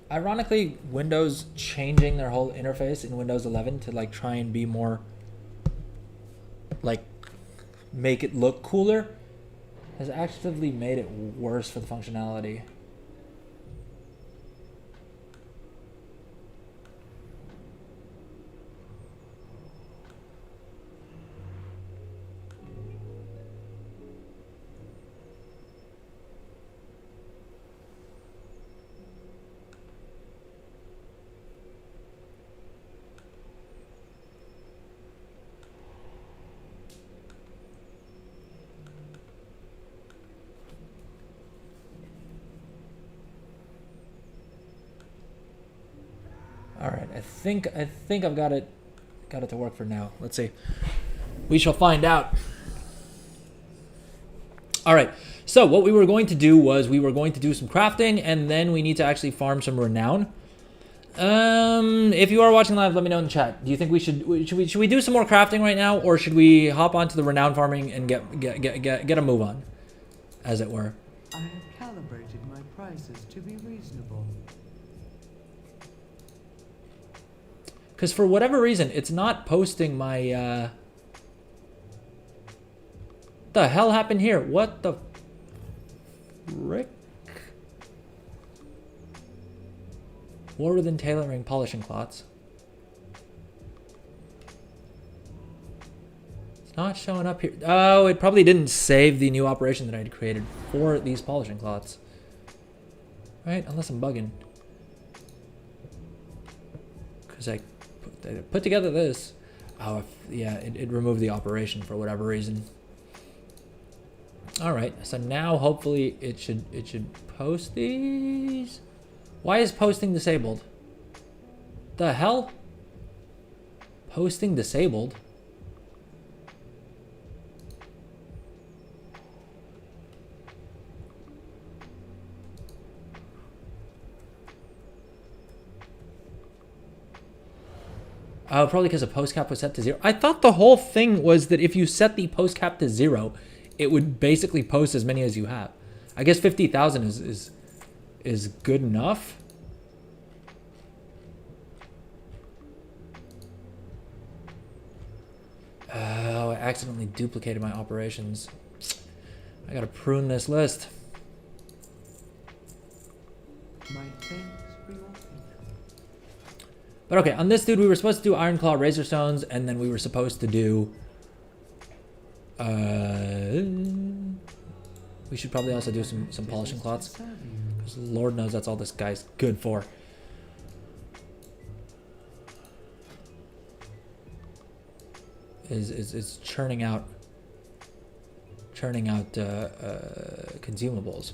Ironically, Windows changing their whole interface in Windows 11 to like try and be more like make it look cooler has actively made it worse for the functionality. All right, I think I've got it to work for now. Let's see. We shall find out. All right. So what we were going to do was we were going to do some crafting, and then we need to actually farm some renown. If you are watching live, let me know in the chat. Do you think we should we do some more crafting right now, or should we hop onto the renown farming and get a move on, as it were? I have calibrated my prices to be reasonable. Because for whatever reason, it's not posting my, the hell happened here? What the frick? War within tailoring polishing cloths. It's not showing up here. Oh, it probably didn't save the new operation that I had created for these polishing cloths. Right? Unless I'm bugging. Because I put together this. Oh, yeah, it removed the operation for whatever reason. All right, so now hopefully it should post these. Why is posting disabled? The hell? Posting disabled? Probably because the post cap was set to 0. I thought the whole thing was that if you set the post cap to 0, it would basically post as many as you have. I guess 50,000 is good enough. accidentally duplicated my operations. I gotta prune this list. My thanks for your patience. But okay, on this dude, we were supposed to do Iron Claw Razor Stones, and then we were supposed to do... we should probably also do some polishing cloths. Because Lord knows that's all this guy's good for. Is churning out consumables.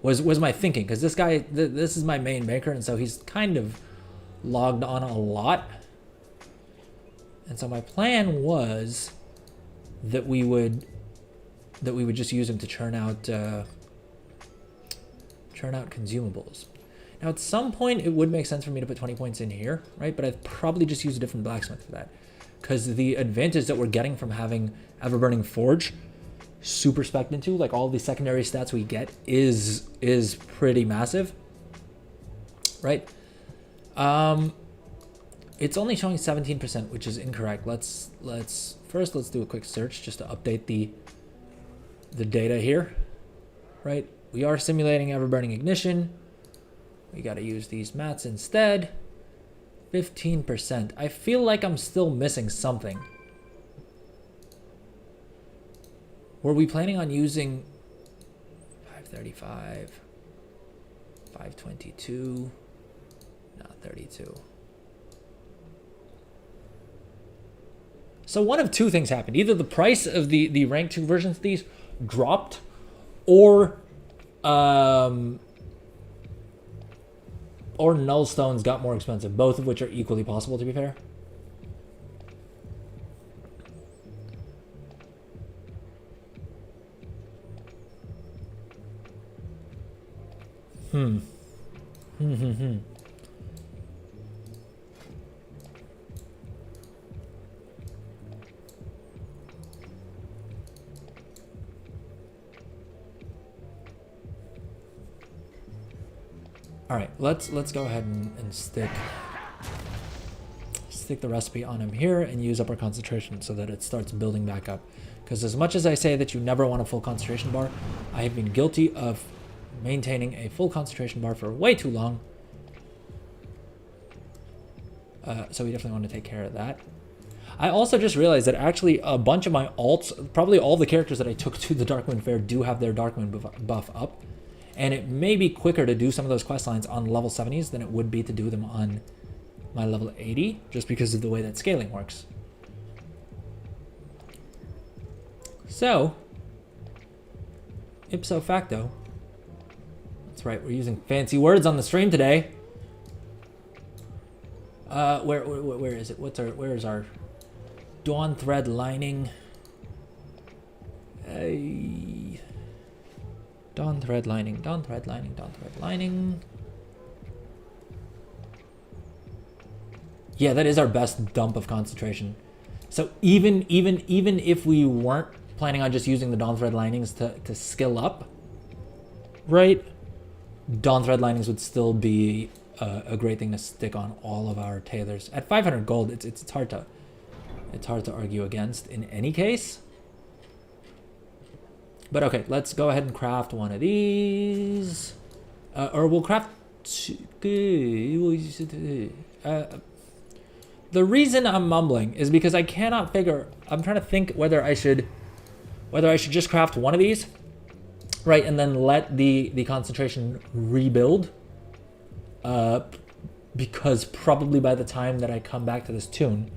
Was my thinking, because this guy, this is my main maker, and so he's kind of logged on a lot. And so my plan was that we would just use him to churn out consumables. Now at some point it would make sense for me to put 20 points in here, right? But I'd probably just use a different blacksmith for that, because the advantage that we're getting from having Everburning Forge super spec'd into, like all the secondary stats we get, is pretty massive, right? It's only showing 17%, which is incorrect. Let's do a quick search just to update the data here, right? We are simulating Everburning Ignition. We got to use these mats instead. 15%. I feel like I'm still missing something. Were we planning on using 535, 522, no, 32. So one of two things happened. Either the price of the rank 2 versions of these dropped, or null stones got more expensive, both of which are equally possible, to be fair. All right, let's go ahead and stick the recipe on him here and use up our concentration so that it starts building back up. Because as much as I say that you never want a full concentration bar, I have been guilty of maintaining a full concentration bar for way too long. So we definitely want to take care of that. I also just realized that actually a bunch of my alts, probably all the characters that I took to the Darkmoon Fair, do have their Darkmoon buff up. And it may be quicker to do some of those quest lines on level 70s than it would be to do them on my level 80, just because of the way that scaling works. So, ipso facto, that's right, we're using fancy words on the stream today. Where is it? Where is our Dawn Thread lining? Dawn Thread lining, Dawn Thread lining, Dawn Thread lining. Yeah, that is our best dump of concentration. So even if we weren't planning on just using the Dawn Thread linings to skill up, right? Dawn Thread linings would still be a great thing to stick on all of our tailors. At 500 gold, it's hard to argue against in any case. But okay, let's go ahead and craft one of these, or we'll craft. The reason I'm mumbling is because I cannot figure. I'm trying to think whether I should just craft one of these, right, and then let the concentration rebuild. Because probably by the time that I come back to this tune,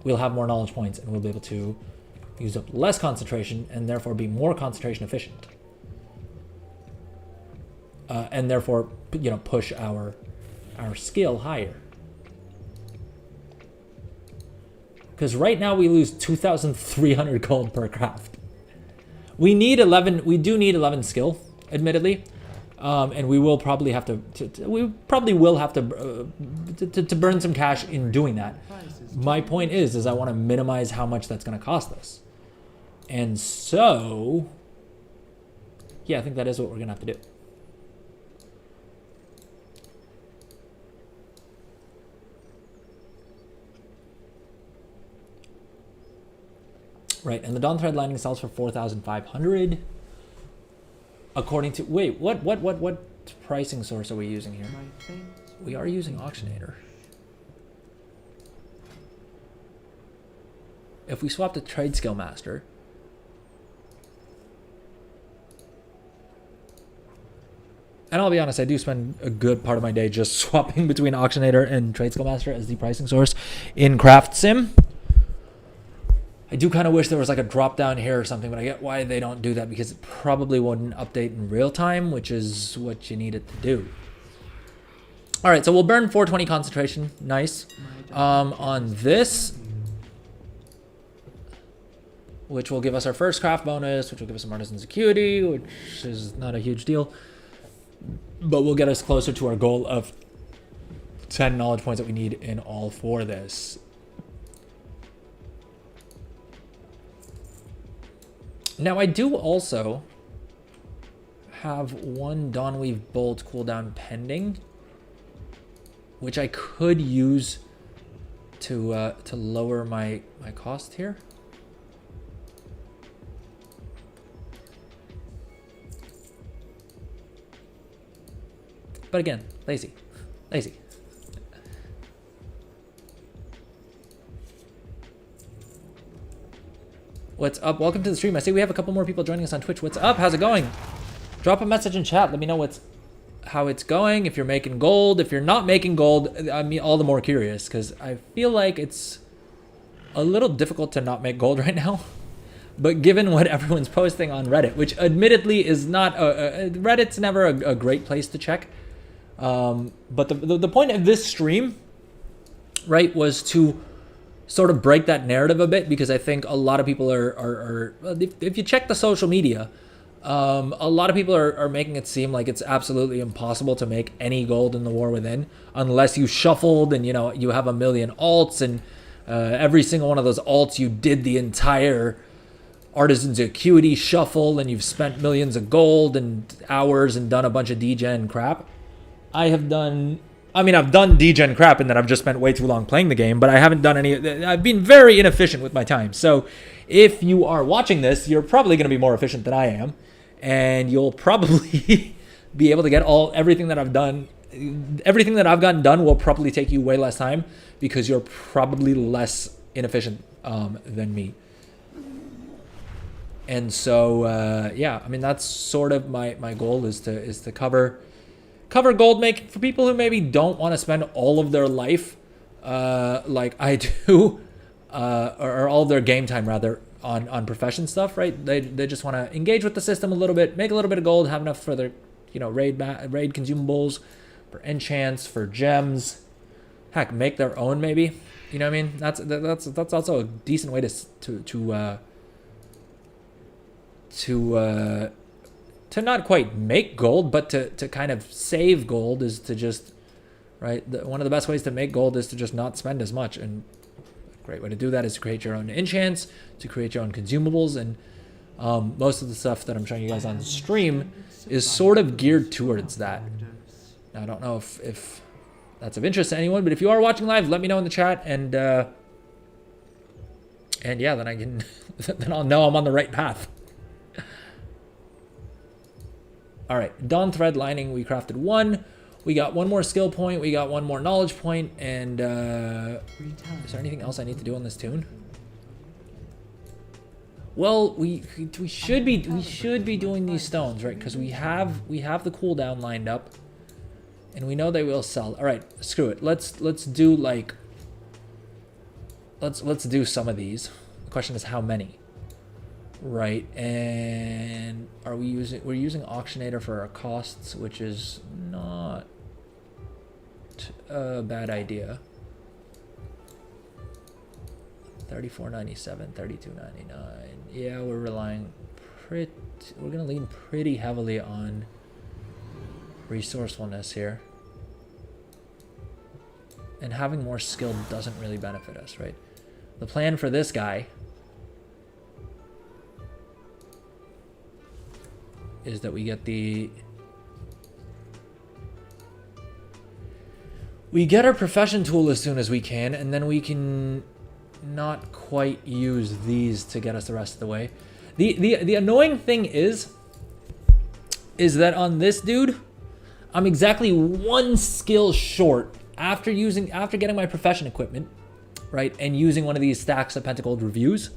we'll have more knowledge points and we'll be able to use up less concentration and therefore be more concentration efficient. And therefore, push our skill higher. Because right now we lose 2,300 gold per craft. We need 11. We do need 11 skill, admittedly, and we will probably have to burn some cash in doing that. My point is I want to minimize how much that's going to cost us, and so yeah, I think that is what we're gonna have to do. Right, and the Dawn Thread Lining sells for 4,500. According to what pricing source are we using here? We are using Auctionator. If we swap to Trade Skill Master, and I'll be honest, I do spend a good part of my day just swapping between Auctionator and Trade Skill Master as the pricing source in Craft Sim. I do kind of wish there was like a drop down here or something, but I get why they don't do that, because it probably wouldn't update in real time, which is what you need it to do. All right, so we'll burn 420 concentration. Nice. On this, which will give us our first craft bonus, which will give us some artisan's acuity, which is not a huge deal, but will get us closer to our goal of 10 knowledge points that we need in all for this. Now, I do also have one Dawnweave Bolt cooldown pending, which I could use to lower my cost here. But again, lazy. What's up? Welcome to the stream. I see we have a couple more people joining us on Twitch. What's up? How's it going? Drop a message in chat. Let me know how it's going. If you're making gold, if you're not making gold, I'm all the more curious, because I feel like it's a little difficult to not make gold right now. But given what everyone's posting on Reddit, which admittedly is not Reddit's never a great place to check. But the point of this stream, right, was to sort of break that narrative a bit, because I think a lot of people are if you check the social media, a lot of people are making it seem like it's absolutely impossible to make any gold in the War Within unless you shuffled and, you know, you have a million alts, and every single one of those alts you did the entire Artisan's Acuity shuffle, and you've spent millions of gold and hours and done a bunch of degen crap. I've done degen crap in that I've just spent way too long playing the game, but I haven't done any. I've been very inefficient with my time. So if you are watching this, you're probably going to be more efficient than I am, and you'll probably be able to get everything that I've done. Everything that I've gotten done will probably take you way less time, because you're probably less inefficient than me. And so, yeah, I mean, that's sort of my goal is to cover gold making for people who maybe don't want to spend all of their life, like I do, or all of their game time rather, on profession stuff, right? They just want to engage with the system a little bit, make a little bit of gold, have enough for their, you know, raid consumables, for enchants, for gems, heck, make their own maybe. You know what I mean? That's also a decent way to not quite make gold, but to kind of save gold, is to just, right? One of the best ways to make gold is to just not spend as much. And a great way to do that is to create your own enchants, to create your own consumables. And most of the stuff that I'm showing you guys on stream is sort of geared towards that. Now, I don't know if that's of interest to anyone, but if you are watching live, let me know in the chat, and yeah, then I can, then I'll know I'm on the right path. All right, Dawn Thread Lining, we crafted one. We got one more skill point. We got one more knowledge point. And is there anything else I need to do on this tune? Well, we should be doing these stones, right? Because we have the cooldown lined up, and we know they will sell. All right, screw it. Let's do like let's do some of these. The question is how many. Right, and we're using Auctionator for our costs, which is not a bad idea. $34.97, $32.99. Yeah, we're gonna lean pretty heavily on resourcefulness here, and having more skill doesn't really benefit us, right? The plan for this guy is that we get our profession tool as soon as we can, and then we can not quite use these to get us the rest of the way. The annoying thing is that on this dude, I'm exactly 1 skill short after getting my profession equipment, right, and using one of these stacks of Pentagold reviews.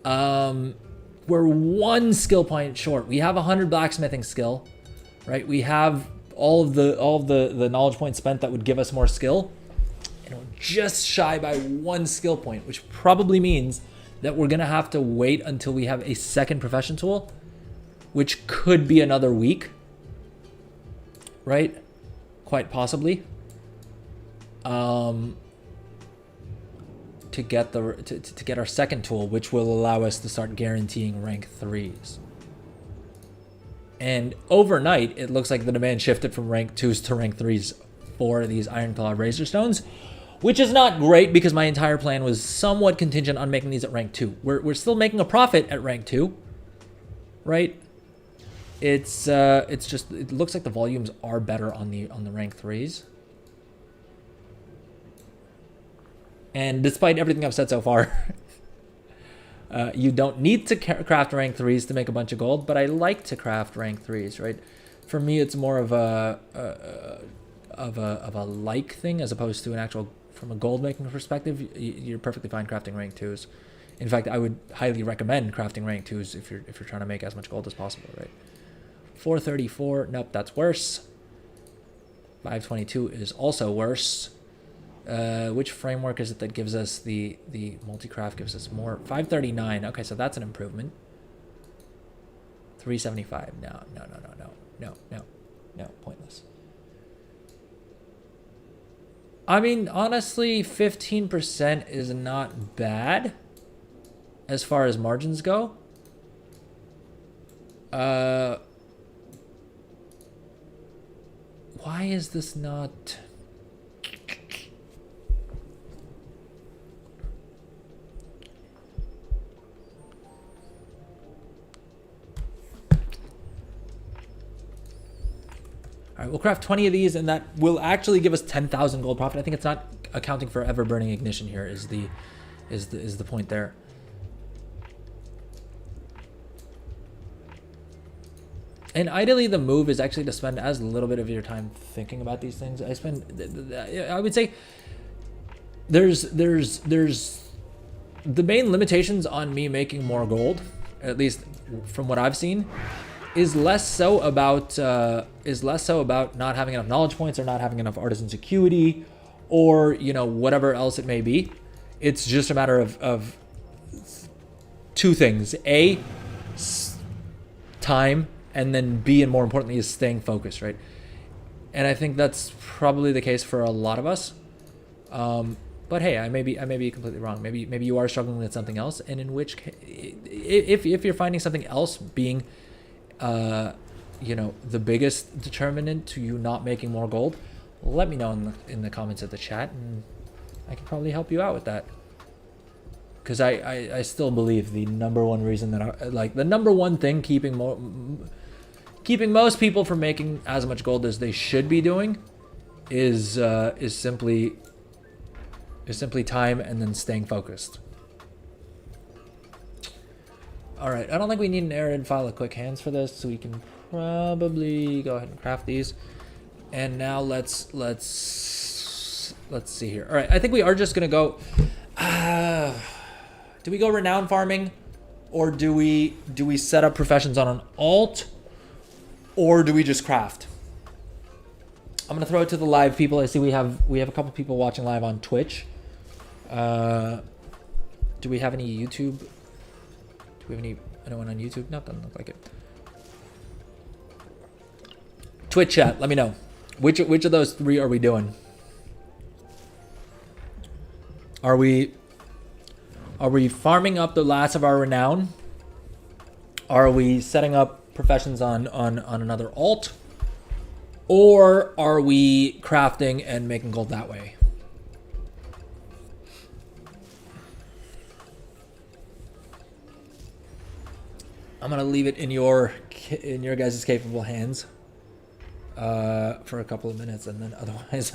We're 1 skill point short. We have 100 blacksmithing skill, right? We have all of the knowledge points spent that would give us more skill, and we're just shy by 1 skill point, which probably means that we're gonna have to wait until we have a second profession tool, which could be another week, right? Quite possibly. To get our second tool, which will allow us to start guaranteeing rank 3s. And overnight, it looks like the demand shifted from rank 2s to rank 3s for these Ironclaw Razor Stones, which is not great because my entire plan was somewhat contingent on making these at rank 2. We're still making a profit at rank 2, right? It's just, it looks like the volumes are better on the rank 3s. And despite everything I've said so far, you don't need to craft rank 3s to make a bunch of gold, but I like to craft rank 3s, right? For me, it's more of a like thing as opposed to an actual, from a gold making perspective. You're perfectly fine crafting rank 2s. In fact, I would highly recommend crafting rank 2s if you're trying to make as much gold as possible, right? 434, nope, that's worse. 522 is also worse. Which framework is it that gives us the multi-craft gives us more? 539. Okay, so that's an improvement. 375. No, pointless. I mean, honestly, 15% is not bad as far as margins go. Why is this not... All right, we'll craft 20 of these, and that will actually give us 10,000 gold profit. I think it's not accounting for ever burning ignition here is the point there. And ideally, the move is actually to spend as little bit of your time thinking about these things. I would say there's the main limitations on me making more gold, at least from what I've seen, is less so about not having enough knowledge points or not having enough artisan's acuity or, you know, whatever else it may be. It's just a matter of 2 things: A, time, and then B, and more importantly, is staying focused, right? And I think that's probably the case for a lot of us. But hey, I may be completely wrong. Maybe you are struggling with something else, and in which case, if you're finding something else being you know, the biggest determinant to you not making more gold, let me know in the comments of the chat, and I can probably help you out with that. Because I still believe the number one reason that the number one thing keeping most people from making as much gold as they should be doing is simply time and then staying focused. All right, I don't think we need an arid file of quick hands for this, so we can probably go ahead and craft these. And now let's see here. All right, I think we are just gonna go. Do we go renown farming, or do we set up professions on an alt, or do we just craft? I'm gonna throw it to the live people. I see we have a couple people watching live on Twitch. Do we have any YouTube? Do we have anyone on YouTube? No, doesn't look like it. Twitch chat, let me know. Which of those 3 are we doing? Are we farming up the last of our renown? Are we setting up professions on another alt? Or are we crafting and making gold that way? I'm gonna leave it in your guys' capable hands for a couple of minutes, and then otherwise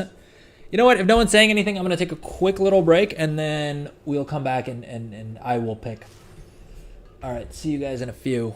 You know what? If no one's saying anything, I'm going to take a quick little break, and then we'll come back and I will pick. All right, see you guys in a few.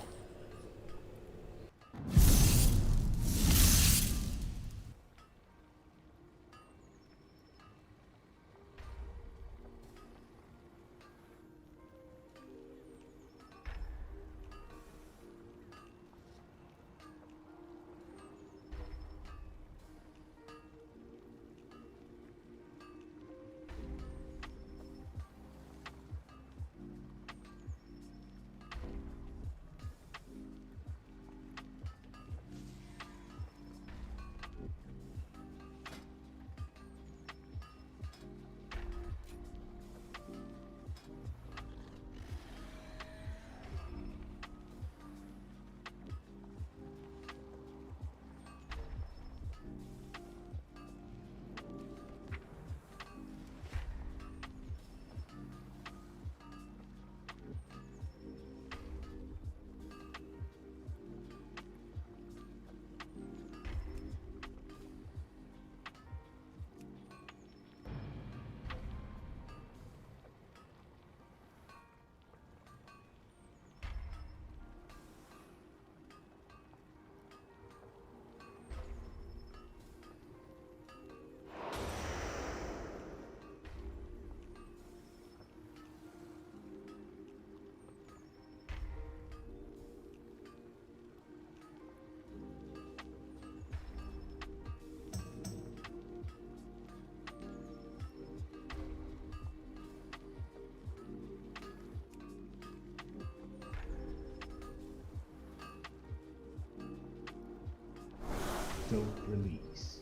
Dope release.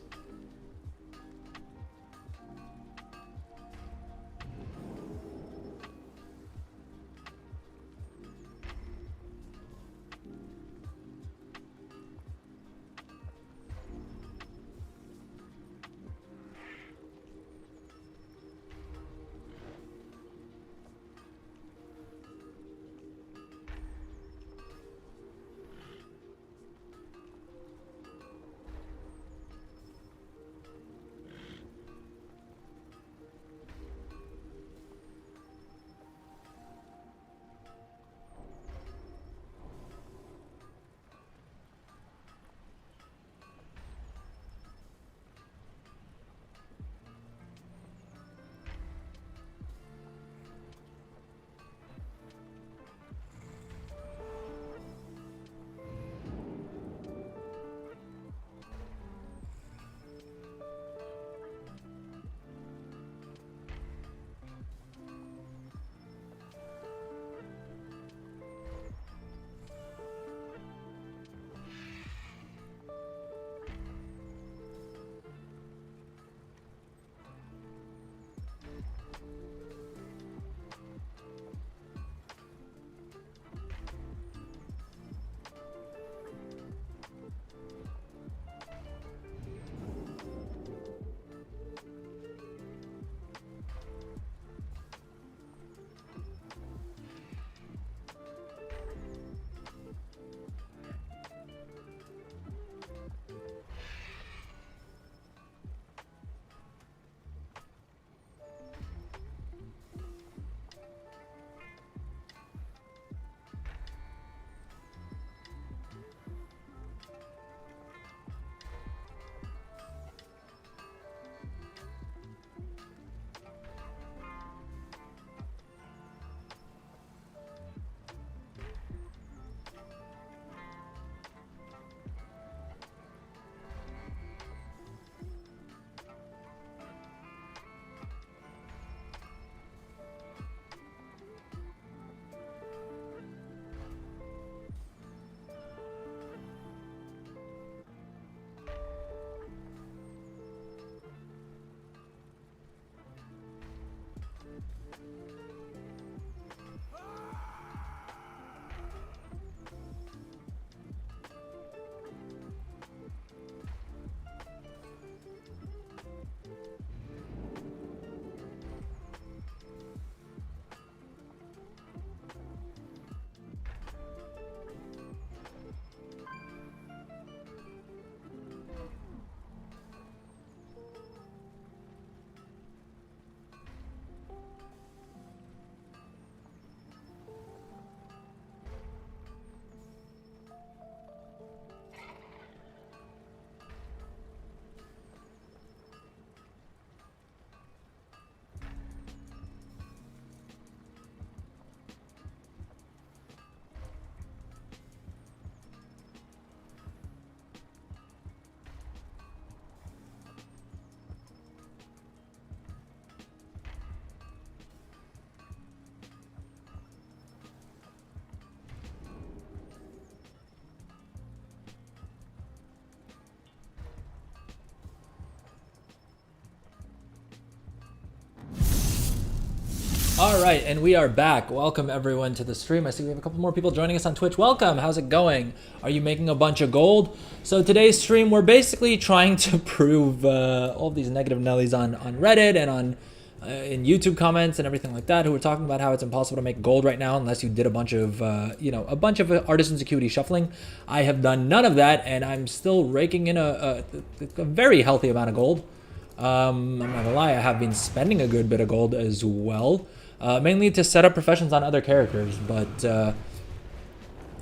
All right, and we are back. Welcome everyone to the stream. I see we have a couple more people joining us on Twitch. Welcome. How's it going? Are you making a bunch of gold? So today's stream, we're basically trying to prove all these negative Nellies on Reddit and on in YouTube comments and everything like that, who are talking about how it's impossible to make gold right now unless you did a bunch of artisan security shuffling. I have done none of that, and I'm still raking in a very healthy amount of gold. I'm not gonna lie, I have been spending a good bit of gold as well, mainly to set up professions on other characters. But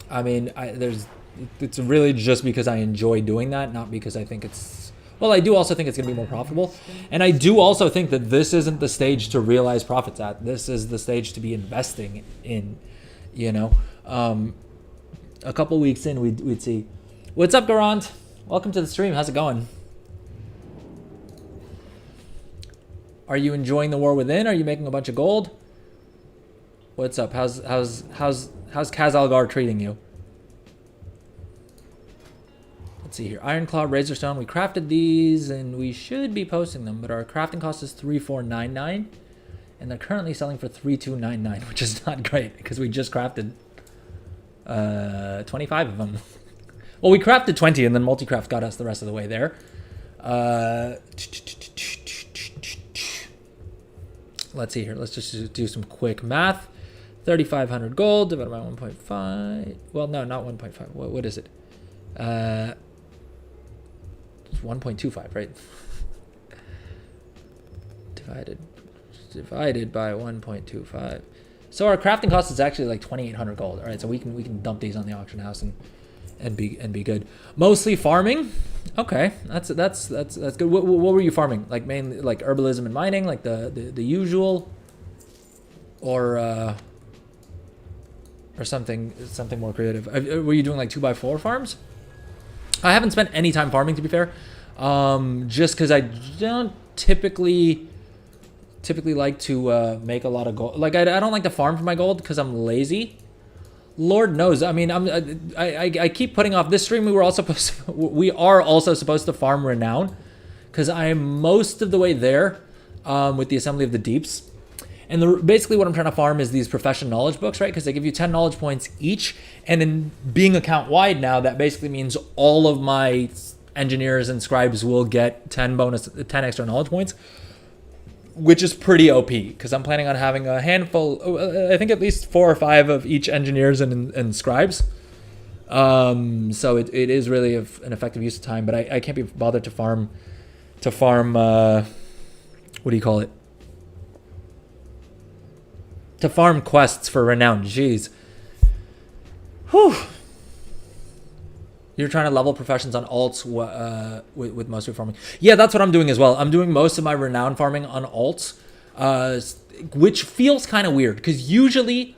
I mean, it's really just because I enjoy doing that, not because I think it's. Well, I do also think it's going to be more profitable, and I do also think that this isn't the stage to realize profits at. This is the stage to be investing in. You know, a couple weeks in, we'd see. What's up, Garant? Welcome to the stream. How's it going? Are you enjoying the war within? Are you making a bunch of gold? What's up? How's Kazalgar treating you? Let's see here. Ironclaw, Razorstone. We crafted these and we should be posting them, but our crafting cost is 3499, and they're currently selling for 3299, which is not great because we just crafted 25 of them. Well, we crafted 20 and then multi-craft got us the rest of the way there. Let's see here. Let's just do some quick math. 3,500 gold divided by 1.5. Well, no, not 1.5. What is it? It's 1.25, right? divided by 1.25. So our crafting cost is actually like 2,800 gold. All right, so we can dump these on the auction house and be good. Mostly farming. Okay, that's good. What were you farming? Like mainly like herbalism and mining, like the usual, or something more creative. Were you doing like 2x4 farms? I haven't spent any time farming, to be fair, just because I don't typically like to make a lot of gold. Like I don't like to farm for my gold because I'm lazy. Lord knows. I mean, I keep putting off this stream. We are also supposed to farm renown, because I am most of the way there with the Assembly of the Deeps. And basically what I'm trying to farm is these profession knowledge books, right? Because they give you 10 knowledge points each. And in being account wide now, that basically means all of my engineers and scribes will get 10 extra knowledge points, which is pretty OP, because I'm planning on having a handful, I think at least 4 or 5 of each engineers and scribes. So it is really an effective use of time, but I can't be bothered to farm, what do you call it? To farm quests for renown. Jeez. Whew. You're trying to level professions on alts with most of your farming. Yeah, that's what I'm doing as well. I'm doing most of my renown farming on alts, which feels kind of weird because usually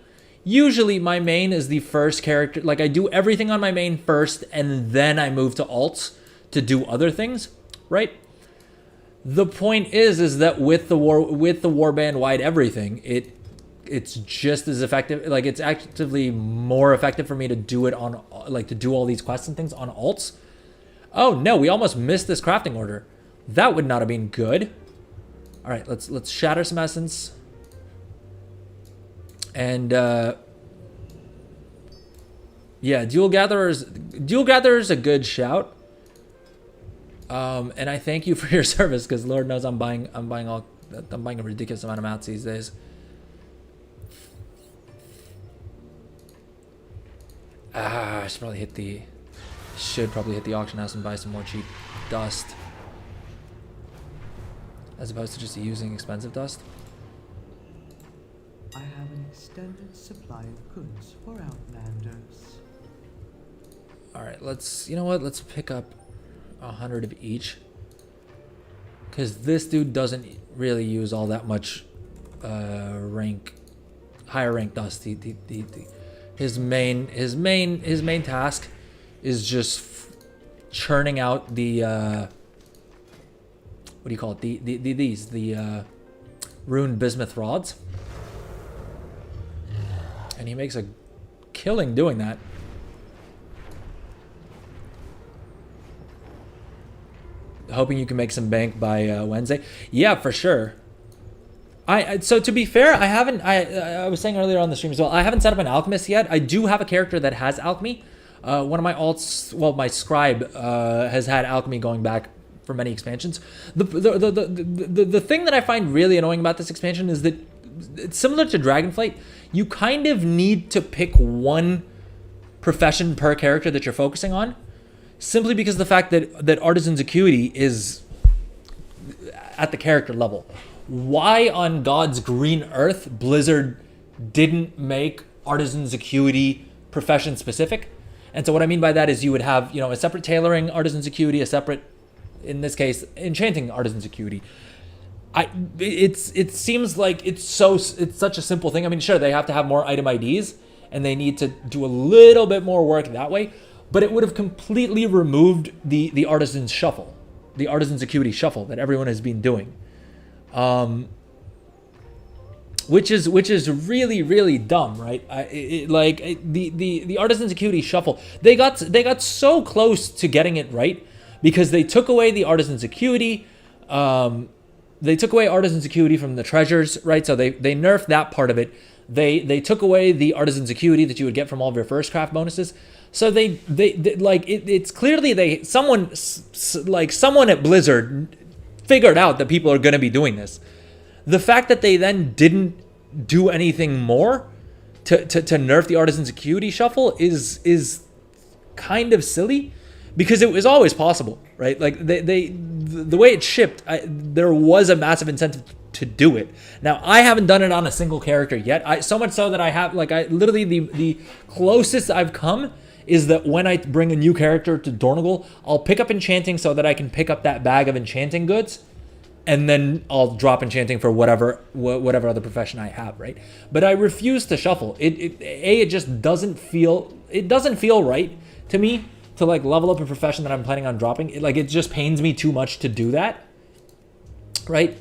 my main is the first character. Like I do everything on my main first, and then I move to alts to do other things, right? The point is that with the warband wide everything, it's just as effective. Like it's actively more effective for me to do it on, like to do all these quests and things on alts. Oh no, we almost missed this crafting order. That would not have been good. All right, let's shatter some essence. And yeah, dual gatherer's a good shout. And I thank you for your service, because Lord knows I'm buying a ridiculous amount of mats these days. I should probably hit the auction house and buy some more cheap dust, as opposed to just using expensive dust. I have an extended supply of goods for Outlanders. All right, let's pick up 100 of each, because this dude doesn't really use all that much higher rank dust. His main task is just churning out the what do you call it? The ruined bismuth rods, and he makes a killing doing that. Hoping you can make some bank by Wednesday. Yeah, for sure. So to be fair, I haven't. I was saying earlier on the stream as well. I haven't set up an alchemist yet. I do have a character that has alchemy. One of my alts, well, my scribe has had alchemy going back for many expansions. The thing that I find really annoying about this expansion is that it's similar to Dragonflight. You kind of need to pick one profession per character that you're focusing on, simply because of the fact that Artisan's Acuity is at the character level. Why on God's green earth Blizzard didn't make Artisan's Acuity profession specific? And so what I mean by that is you would have, a separate tailoring Artisan's Acuity, a separate, in this case, enchanting Artisan's Acuity. It seems like it's such a simple thing. I mean, sure, they have to have more item IDs and they need to do a little bit more work that way, but it would have completely removed the Artisan's Shuffle, the Artisan's Acuity Shuffle that everyone has been doing. Which is really, really dumb, right? The Artisan's Acuity Shuffle, they got so close to getting it right because they took away the Artisan's Acuity. They took away Artisan's Acuity from the treasures, right? So they nerfed that part of it. They took away the Artisan's Acuity that you would get from all of your first craft bonuses. So it's clearly someone at Blizzard figured out that people are going to be doing this. The fact that they then didn't do anything more to nerf the Artisan's Acuity Shuffle is kind of silly, because it was always possible, right? Like the way it shipped, there was a massive incentive to do it. Now, I haven't done it on a single character yet. So much so that I have, literally the closest I've come is that when I bring a new character to Dornogal, I'll pick up enchanting so that I can pick up that bag of enchanting goods, and then I'll drop enchanting for whatever other profession I have, right? But I refuse to shuffle. It just doesn't feel right to me to level up a profession that I'm planning on dropping. It just pains me too much to do that, right?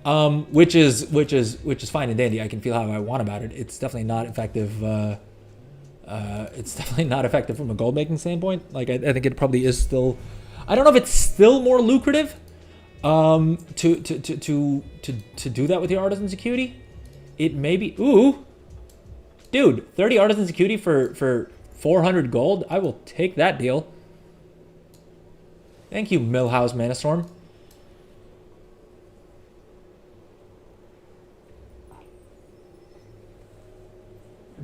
Which is fine and dandy. I can feel how I want about it. It's definitely not effective. It's definitely not effective from a gold making standpoint. I think it probably is still. I don't know if it's still more lucrative to do that with your Artisan's Acuity. It may be. Ooh, dude, 30 Artisan's Acuity for 400 gold. I will take that deal. Thank you, Millhouse Manastorm.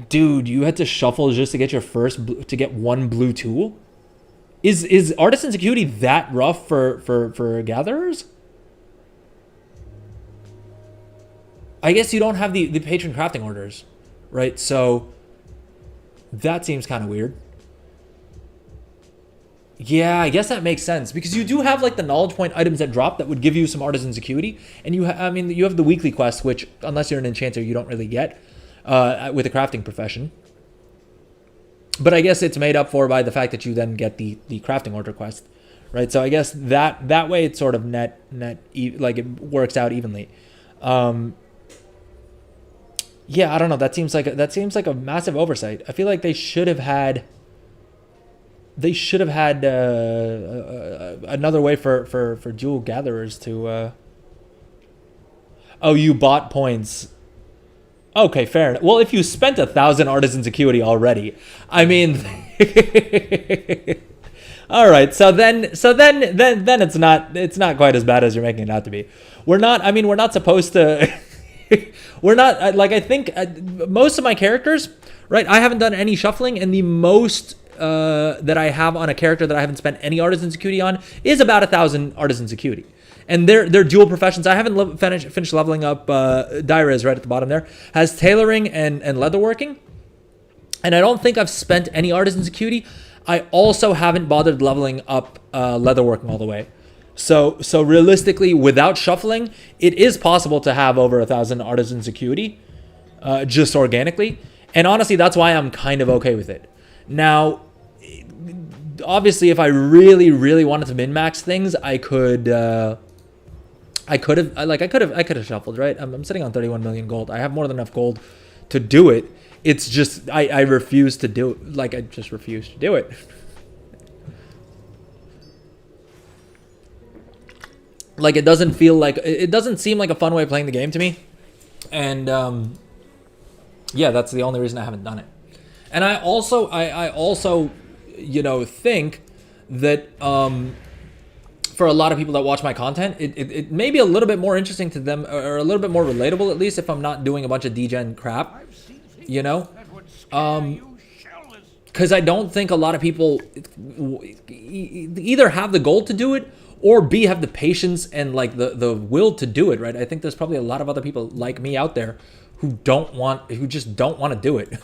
Dude, you had to shuffle just to get to get one blue tool? Is Artisan's Acuity that rough for gatherers? I guess you don't have the patron crafting orders, right? So that seems kind of weird. Yeah, I guess that makes sense, because you do have the knowledge point items that drop that would give you some Artisan's Acuity, and you have the weekly quest, which unless you're an enchanter you don't really get with a crafting profession. But I guess it's made up for by the fact that you then get the crafting order quest, right? So I guess that way it's sort of net it works out evenly. Yeah, I don't know. That seems like a massive oversight. I feel like they should have had another way for dual gatherers to. Oh, you bought points. Okay, fair enough. Well, if you spent 1,000 Artisan's Acuity already, I mean, all right. So then it's not quite as bad as you're making it out to be. We're not supposed to. We're not I think most of my characters, right? I haven't done any shuffling, and the most that I have on a character that I haven't spent any Artisan's Acuity on is about 1,000 Artisan's Acuity. And they're dual professions. I haven't finished leveling up. Dyra is right at the bottom there. Has tailoring and leatherworking. And I don't think I've spent any Artisan's Acuity. I also haven't bothered leveling up leatherworking all the way. So realistically, without shuffling, it is possible to have over 1,000 Artisan's Acuity just organically. And honestly, that's why I'm kind of okay with it. Now, obviously, if I really, really wanted to min-max things, I could have shuffled, right? I'm sitting on 31 million gold. I have more than enough gold to do it. It's just I refuse to do it. I just refuse to do it. It doesn't seem like a fun way of playing the game to me. And yeah, that's the only reason I haven't done it. And I also think that for a lot of people that watch my content, it may be a little bit more interesting to them, or a little bit more relatable, at least if I'm not doing a bunch of degen crap, because I don't think a lot of people either have the goal to do it, or B, have the patience and like the will to do it, right? I think there's probably a lot of other people like me out there who just don't want to do it.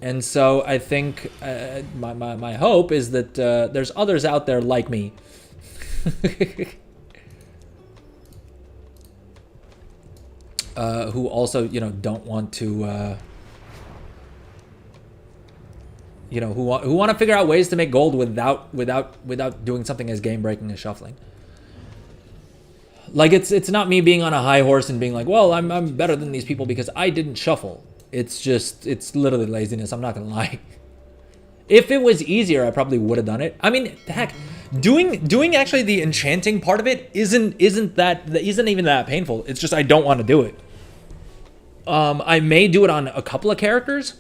And so I think my hope is that there's others out there like me who also, don't want to, who want to figure out ways to make gold without doing something as game breaking as shuffling. Like it's not me being on a high horse and being like, well, I'm better than these people because I didn't shuffle. It's literally laziness. I'm not gonna lie. If it was easier, I probably would have done it. I mean, heck, doing actually the enchanting part of it isn't even that painful. It's just I don't want to do it. I may do it on a couple of characters,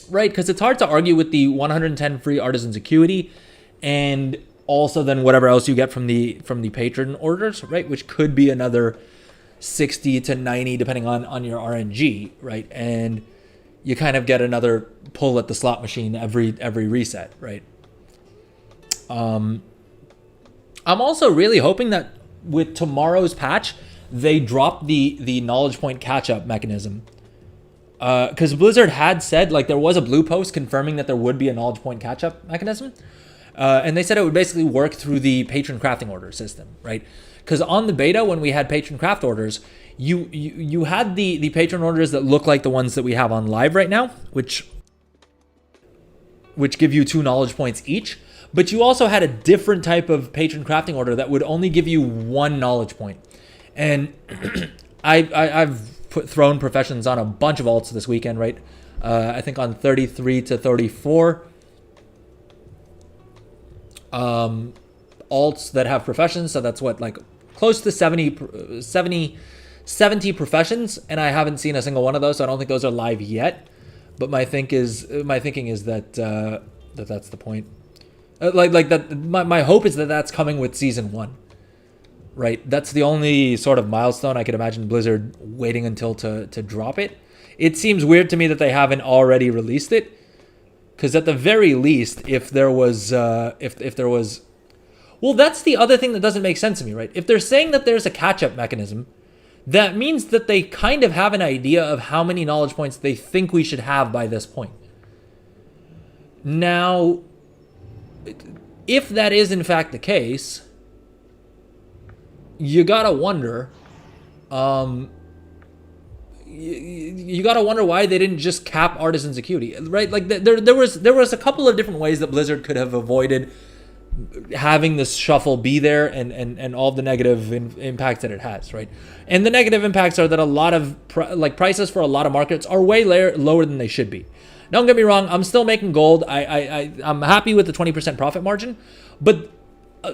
right? Because it's hard to argue with the 110 free artisan's acuity, and also then whatever else you get from the patron orders, right? Which could be another 60 to 90 depending on your RNG, right? And you kind of get another pull at the slot machine every reset, right? I'm also really hoping that with tomorrow's patch they drop the knowledge point catch-up mechanism, because Blizzard had said, like, there was a blue post confirming that there would be a knowledge point catch-up mechanism, and they said it would basically work through the patron crafting order system, right? Because on the beta, when we had patron craft orders, you had the patron orders that look like the ones that we have on live right now, which give you 2 knowledge points each. But you also had a different type of patron crafting order that would only give you 1 knowledge point. And I've thrown professions on a bunch of alts this weekend, right? I think on 33 to 34 alts that have professions. So that's what, like, close to 70 professions, and I haven't seen a single one of those, so I don't think those are live yet. But my thinking is that that's the point. Like that. My hope is that that's coming with season 1, right? That's the only sort of milestone I could imagine Blizzard waiting until to drop it. It seems weird to me that they haven't already released it, because at the very least, if there was, well, that's the other thing that doesn't make sense to me, right? If they're saying that there's a catch-up mechanism, that means that they kind of have an idea of how many knowledge points they think we should have by this point. Now, if that is in fact the case, you gotta wonder, you gotta wonder why they didn't just cap artisan's acuity, right? Like there was a couple of different ways that Blizzard could have avoided having this shuffle be there and all the negative impacts that it has, right? And the negative impacts are that a lot of prices for a lot of markets are way lower than they should be. Don't get me wrong, I'm still making gold. I'm happy with the 20% profit margin, but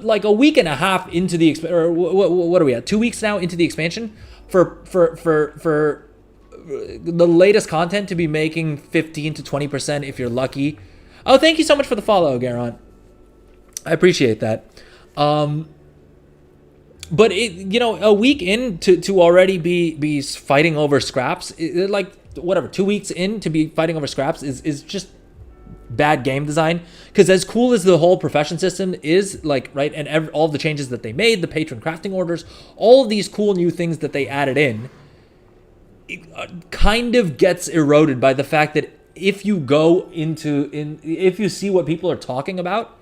like a week and a half into the or what are we at? 2 weeks now into the expansion for the latest content to be making 15 to 20% if you're lucky. Oh, thank you so much for the follow, Garant. I appreciate that. But a week in to already be fighting over scraps, like whatever, 2 weeks in to be fighting over scraps is just bad game design. Because as cool as the whole profession system is, like, right, and all the changes that they made, the patron crafting orders, all of these cool new things that they added in, it kind of gets eroded by the fact that if you go if you see what people are talking about,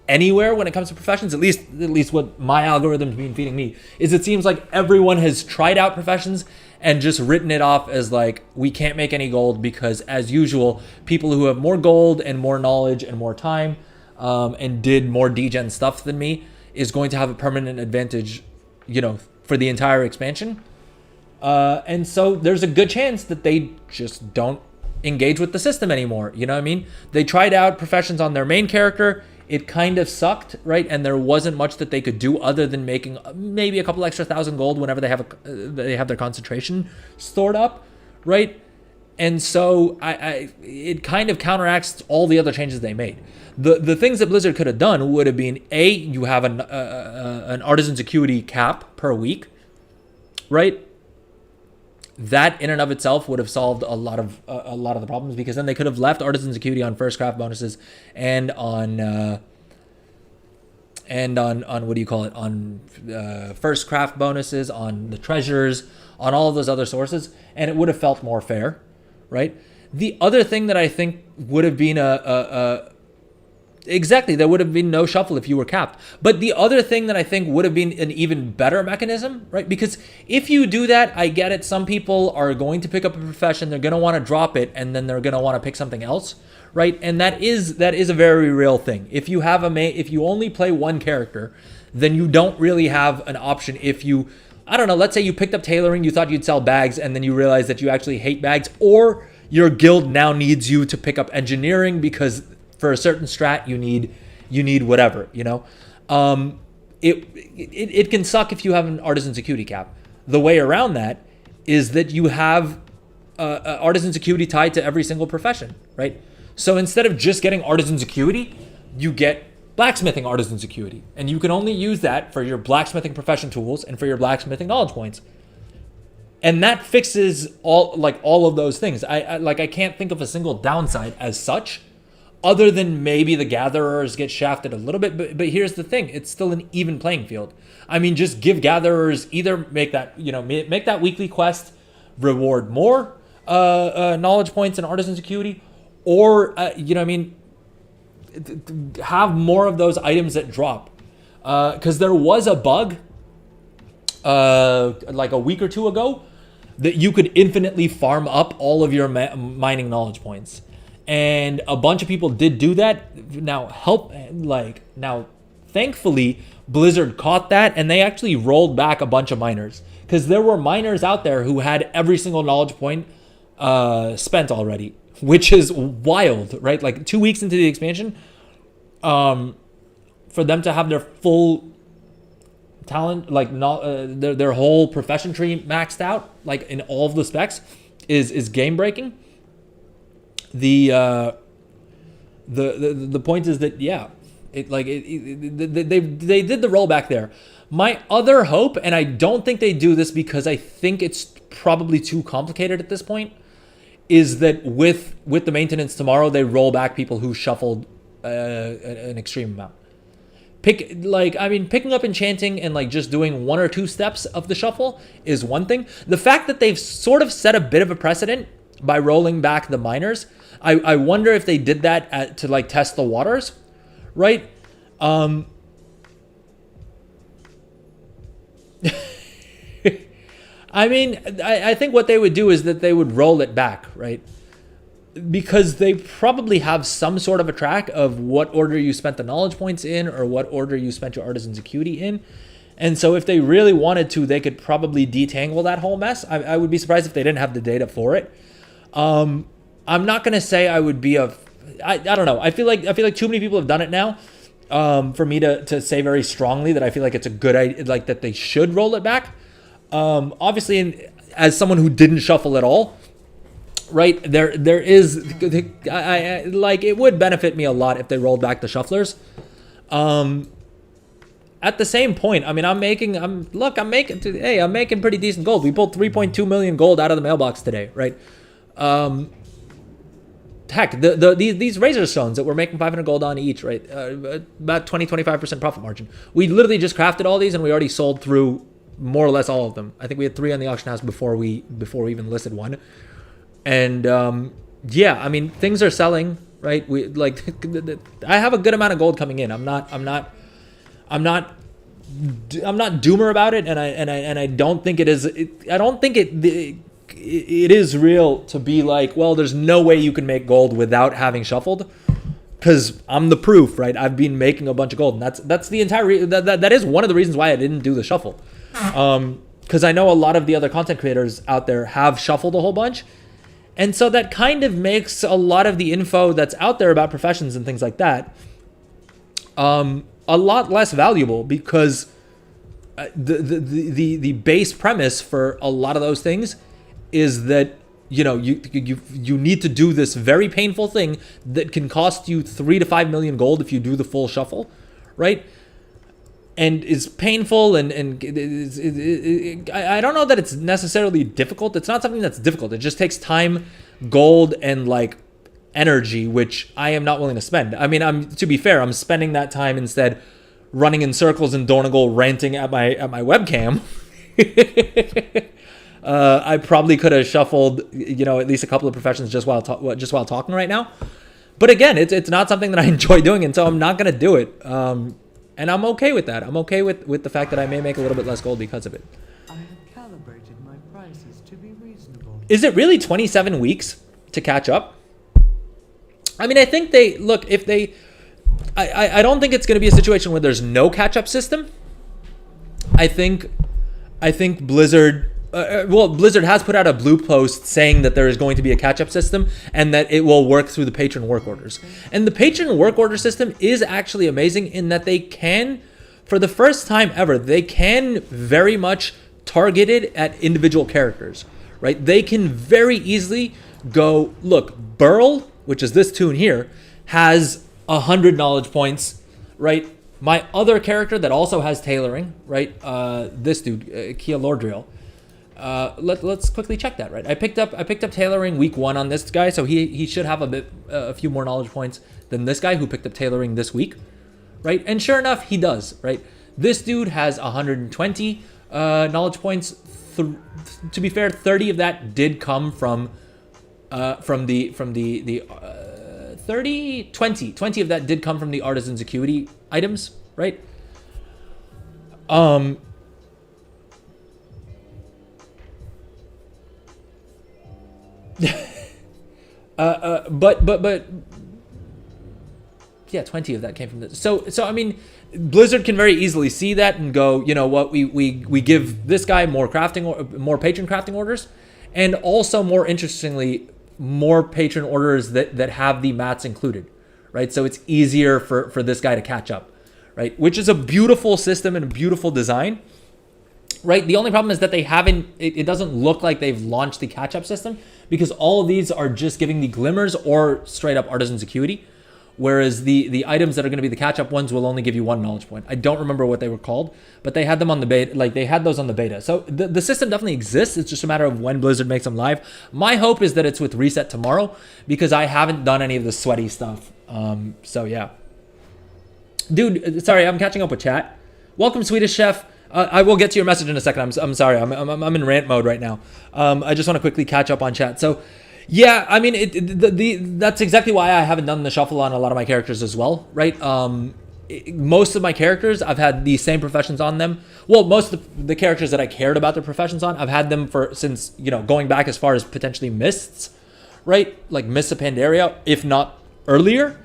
anywhere when it comes to professions, at least what my algorithm's been feeding me, is it seems like everyone has tried out professions and just written it off as like, we can't make any gold because, as usual, people who have more gold and more knowledge and more time and did more degen stuff than me is going to have a permanent advantage, for the entire expansion. And so there's a good chance that they just don't engage with the system anymore. You know what I mean? They tried out professions on their main character. It kind of sucked, right? And there wasn't much that they could do other than making maybe a couple extra 1,000 gold whenever they have their concentration stored up, right? And so it kind of counteracts all the other changes they made. The things that Blizzard could have done would have been, A, you have an artisan's acuity cap per week, right? That in and of itself would have solved a lot of the problems, because then they could have left artisan's acuity on first craft bonuses and on what do you call it, on first craft bonuses, on the treasures, on all of those other sources, and it would have felt more fair, right? The other thing that I think would have been exactly, there would have been no shuffle if you were capped. But the other thing that I think would have been an even better mechanism, right? Because if you do that, I get it. Some people are going to pick up a profession, they're going to want to drop it, and then they're going to want to pick something else, right? And that is a very real thing. If you have if you only play one character, then you don't really have an option. If you, I don't know, let's say you picked up tailoring, you thought you'd sell bags, and then you realize that you actually hate bags, or your guild now needs you to pick up engineering because for a certain strat, you need whatever, you know. It can suck if you have an artisan's acuity cap. The way around that is that you have artisan's acuity tied to every single profession, right? So instead of just getting artisan's acuity, you get blacksmithing artisan's acuity, and you can only use that for your blacksmithing profession tools and for your blacksmithing knowledge points. And that fixes all of those things. I can't think of a single downside as such, other than maybe the gatherers get shafted a little bit. But here's the thing, it's still an even playing field. I mean, just give gatherers, either make that weekly quest reward more knowledge points and artisan's acuity, or have more of those items that drop. Because there was a bug like a week or two ago that you could infinitely farm up all of your mining knowledge points. And a bunch of people did do that. Now, thankfully, Blizzard caught that, and they actually rolled back a bunch of miners, because there were miners out there who had every single knowledge point spent already, which is wild, right? Like 2 weeks into the expansion, for them to have their full talent, their whole profession tree maxed out, like in all of the specs, is game breaking. The point is that they did the rollback there. My other hope, and I don't think they do this because I think it's probably too complicated at this point, is that with the maintenance tomorrow, they roll back people who shuffled an extreme amount. Picking up enchanting and just doing 1 or 2 steps of the shuffle is one thing. The fact that they've sort of set a bit of a precedent by rolling back the miners, I wonder if they did that to test the waters, right? I mean, I think what they would do is that they would roll it back, right? Because they probably have some sort of a track of what order you spent the knowledge points in, or what order you spent your artisan's acuity in. And so if they really wanted to, they could probably detangle that whole mess. I would be surprised if they didn't have the data for it. I'm not going to say I would be I don't know. I feel like too many people have done it now for me to say very strongly that I feel like it's a good idea, that they should roll it back. Obviously, as someone who didn't shuffle at all, right, there is, it would benefit me a lot if they rolled back the shufflers. At the same point, I mean, I'm making pretty decent gold. We pulled 3.2 million gold out of the mailbox today, right? Heck, these razor stones that we're making 500 gold on each, right? About 20-25% profit margin. We literally just crafted all these, and we already sold through more or less all of them. I think we had 3 on the auction house before we even listed one. And I mean, things are selling, right? I have a good amount of gold coming in. I'm not doomer about it, and I don't think it is. I don't think it is real to be well, there's no way you can make gold without having shuffled, because I'm the proof, right? I've been making a bunch of gold, and that's the entire that is one of the reasons why I didn't do the shuffle, because I know a lot of the other content creators out there have shuffled a whole bunch, And so that kind of makes a lot of the info that's out there about professions and things like that a lot less valuable, because the base premise for a lot of those things is that you need to do this very painful thing that can cost you 3 to 5 million gold if you do the full shuffle, right? And is painful, and I don't know that it's necessarily difficult. It's not something that's difficult. It just takes time, gold, and like energy, which I am not willing to spend. I mean, to be fair, I'm spending that time instead running in circles in Donegal, ranting at my webcam. I probably could have shuffled, at least a couple of professions just while talking right now. But again, it's not something that I enjoy doing, and so I'm not gonna do it. And I'm okay with that. I'm okay with the fact that I may make a little bit less gold because of it. I have calibrated my prices to be reasonable. Is it really 27 weeks to catch up? I mean, I think I don't think it's going to be a situation where there's no catch-up system. I think Blizzard... Blizzard has put out a blue post saying that there is going to be a catch-up system and that it will work through the patron work orders. And the patron work order system is actually amazing in that they can, for the first time ever, they can very much target it at individual characters, right? They can very easily go, look, Burl, which is this toon here, has 100 knowledge points, right? My other character that also has tailoring, right? This dude, Kia Lordriel. Let's quickly check that, right? I picked up tailoring week 1 on this guy, so he should have a few more knowledge points than this guy who picked up tailoring this week, right? And sure enough, he does, right? This dude has 120 knowledge points. To be fair, 30 of that did come from the 20 of that did come from the artisan's acuity items, right? But yeah, 20 of that came from this. So I mean, Blizzard can very easily see that and go, you know what, we give this guy more patron crafting orders, and also more interestingly, more patron orders that have the mats included, right? So it's easier for this guy to catch up, right? Which is a beautiful system and a beautiful design. Right. The only problem is that they haven't, it doesn't look like they've launched the catch-up system, because all of these are just giving the glimmers or straight up artisan's acuity. Whereas the items that are going to be the catch-up ones will only give you 1 knowledge point. I don't remember what they were called, but they had them on the beta, like they had those on the beta. So the system definitely exists. It's just a matter of when Blizzard makes them live. My hope is that it's with reset tomorrow, because I haven't done any of the sweaty stuff. So yeah. Dude, sorry, I'm catching up with chat. Welcome, Swedish Chef. I will get to your message in a second. I'm sorry. I'm in rant mode right now. I just want to quickly catch up on chat. So, yeah, I mean, that's exactly why I haven't done the shuffle on a lot of my characters as well, right? Most of my characters, I've had the same professions on them. Well, most of the characters that I cared about their professions on, I've had them since going back as far as potentially Mists, right? Like Mists of Pandaria, if not earlier.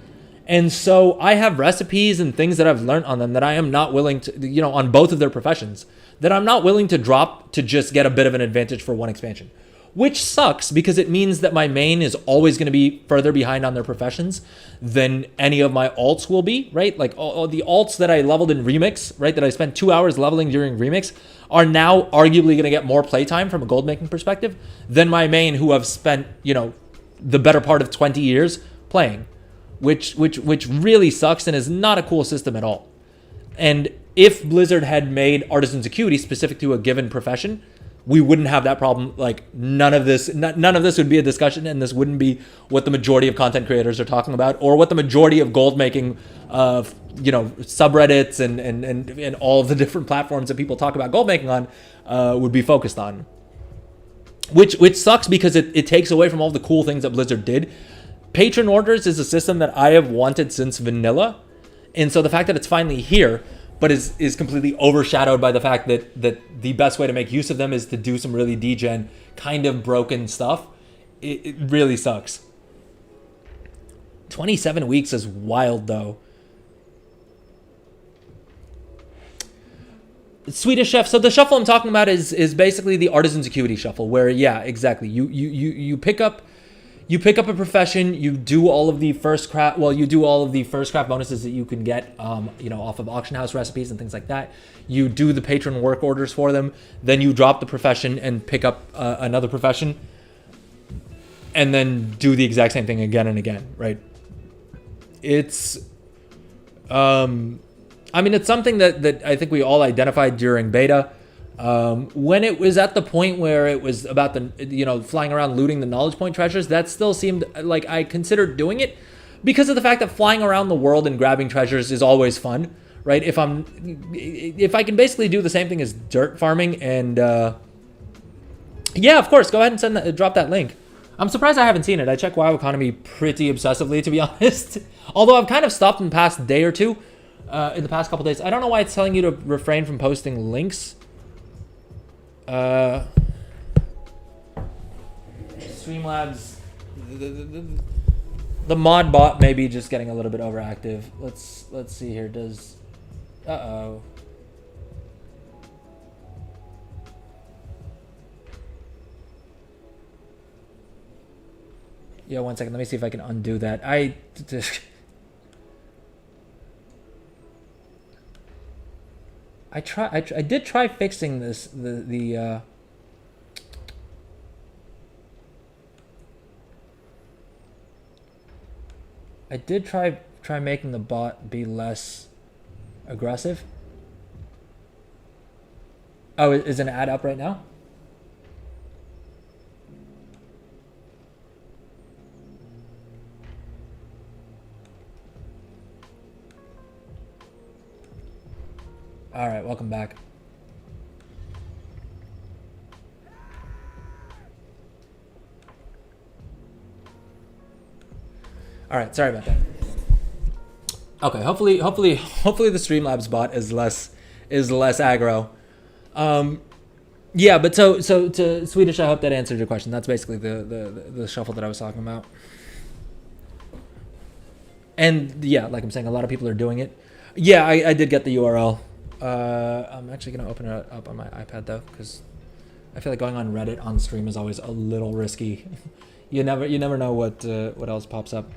And so I have recipes and things that I've learned on them that I am not willing to, on both of their professions, that I'm not willing to drop to just get a bit of an advantage for one expansion, which sucks because it means that my main is always going to be further behind on their professions than any of my alts will be, right? Like all the alts that I leveled in Remix, right? That I spent 2 hours leveling during Remix are now arguably going to get more playtime from a gold making perspective than my main, who have spent, the better part of 20 years playing. Which really sucks and is not a cool system at all. And if Blizzard had made artisan's acuity specific to a given profession, we wouldn't have that problem. Like none of this would be a discussion, and this wouldn't be what the majority of content creators are talking about, or what the majority of gold making, subreddits and all of the different platforms that people talk about gold making on would be focused on. Which sucks because it takes away from all the cool things that Blizzard did. Patron orders is a system that I have wanted since vanilla. And so the fact that it's finally here, but is completely overshadowed by the fact that the best way to make use of them is to do some really degen kind of broken stuff. It really sucks. 27 weeks is wild though. Swedish Chef. So the shuffle I'm talking about is basically the artisan's acuity shuffle, where yeah, exactly. You pick up a profession. You do all of the first craft. Well, you do all of the first craft bonuses that you can get, off of auction house recipes and things like that. You do the patron work orders for them. Then you drop the profession and pick up another profession, and then do the exact same thing again and again. Right? It's it's something that I think we all identified during beta. When it was at the point where it was about flying around looting the knowledge point treasures, that still seemed like I considered doing it because of the fact that flying around the world and grabbing treasures is always fun, right? If I can basically do the same thing as dirt farming and, yeah, of course, go ahead and drop that link. I'm surprised I haven't seen it. I check WoW Economy pretty obsessively, to be honest. Although I've kind of stopped in the past day or two. In the past couple days. I don't know why it's telling you to refrain from posting links. Streamlabs, the mod bot may be just getting a little bit overactive. Let's see here. Does yeah, 1 second. Let me see if I can undo that. I did try fixing this. I did try making the bot be less aggressive. Oh, is an ad up right now? All right, welcome back. All right, sorry about that. Okay, hopefully the Streamlabs bot is less aggro. Yeah, but so to Swedish, I hope that answered your question. That's basically the shuffle that I was talking about. And yeah, like I'm saying, a lot of people are doing it. Yeah, I did get the URL. I'm actually gonna open it up on my iPad though, because I feel like going on Reddit on stream is always a little risky. you never know what else pops up.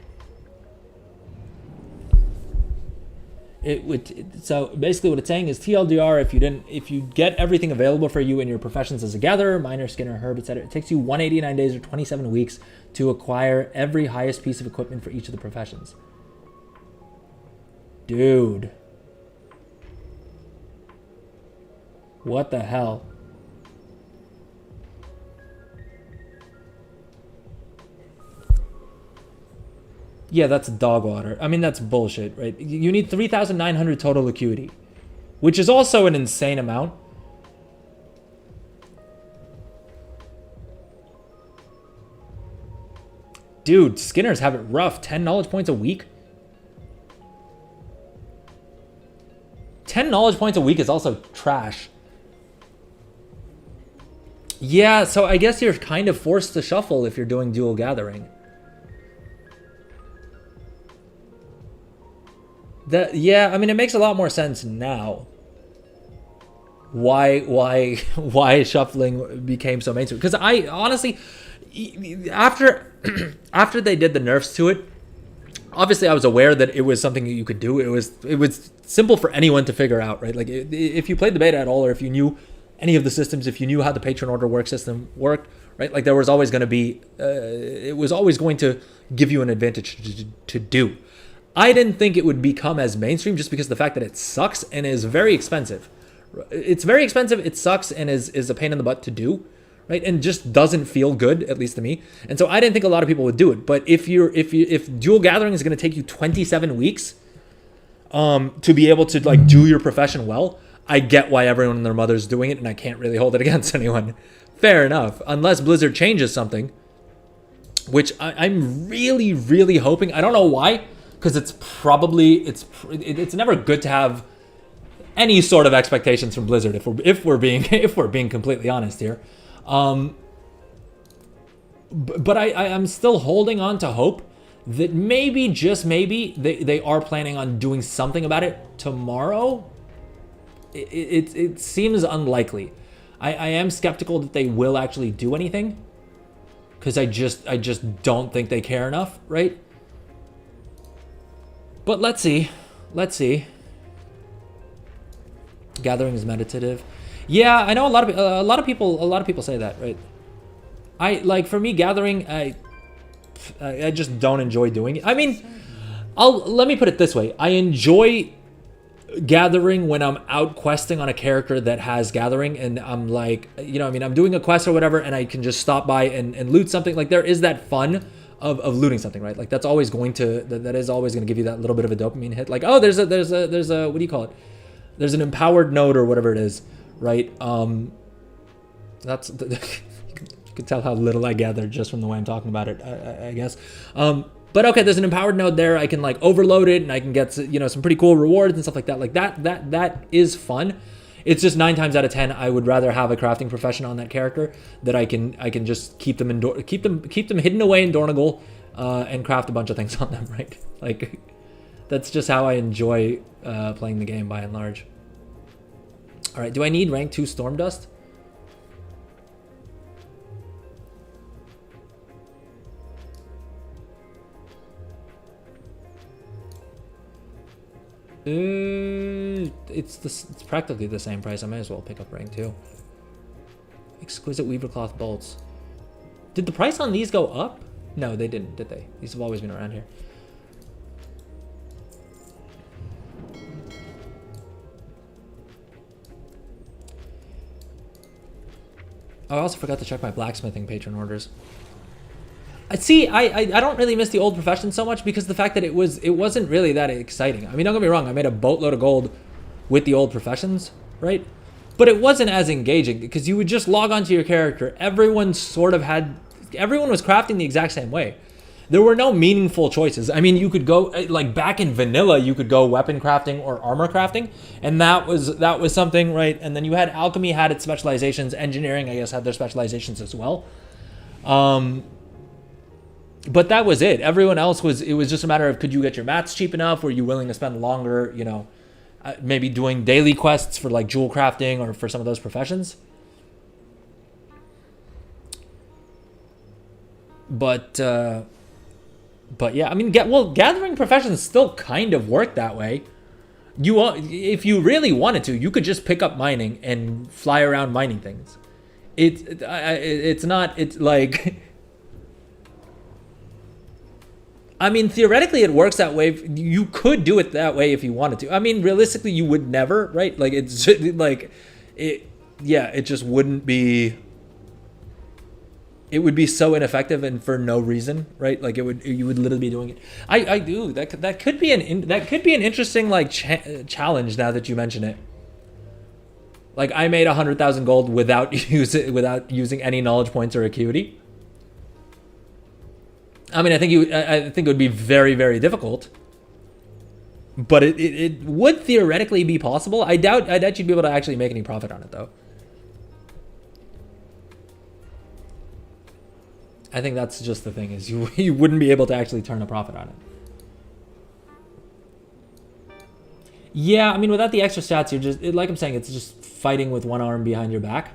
So basically what it's saying is TLDR, if you get everything available for you in your professions as a gatherer, miner, skinner, herb, etc., it takes you 189 days or 27 weeks to acquire every highest piece of equipment for each of the professions. Dude. What the hell? Yeah, that's dog water. I mean, that's bullshit, right? You need 3,900 total acuity, which is also an insane amount. Dude, Skinners have it rough. 10 knowledge points a week? 10 knowledge points a week is also trash. Yeah, so I guess you're kind of forced to shuffle if you're doing dual gathering. Yeah, I mean, it makes a lot more sense now. Why shuffling became so mainstream? Because I honestly, after they did the nerfs to it, obviously I was aware that it was something you could do. It was simple for anyone to figure out, right? Like if you played the beta at all, or if you knew any of the systems, if you knew how the patron order work system worked, right? Like there was always going to be, it was always going to give you an advantage to do. I didn't think it would become as mainstream just because of the fact that it sucks and is very expensive. It's very expensive, it sucks, and is a pain in the butt to do, right? And just doesn't feel good, at least to me. And so I didn't think a lot of people would do it. But if dual gathering is going to take you 27 weeks to be able to like do your profession well, I get why everyone and their mother's doing it, and I can't really hold it against anyone. Fair enough, unless Blizzard changes something, which I'm really, really hoping. I don't know why. Because it's never good to have any sort of expectations from Blizzard if we're being completely honest here, but I'm still holding on to hope that maybe, just maybe, they are planning on doing something about it tomorrow. it seems unlikely. I am skeptical that they will actually do anything, because I just don't think they care enough, right? But let's see. Gathering is meditative. Yeah, I know a lot of people say that, right? For me, gathering, I just don't enjoy doing it. I mean, let me put it this way. I enjoy gathering when I'm out questing on a character that has gathering, and I'm like, I'm doing a quest or whatever, and I can just stop by and loot something. Like, there is that fun of looting something, right? Like, that's always going to, that is always going to give you that little bit of a dopamine hit. Like, oh, there's a what do you call it? There's an empowered node or whatever it is, right? That's you can tell how little I gather just from the way I'm talking about it, I guess. But okay, there's an empowered node there. I can like overload it, and I can get some pretty cool rewards and stuff like that. Like that is fun. It's just 9 times out of 10, I would rather have a crafting profession on that character that I can just keep them hidden away in Dornagal, and craft a bunch of things on them, right? Like, that's just how I enjoy playing the game by and large. All right, do I need rank 2 Stormdust? It's practically the same price. I might as well pick up rank 2. Exquisite weaver cloth bolts. Did the price on these go up? No, they didn't, did they? These have always been around here. Oh, I also forgot to check my blacksmithing patron orders. I don't really miss the old profession so much, because the fact that it wasn't really that exciting. I mean, don't get me wrong, I made a boatload of gold with the old professions, right? But it wasn't as engaging, because you would just log onto your character. Everyone was crafting the exact same way. There were no meaningful choices. I mean, you could go, like back in vanilla, you could go weapon crafting or armor crafting, and that was something, right? And then you had alchemy had its specializations, engineering, I guess, had their specializations as well. But that was it. Everyone else it was just a matter of, could you get your mats cheap enough? Were you willing to spend longer, maybe doing daily quests for like jewel crafting or for some of those professions? But yeah, I mean, gathering professions still kind of work that way. If you really wanted to, you could just pick up mining and fly around mining things. It's like, I mean, theoretically, it works that way. You could do it that way if you wanted to. I mean, realistically, you would never, right? Like, it's like, it just wouldn't be. It would be so ineffective and for no reason, right? Like, you would literally be doing it. I do that could be an interesting like challenge now that you mention it. Like, I made 100,000 gold without using any knowledge points or acuity. I mean, I think it would be very, very difficult, but it would theoretically be possible. I doubt you'd be able to actually make any profit on it, though. I think that's just the thing, is you wouldn't be able to actually turn a profit on it. Yeah, I mean, without the extra stats, you're just, like I'm saying, it's just fighting with one arm behind your back.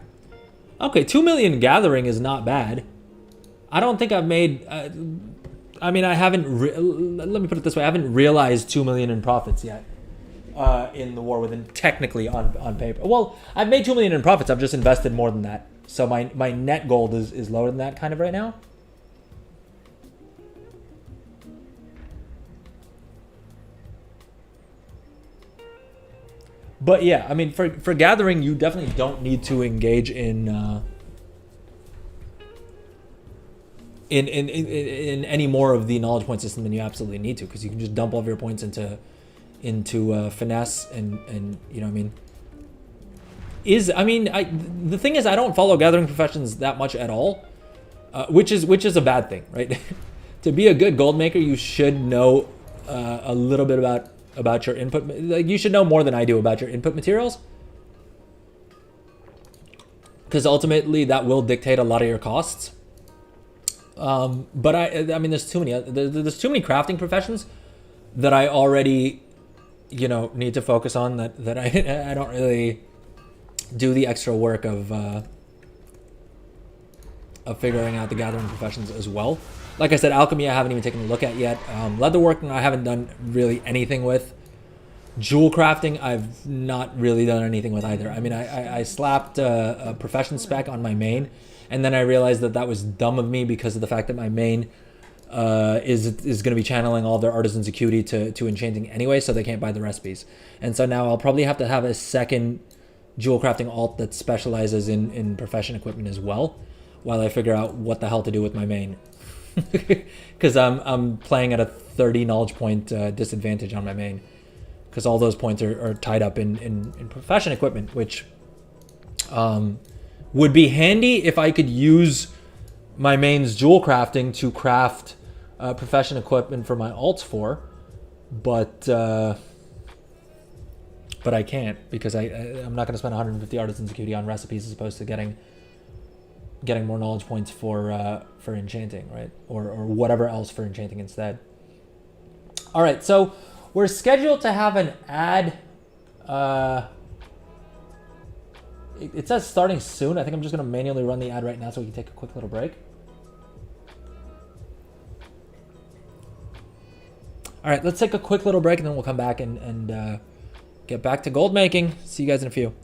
Okay, 2 million gathering is not bad. I don't think I've made, I mean, I haven't, let me put it this way, I haven't realized 2 million in profits yet in the War Within, technically on paper. Well, I've made 2 million in profits, I've just invested more than that. So my net gold is lower than that kind of right now. But yeah, I mean, for gathering, you definitely don't need to engage in any more of the knowledge point system than you absolutely need to, because you can just dump all of your points into finesse and you know what I mean. The thing is, I don't follow gathering professions that much at all, which is a bad thing, right? To be a good gold maker, you should know a little bit about your input. Like, you should know more than I do about your input materials, because ultimately that will dictate a lot of your costs. But I mean, there's too many crafting professions that I already you know, need to focus on, that I don't really do the extra work of figuring out the gathering professions as well. Like I said, alchemy I haven't even taken a look at yet. Leatherworking I haven't done really anything with. Jewel crafting I've not really done anything with either. I mean, I slapped a profession spec on my main, and then I realized that was dumb of me because of the fact that my main is going to be channeling all their artisan's acuity to enchanting anyway, so they can't buy the recipes. And so now I'll probably have to have a second jewel crafting alt that specializes in profession equipment as well, while I figure out what the hell to do with my main. Because I'm playing at a 30 knowledge point disadvantage on my main, because all those points are tied up in profession equipment, which would be handy if I could use my main's jewel crafting to craft profession equipment for my alts for, but I can't, because I'm not going to spend 150 artisan's acuity on recipes as opposed to getting more knowledge points for enchanting, right? Or whatever else for enchanting instead. All right, so we're scheduled to have an ad. It says starting soon. I think I'm just going to manually run the ad right now so we can take a quick little break. All right, let's take a quick little break and then we'll come back and get back to gold making. See you guys in a few.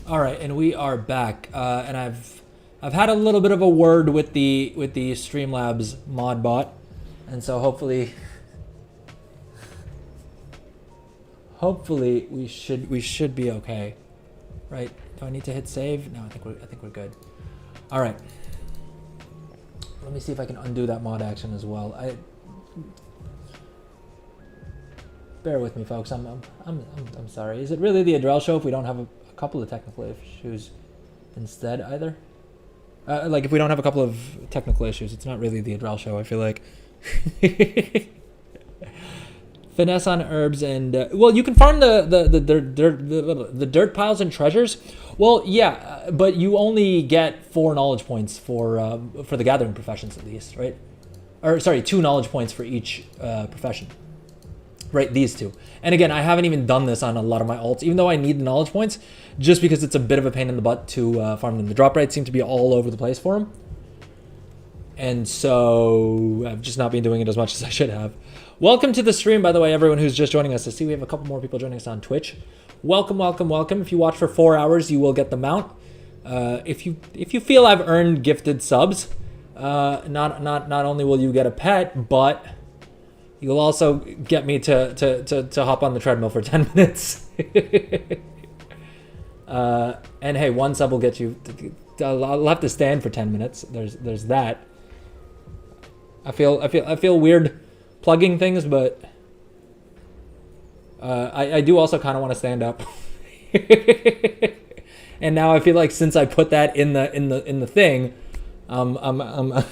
All right, and we are back, and I've had a little bit of a word with the Streamlabs mod bot, And so hopefully we should be okay. Right? Do I need to hit save? No, I think we're good. All right. Let me see if I can undo that mod action as well. Bear with me, folks. I'm sorry. Is it really the Adrel show if we don't have a couple of technical issues instead either? Like if we don't have a couple of technical issues, it's not really the Adrel show. I feel like. Finesse on herbs and well, you can farm the dirt piles and treasures. Well, yeah, but you only get 4 knowledge points for the gathering professions at least, right? Or sorry, 2 knowledge points for each profession. Right, these 2. And again, I haven't even done this on a lot of my alts, even though I need the knowledge points, just because it's a bit of a pain in the butt to farm them. The drop rates seem to be all over the place for them. And so I've just not been doing it as much as I should have. Welcome to the stream, by the way, everyone who's just joining us. I see we have a couple more people joining us on Twitch. Welcome, welcome, welcome. If you watch for 4 hours, you will get the mount. If you feel I've earned gifted subs, not only will you get a pet, but you'll also get me to hop on the treadmill for 10 minutes. And hey, 1 sub will get you. I'll have to stand for 10 minutes. There's that. I feel weird plugging things, but I do also kind of want to stand up. And now I feel like since I put that in the thing, I'm not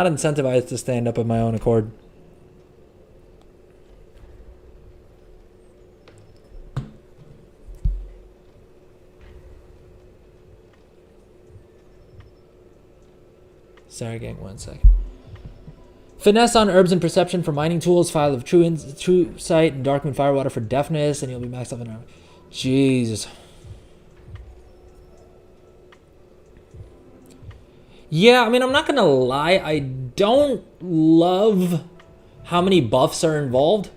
incentivized to stand up of my own accord. Sorry, gang, 1 second. Finesse on herbs and perception for mining tools. File of true sight and darkmoon firewater for deafness, and you'll be maxed up in armor. Jesus. Yeah, I mean, I'm not gonna lie. I don't love how many buffs are involved.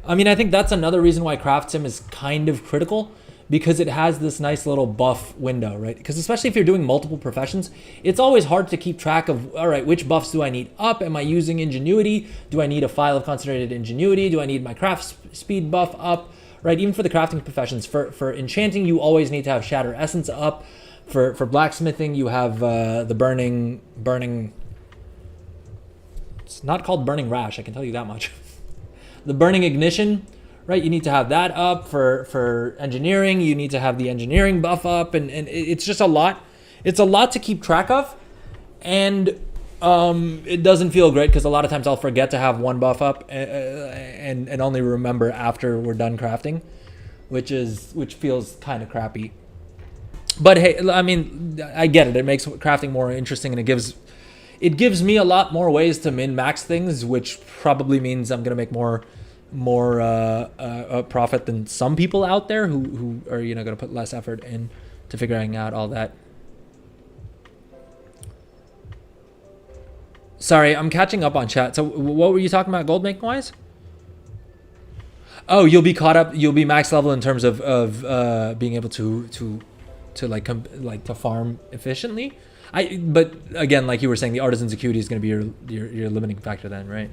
I mean, I think that's another reason why Craft Sim is kind of critical, because it has this nice little buff window, right? Because especially if you're doing multiple professions, it's always hard to keep track of, all right, which buffs do I need up? Am I using ingenuity? Do I need a file of concentrated ingenuity? Do I need my craft speed buff up, right? Even for the crafting professions, for enchanting, you always need to have shatter essence up. For blacksmithing, you have the burning, it's not called burning rash, I can tell you that much. The burning ignition, right? You need to have that up. For engineering, you need to have the engineering buff up, and it's just a lot. It's a lot to keep track of, and it doesn't feel great because a lot of times I'll forget to have 1 buff up and only remember after we're done crafting, which feels kind of crappy. But hey, I mean, I get it. It makes crafting more interesting, and it gives me a lot more ways to min-max things, which probably means I'm gonna make more profit than some people out there who are gonna put less effort into figuring out all that. Sorry, I'm catching up on chat. So what were you talking about gold making wise? Oh, you'll be caught up. You'll be max level in terms of being able to to farm efficiently. But again, like you were saying, the artisan's acuity is going to be your limiting factor then, right?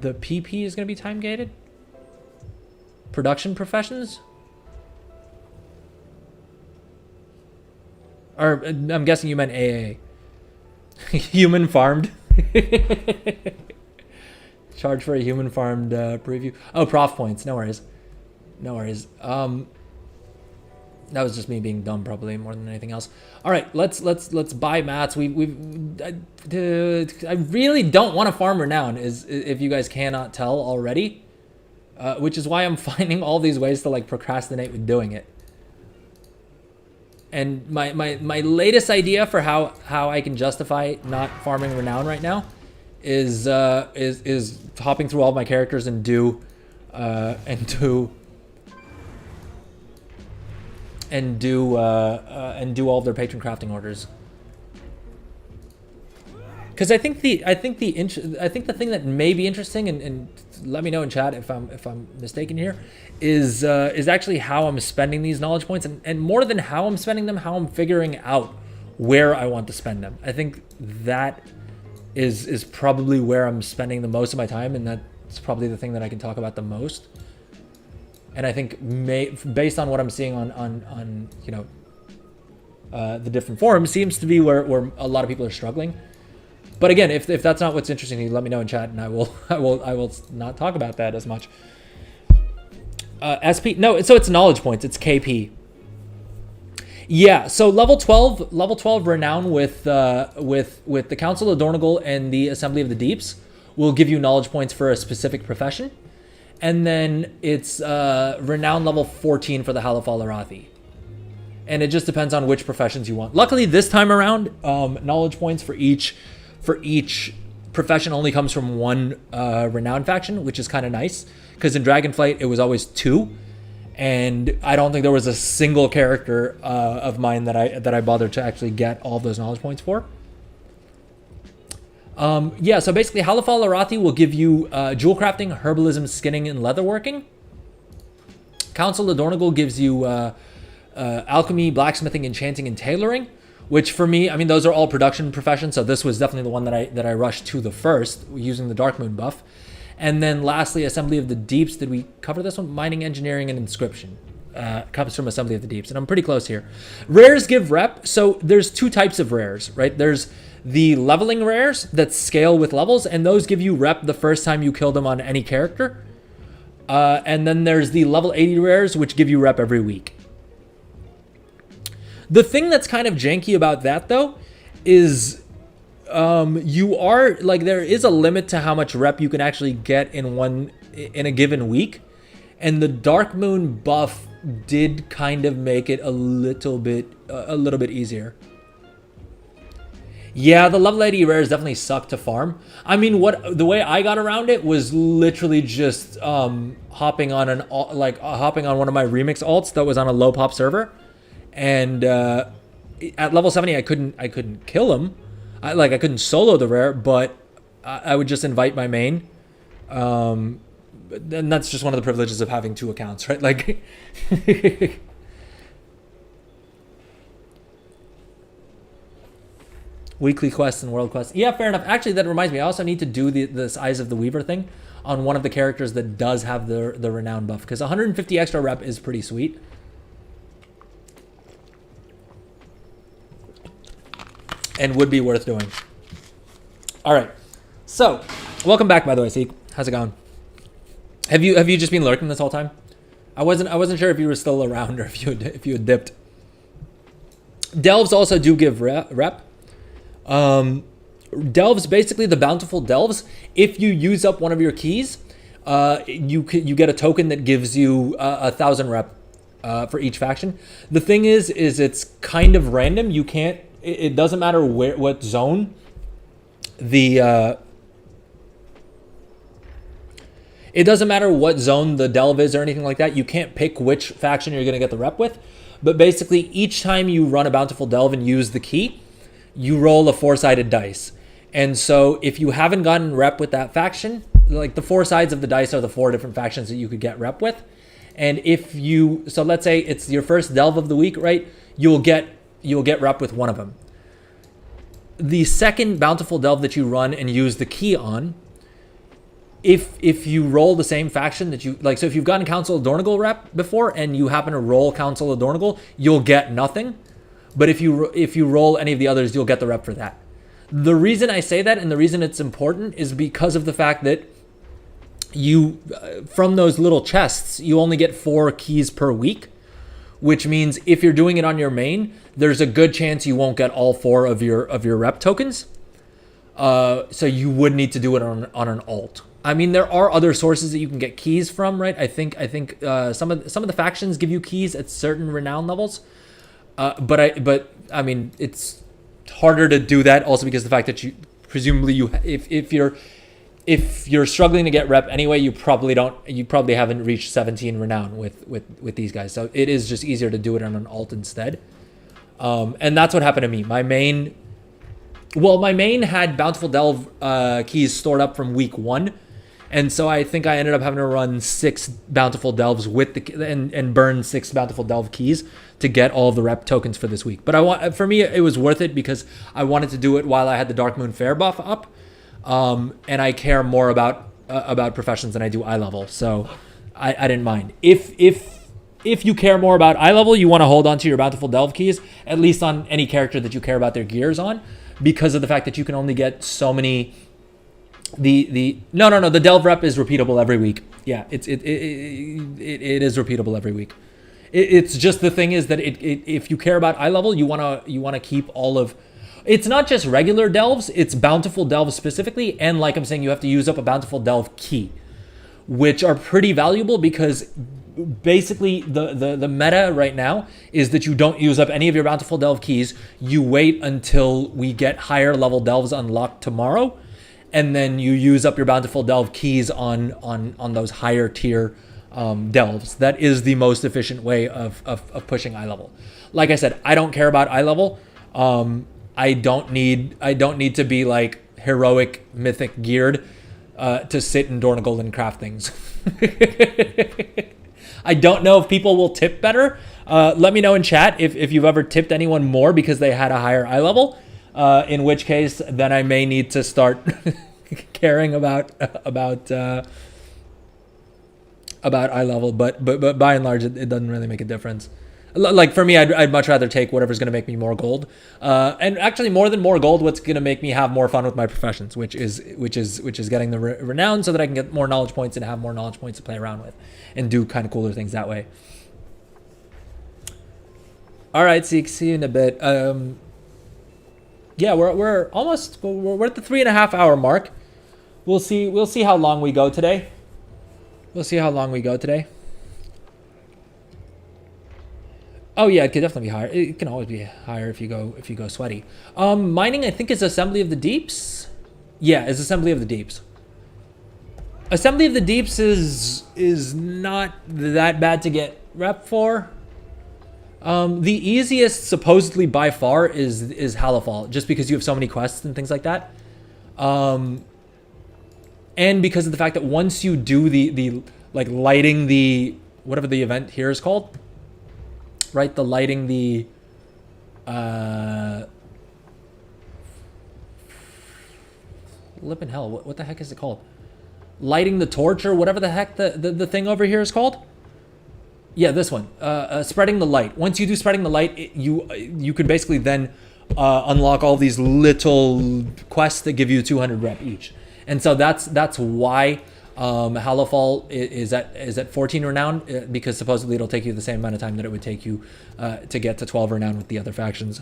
The PP is going to be time gated. Production professions, or I'm guessing you meant AA. Human farmed. Charge for a human farmed preview. Oh, prof points. No worries. No worries. That was just me being dumb, probably more than anything else. All right, let's buy mats. I really don't want to farm renown, if you guys cannot tell already, which is why I'm finding all these ways to like procrastinate with doing it. And my latest idea for how I can justify not farming renown right now is hopping through all my characters and do all of their patron crafting orders. because I think the thing that may be interesting, and let me know in chat if I'm mistaken here, is actually how I'm spending these knowledge points, and more than how I'm spending them, how I'm figuring out where I want to spend them. I think that is probably where I'm spending the most of my time, and that's probably the thing that I can talk about the most. And I think based on what I'm seeing on the different forums, seems to be where a lot of people are struggling. But again, if that's not what's interesting to you, let me know in chat, and I will not talk about that as much. SP, no, so it's knowledge points. It's KP. Yeah, so level 12 renown with the Council of Dornogal and the Assembly of the Deeps will give you knowledge points for a specific profession, and then it's renown level 14 for the Halafal Arathi. And it just depends on which professions you want. Luckily, this time around, knowledge points for each profession only comes from one renowned faction, which is kind of nice. Because in Dragonflight, it was always 2, and I don't think there was a single character of mine that I bothered to actually get all of those knowledge points for. Yeah, so basically, Halafal Arathi will give you jewel crafting, herbalism, skinning, and leatherworking. Council of Dornogal gives you alchemy, blacksmithing, enchanting, and tailoring. Which for me, I mean, those are all production professions, so this was definitely the one that I rushed to the first, using the Dark Moon buff. And then lastly, Assembly of the Deeps. Did we cover this one? Mining, engineering, and inscription. Comes from Assembly of the Deeps, and I'm pretty close here. Rares give rep. So there's 2 types of rares, right? There's the leveling rares that scale with levels, and those give you rep the first time you kill them on any character. And then there's the level 80 rares, which give you rep every week. The thing that's kind of janky about that, though, is there is a limit to how much rep you can actually get in a given week, and the Dark Moon buff did kind of make it a little bit easier. Yeah, the level 80 rares definitely suck to farm. I mean, the way I got around it was literally just hopping on one of my remix alts that was on a low pop server, and at level 70 I couldn't kill him. I couldn't solo the rare, but I would just invite my main. And that's just one of the privileges of having 2 accounts, right? Like, weekly quests and world quests. Yeah, fair enough. Actually, that reminds me, I also need to do this Eyes of the Weaver thing on one of the characters that does have the renown buff, because 150 extra rep is pretty sweet. And would be worth doing. All right, so welcome back, by the way, Seek. How's it going? Have you just been lurking this whole time? I wasn't sure if you were still around or if you had dipped. Delves also do give rep. Delves, basically the bountiful delves. If you use up one of your keys, you get a token that gives you 1,000 rep for each faction. The thing is it's kind of random. You can't. It doesn't matter what zone the delve is or anything like that. You can't pick which faction you're going to get the rep with. But basically, each time you run a bountiful delve and use the key, you roll a 4-sided dice. And so if you haven't gotten rep with that faction, like the 4 sides of the dice are the 4 different factions that you could get rep with. And so let's say it's your first delve of the week, right? You'll get rep with one of them. The second bountiful delve that you run and use the key on, if you roll the same faction that you like, so if you've gotten Council of Dornogal rep before and you happen to roll Council of Dornogal, you'll get nothing. But if you roll any of the others, you'll get the rep for that. The reason I say that and the reason it's important is because of the fact that you, from those little chests, you only get 4 keys per week, which means if you're doing it on your main, there's a good chance you won't get all 4 of your rep tokens. So you would need to do it on an alt. I mean, there are other sources that you can get keys from, right? I think some of the factions give you keys at certain renown levels. But I mean, it's harder to do that also because the fact that you presumably if you're struggling to get rep anyway, you probably haven't reached 17 renown with these guys. So it is just easier to do it on an alt instead. And that's what happened to me. My main Well, my main had Bountiful Delve keys stored up from week 1. And so I think I ended up having to run 6 Bountiful Delves with the and burn 6 Bountiful Delve keys to get all of the rep tokens for this week. But for me, it was worth it because I wanted to do it while I had the Dark Moon Fair buff up. And I care more about professions than I do eye level. So I didn't mind. If you care more about eye level, you want to hold on to your Bountiful Delve keys, at least on any character that you care about their gears on, because of the fact that you can only get so many. No, the Delve rep is repeatable every week. Yeah, it is repeatable every week. It's just the thing is that if you care about eye level, you wanna keep all of. It's not just regular delves; it's Bountiful Delves specifically, and like I'm saying, you have to use up a Bountiful Delve key, which are pretty valuable because basically the meta right now is that you don't use up any of your Bountiful Delve keys. You wait until we get higher level delves unlocked tomorrow, and then you use up your Bountiful Delve keys on those higher tier delves. That is the most efficient way of pushing eye level. Like I said, I don't care about eye level. I don't need to be like heroic mythic geared to sit in Dornigold and craft things. I don't know if people will tip better. Let me know in chat if you've ever tipped anyone more because they had a higher eye level. In which case, then I may need to start caring about eye level. But by and large, it doesn't really make a difference. Like for me, I'd much rather take whatever's going to make me more gold. And actually, more than more gold, what's going to make me have more fun with my professions, which is getting the renown, so that I can get more knowledge points and have more knowledge points to play around with, and do kind of cooler things that way. All right, see you in a bit. Yeah, we're almost we're at the 3.5 hour mark. We'll see how long we go today. Oh yeah, it could definitely be higher. It can always be higher if you go sweaty. Mining, I think, is Assembly of the Deeps. Yeah, is Assembly of the Deeps. Assembly of the Deeps is not that bad to get rep for. The easiest, supposedly by far, is Halifal, just because you have so many quests and things like that. And because of the fact that once you do the like lighting the whatever the event here is called, right? The lighting the flippin' hell, what the heck is it called? Lighting the torch or whatever the heck the thing over here is called. Yeah, this one. Spreading the light. Once you do spreading the light, you could basically then unlock all these little quests that give you 200 rep each. And so that's why Halifal is at 14 renown, because supposedly it'll take you the same amount of time that it would take you to get to 12 renown with the other factions.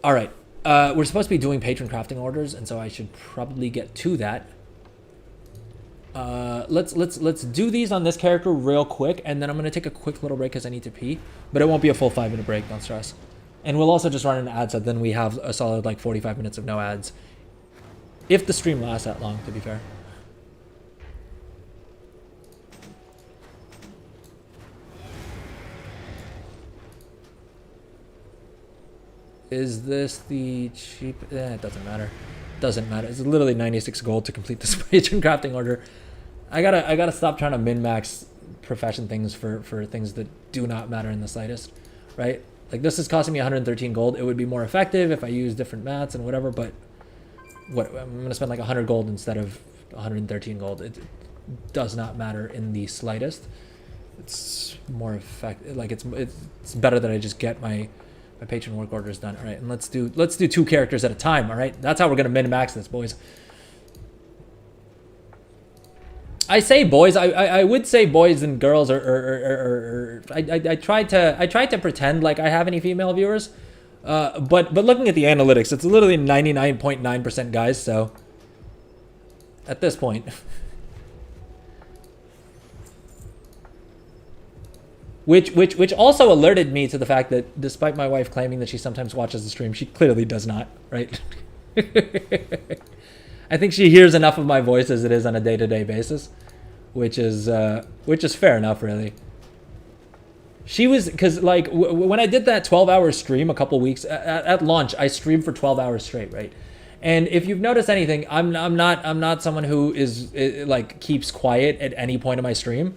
All right. We're supposed to be doing patron crafting orders, and so I should probably get to that. Let's do these on this character real quick, and then I'm gonna take a quick little break because I need to pee. But it won't be a full 5-minute break, don't stress. And we'll also just run an ad set, then we have a solid like 45 minutes of no ads. If the stream lasts that long, to be fair. Is this the cheap? It doesn't matter. Doesn't matter. It's literally 96 gold to complete this patron crafting order. I gotta stop trying to min-max profession things for things that do not matter in the slightest, right? Like this is costing me 113 gold. It would be more effective if I use different mats and whatever, but what I'm gonna spend like 100 gold instead of 113 gold. It does not matter in the slightest. It's more effective. Like it's better that I just get my patron work orders done. All right, and let's do 2 characters at a time. All right, that's how we're gonna min-max this, boys. I say boys. I would say boys and girls, or I try to pretend like I have any female viewers, but looking at the analytics, it's literally 99.9% guys. So at this point. Which also alerted me to the fact that despite my wife claiming that she sometimes watches the stream, she clearly does not, right? I think she hears enough of my voice as it is on a day-to-day basis, which is fair enough, really. She was, because like when I did that 12-hour stream a couple weeks at launch, I streamed for 12 hours straight, right? And if you've noticed anything, I'm not someone who is like keeps quiet at any point in my stream.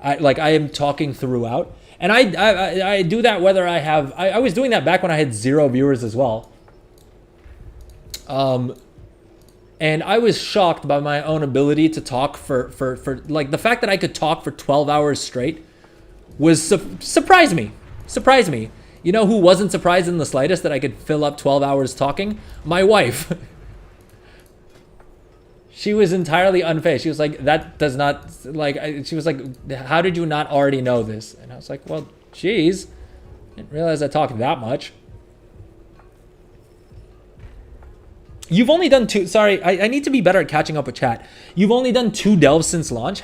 I am talking throughout, and I do that whether I have. I was doing that back when I had 0 viewers as well. And I was shocked by my own ability to talk for like the fact that I could talk for 12 hours straight was surprised me. You know who wasn't surprised in the slightest that I could fill up 12 hours talking? My wife. She was entirely unfazed. She was like, that does not, like, she was like, how did you not already know this? And I was like, well, geez, didn't realize I talked that much. You've only done 2, sorry, I need to be better at catching up with chat. You've only done 2 delves since launch?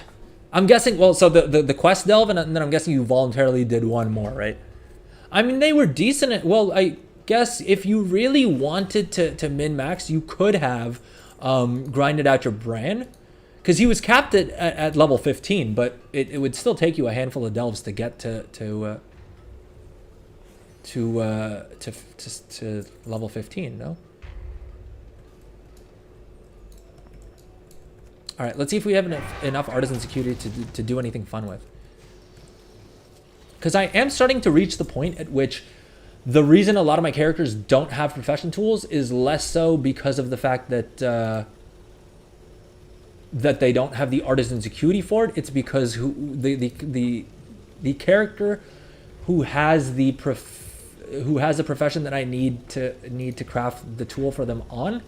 I'm guessing, well, so the quest delve, and then I'm guessing you voluntarily did 1 more, right? I mean, they were decent. Well, I guess if you really wanted to min-max, you could have grinded out your brand. Because he was capped at level 15, but it would still take you a handful of delves to get to level 15, no? All right, let's see if we have enough artisan security to do anything fun with. Because I am starting to reach the point at which the reason a lot of my characters don't have profession tools is less so because of the fact that that they don't have the artisan security for it. It's because the character who has the profession that I need to craft the tool for them on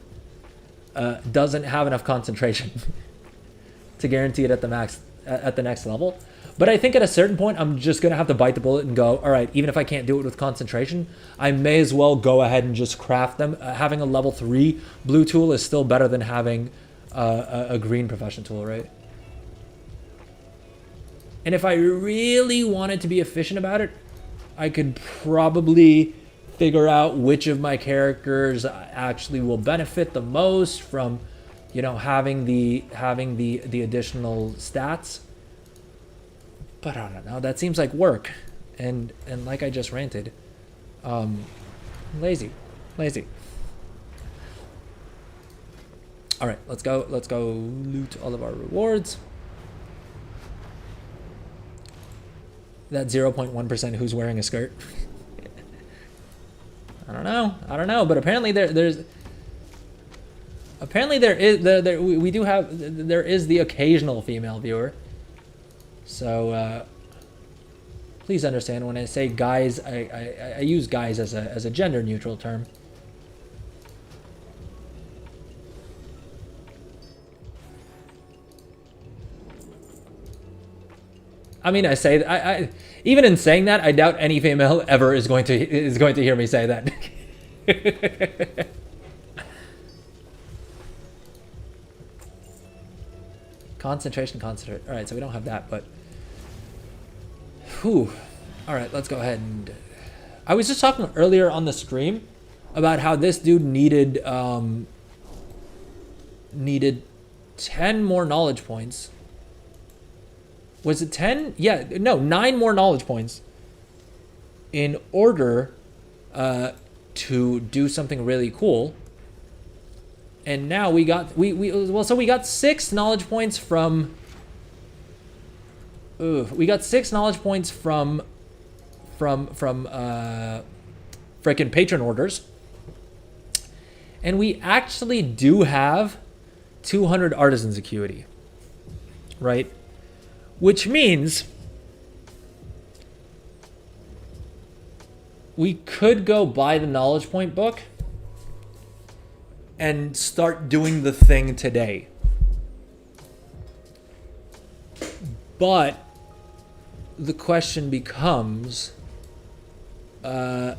doesn't have enough concentration to guarantee it at the max at the next level. But I think at a certain point, I'm just going to have to bite the bullet and go, all right, even if I can't do it with concentration, I may as well go ahead and just craft them. Having a level 3 blue tool is still better than having a green profession tool, right? And if I really wanted to be efficient about it, I could probably figure out which of my characters actually will benefit the most from, you know, having the additional stats. But I don't know, that seems like work. And like I just ranted, lazy. All right, let's go loot all of our rewards. That 0.1% who's wearing a skirt. I don't know, but apparently there is the occasional female viewer. So please understand when I say guys, I use guys as a gender neutral term. I mean, I say I even in saying that, I doubt any female ever is going to hear me say that. Concentration. All right, so we don't have that, but whew. All right, let's go ahead and. I was just talking earlier on the stream about how this dude needed 10 more knowledge points. Was it 10? Yeah, no, 9 more knowledge points in order to do something really cool. And now we got so we got 6 knowledge points from frickin' patron orders. And we actually do have 200 artisans acuity. Right? Which means we could go buy the knowledge point book and start doing the thing today. But the question becomes, do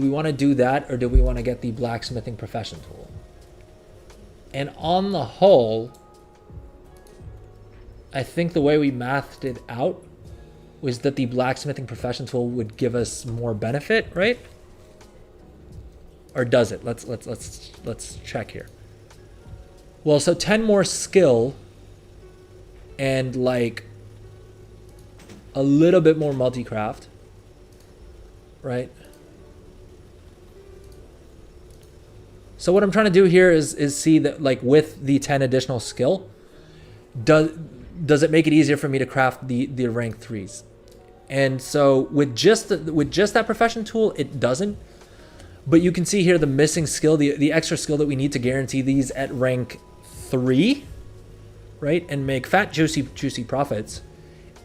we want to do that or do we want to get the blacksmithing profession tool? And on the whole, I think the way we mathed it out was that the blacksmithing profession tool would give us more benefit, right? Or does it? Let's check here. Well, so 10 more skill and like a little bit more multi-craft right? So what I'm trying to do here is see that, like, with the 10 additional skill, does it make it easier for me to craft the rank 3s? And so with just that profession tool, it doesn't. But you can see here the missing skill, the extra skill that we need to guarantee these at rank 3, right, and make fat juicy profits,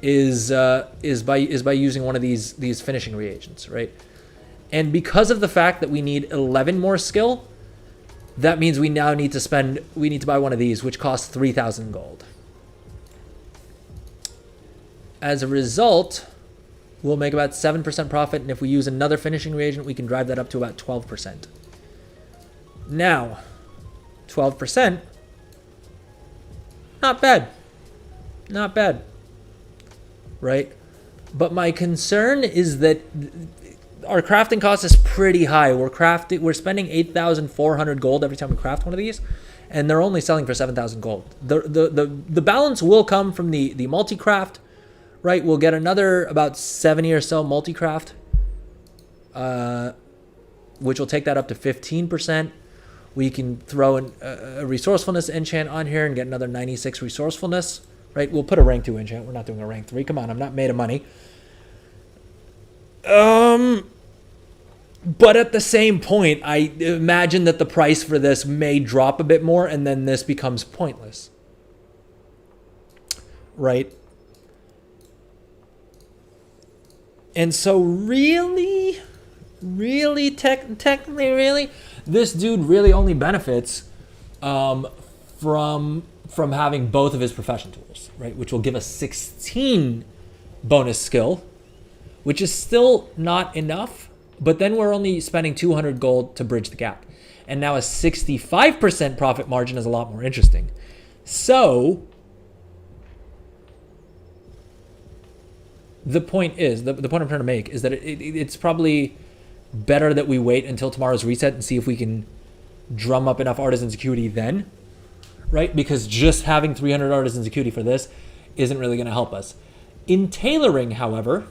is by using one of these finishing reagents, right? And because of the fact that we need 11 more skill, that means we now need to buy one of these, which costs 3,000 gold. As a result, we'll make about 7% profit, and if we use another finishing reagent, we can drive that up to about 12%. Now, 12%, not bad. Not bad, right? But my concern is that our crafting cost is pretty high. We're spending 8,400 gold every time we craft one of these, and they're only selling for 7,000 gold. The balance will come from the multi-craft, right? We'll get another about 70 or so multi-craft, which will take that up to 15%. We can throw in a resourcefulness enchant on here and get another 96 resourcefulness, right? We'll put a rank 2 enchant. We're not doing a rank 3. Come on, I'm not made of money. But at the same point, I imagine that the price for this may drop a bit more, and then this becomes pointless, right? And so really, technically, really, this dude really only benefits from having both of his profession tools, right? Which will give us 16 bonus skill, which is still not enough, but then we're only spending 200 gold to bridge the gap. And now a 65% profit margin is a lot more interesting. So the point I'm trying to make is that it's probably better that we wait until tomorrow's reset and see if we can drum up enough artisans acuity then, right? Because just having 300 artisans acuity for this isn't really going to help us. In tailoring, however,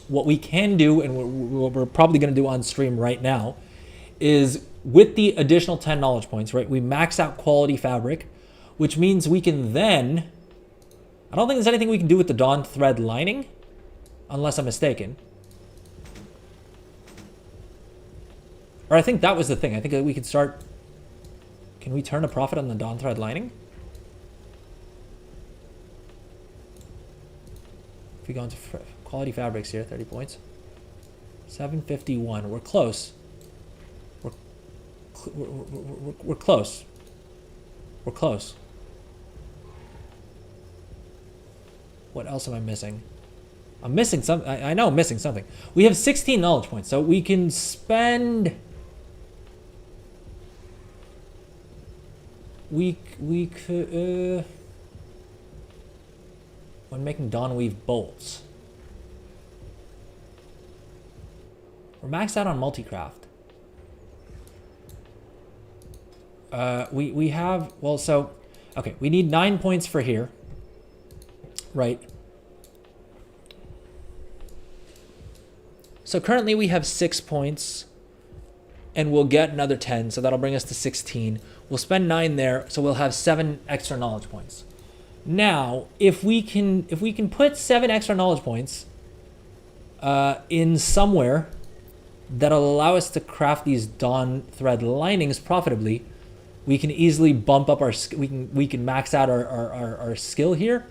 what we can do, and what we're probably going to do on stream right now, is with the additional 10 knowledge points, right? We max out quality fabric, which means we can then, I don't think there's anything we can do with the Dawn thread lining, unless I'm mistaken. Or I think that was the thing. I think that we could start, can we turn a profit on the Dawn thread lining? If we go into quality fabrics here, 30 points. 751, we're close. We're close. We're close. What else am I missing? I'm missing something. I know I'm missing something. We have 16 knowledge points, so we can spend. We could when making Dawn Weave bolts. We're maxed out on multi-craft. We have, well, so okay, we need 9 points for here. Right. So currently we have 6 points, and we'll get another 10, so that'll bring us to 16. We'll spend 9 there, so we'll have 7 extra knowledge points. Now, if we can put 7 extra knowledge points in somewhere that'll allow us to craft these Dawn thread linings profitably, we can easily bump up our we can max out our skill here,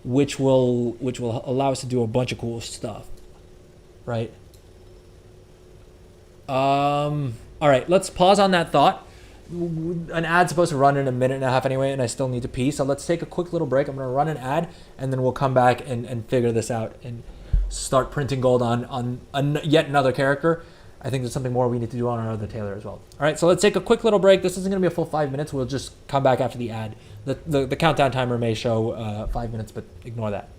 which will allow us to do a bunch of cool stuff, right? All right, let's pause on that thought. An ad's supposed to run in a minute and a half anyway, and I still need to pee, so let's take a quick little break. I'm going to run an ad, and then we'll come back and figure this out and start printing gold on yet another character. I think there's something more we need to do on our other tailor as well. All right, so let's take a quick little break. This isn't going to be a full 5 minutes. We'll just come back after the ad. The countdown timer may show 5 minutes, but ignore that.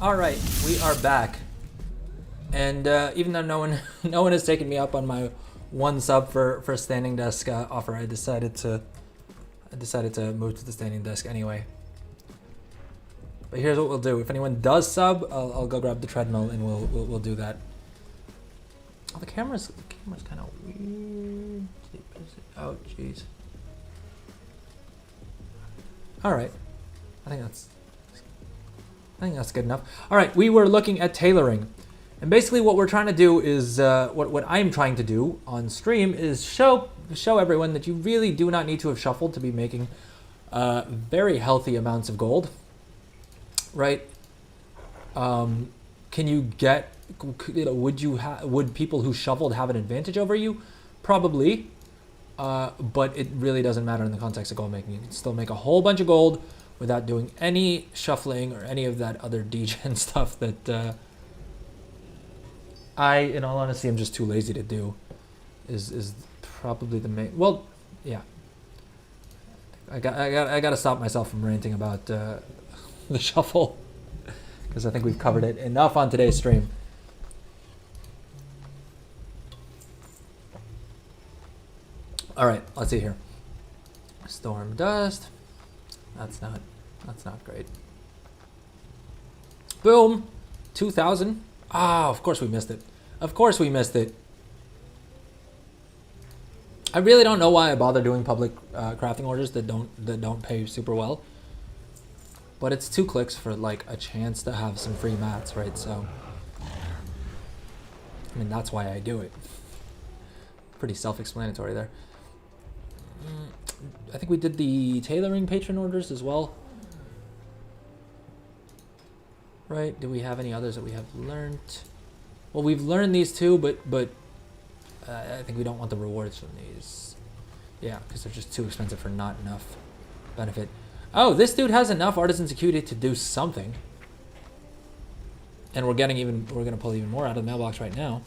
All right, we are back, and even though no one has taken me up on my 1 sub for standing desk offer, I decided to move to the standing desk anyway. But here's what we'll do: if anyone does sub, I'll go grab the treadmill and we'll do that. Oh, the camera's kind of weird. Oh, jeez. All right, I think that's good enough. All right, we were looking at tailoring, and basically what we're trying to do is what I'm trying to do on stream is show everyone that you really do not need to have shuffled to be making very healthy amounts of gold, right? Can you get? Would people who shuffled have an advantage over you? Probably, but it really doesn't matter in the context of gold making. You can still make a whole bunch of gold without doing any shuffling or any of that other degen stuff that in all honesty, I'm just too lazy to do. Is probably the main. Well, yeah. I got to stop myself from ranting about the shuffle, because I think we've covered it enough on today's stream. All right, let's see here. Storm dust. That's not great. Boom, 2,000. Ah, of course we missed it. Of course we missed it. I really don't know why I bother doing public crafting orders that don't pay super well. But it's 2 clicks for like a chance to have some free mats, right? So, I mean, that's why I do it. Pretty self-explanatory there. I think we did the tailoring patron orders as well. Right? Do we have any others that we have learned? Well, we've learned these 2, but I think we don't want the rewards from these. Yeah, because they're just too expensive for not enough benefit. Oh, this dude has enough artisan security to do something. And we're gonna pull even more out of the mailbox right now.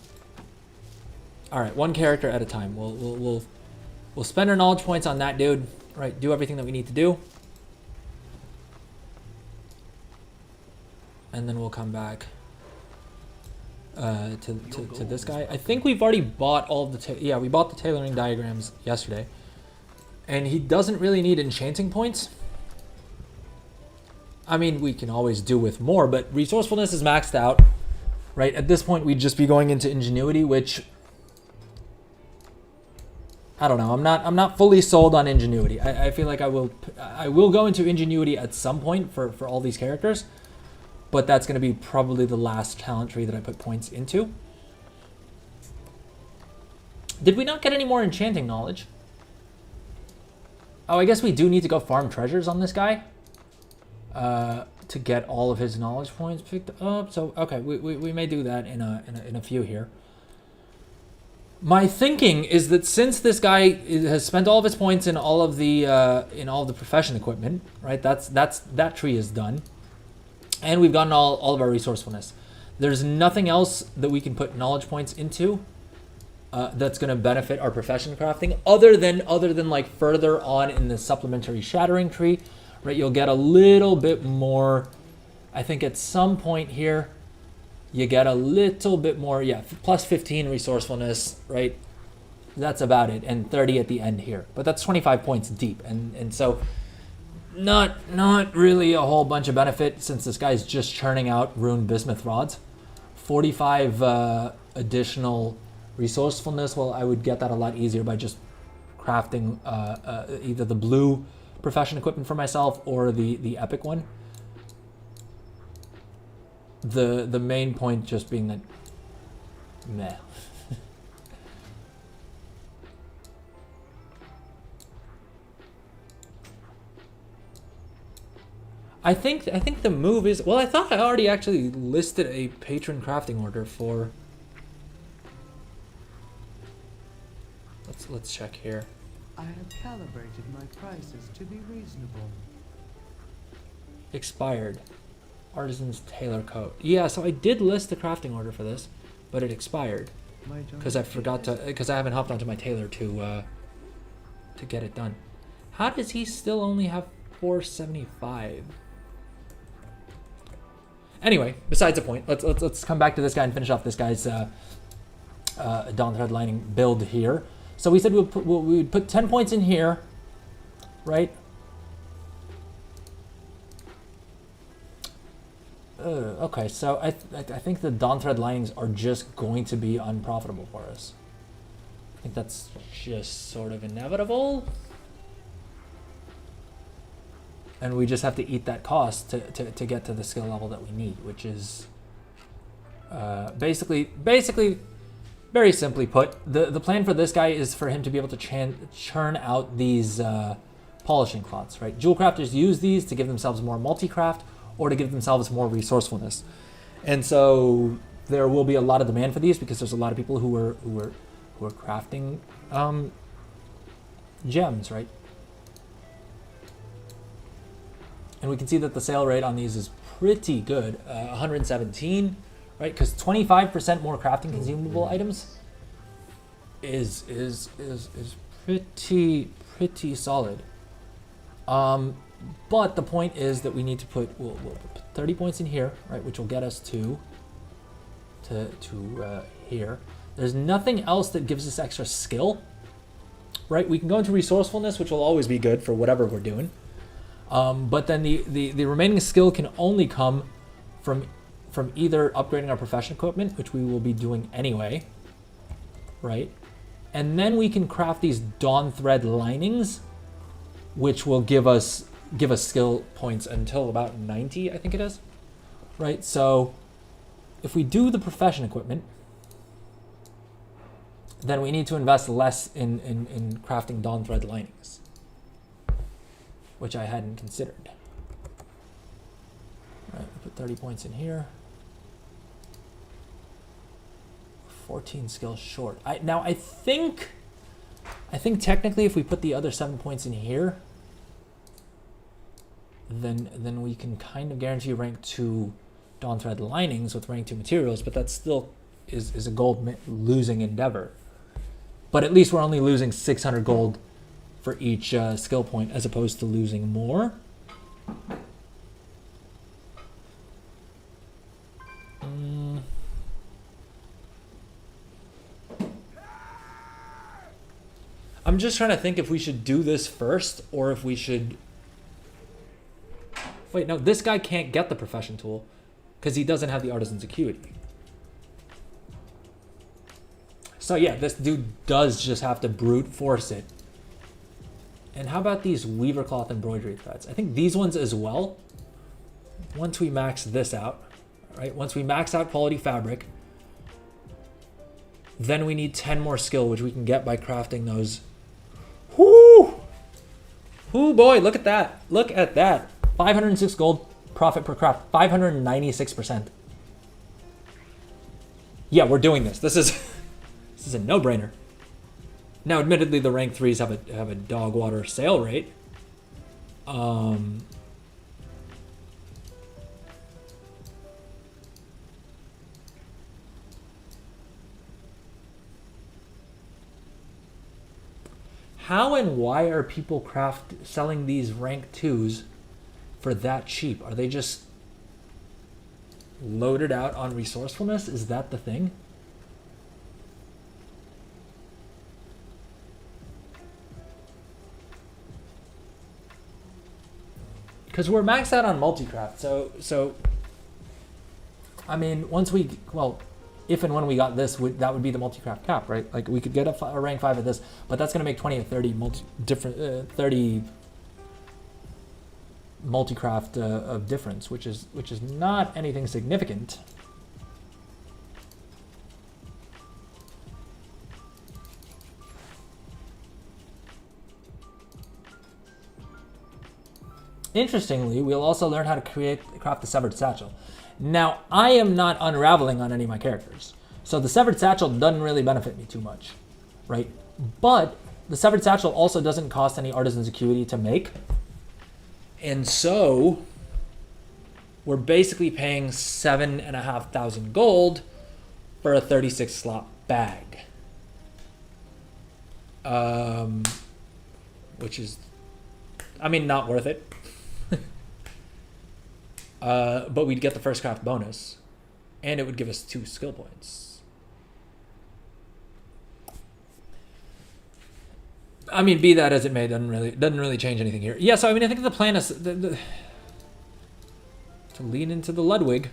All right, 1 character at a time. We'll spend our knowledge points on that dude. Right, do everything that we need to do. And then we'll come back to this guy. I think we've already bought all of the... we bought the tailoring diagrams yesterday. And he doesn't really need enchanting points. I mean, we can always do with more, but resourcefulness is maxed out. Right, at this point, we'd just be going into ingenuity, which... I don't know. I'm not fully sold on ingenuity. I feel like I will go into ingenuity at some point for all these characters, but that's going to be probably the last talent tree that I put points into. Did we not get any more enchanting knowledge? Oh, I guess we do need to go farm treasures on this guy to get all of his knowledge points picked up. So okay, we may do that in a few here. My thinking is that since this guy has spent all of his points in all of the profession equipment, right? That tree is done, and we've gotten all of our resourcefulness. There's nothing else that we can put knowledge points into that's going to benefit our profession crafting, other than like further on in the supplementary shattering tree, right? You'll get a little bit more. I think at some point here. You get a little bit more, plus 15 resourcefulness, right? That's about it, and 30 at the end here. But that's 25 points deep, and so not really a whole bunch of benefit since this guy's just churning out ruined bismuth rods. 45 additional resourcefulness. Well, I would get that a lot easier by just crafting either the blue profession equipment for myself or the epic one. The main point just being that meh. I think the move is, well, I thought I already actually listed a patron crafting order for. Let's check here. I have calibrated my prices to be reasonable. Expired. Artisan's tailor coat. Yeah, so I did list the crafting order for this, but it expired because I forgot to, because I haven't hopped onto my tailor to get it done. How does he still only have 475? Anyway, besides the point, let's come back to this guy and finish off this guy's Dawn Thread Lining build here. So we said we would put 10 points in here, right? Okay, so I think the Dawn Thread Linings are just going to be unprofitable for us. I think that's just sort of inevitable. And we just have to eat that cost to get to the skill level that we need, which is basically, very simply put, the plan for this guy is for him to be able to churn out these polishing cloths, right? Jewel crafters use these to give themselves more multi-craft or to give themselves more resourcefulness. And so there will be a lot of demand for these because there's a lot of people who are crafting gems, right? And we can see that the sale rate on these is pretty good, 117, right? Because 25% more crafting consumable items is pretty solid. But the point is that we need to we'll put 30 points in here, right? Which will get us to here. There's nothing else that gives us extra skill, right? We can go into resourcefulness, which will always be good for whatever we're doing. But then the remaining skill can only come from either upgrading our profession equipment, which we will be doing anyway, right? And then we can craft these Dawn Thread Linings, which will give us skill points until about 90, I think it is, right? So if we do the profession equipment, then we need to invest less in crafting Dawn Thread Linings, which I hadn't considered. All right, we put 30 points in here. 14 skills short. I think technically if we put the other 7 points in here, then we can kind of guarantee rank 2 Dawn Thread Linings with rank 2 materials, but that still is a gold losing endeavor. But at least we're only losing 600 gold for each skill point as opposed to losing more. I'm just trying to think if we should do this first or if we should... Wait, no, this guy can't get the profession tool because he doesn't have the artisan's acuity. So yeah, this dude does just have to brute force it. And how about these weaver cloth embroidery threads? I think these ones as well. Once we max this out, right? Once we max out quality fabric, then we need 10 more skill, which we can get by crafting those. Whoo! Whoo boy, look at that. Look at that. 506 gold profit per craft, 596%. Yeah, we're doing this. This is a no-brainer. Now, admittedly, the rank 3s have a dog water sale rate. How and why are people selling these rank 2s for that cheap? Are they just loaded out on resourcefulness? Is that the thing? Because we're maxed out on multi-craft, so I mean, once we, well, if and when we got this, that would be the multi-craft cap, right? Like we could get a rank 5 at this, but that's going to make 20 or 30 30 multi-craft of difference, which is not anything significant. Interestingly, we'll also learn how to craft the Severed Satchel. Now, I am not unraveling on any of my characters, so the Severed Satchel doesn't really benefit me too much, right? But the Severed Satchel also doesn't cost any Artisan's Acuity to make, and so we're basically paying 7,500 gold for a 36 slot bag, which is, I mean, not worth it. but we'd get the first craft bonus, and it would give us 2 skill points. I mean, be that as it may, doesn't really change anything here. Yeah, so I mean, I think the plan is to lean into the Ludwig.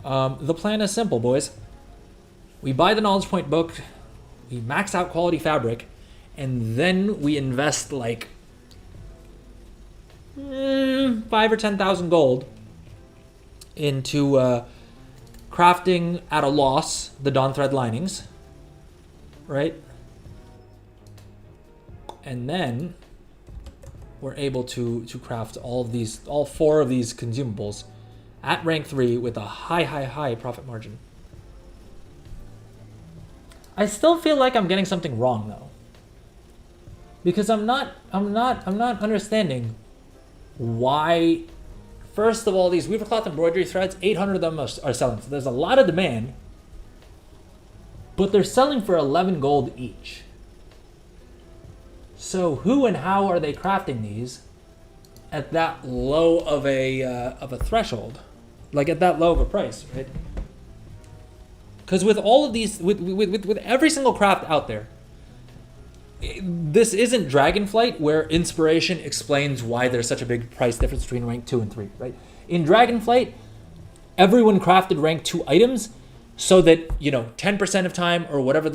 The plan is simple, boys. We buy the knowledge point book, we max out quality fabric, and then we invest like 5 or 10,000 gold into crafting at a loss the Dawn Thread linings, right? And then we're able to craft all 4 of these consumables at rank 3 with a high profit margin. I still feel like I'm getting something wrong though, because I'm not understanding why. First of all, these Weavercloth embroidery threads, 800 of them are selling. So there's a lot of demand, but they're selling for 11 gold each. So who and how are they crafting these at that low of a threshold, like at that low of a price, right? Because with all of these, with every single craft out there, this isn't Dragonflight where inspiration explains why there's such a big price difference between rank 2 and 3, right? In Dragonflight, everyone crafted rank 2 items so that, 10% of time or whatever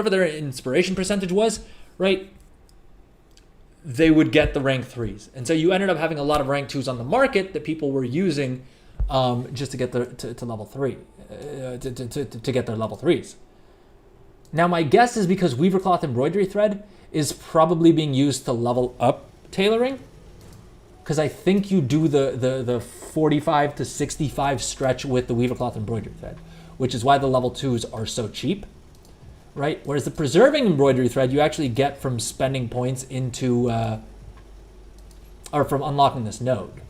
their inspiration percentage was, right? They would get the rank 3s. And so you ended up having a lot of rank 2s on the market that people were using just to get to level 3, to get their level 3s. Now my guess is because Weavercloth embroidery thread is probably being used to level up tailoring, because I think you do the 45 to 65 stretch with the Weavercloth embroidery thread, which is why the level 2s are so cheap, right? Whereas the preserving embroidery thread you actually get from spending points into, or from unlocking this node,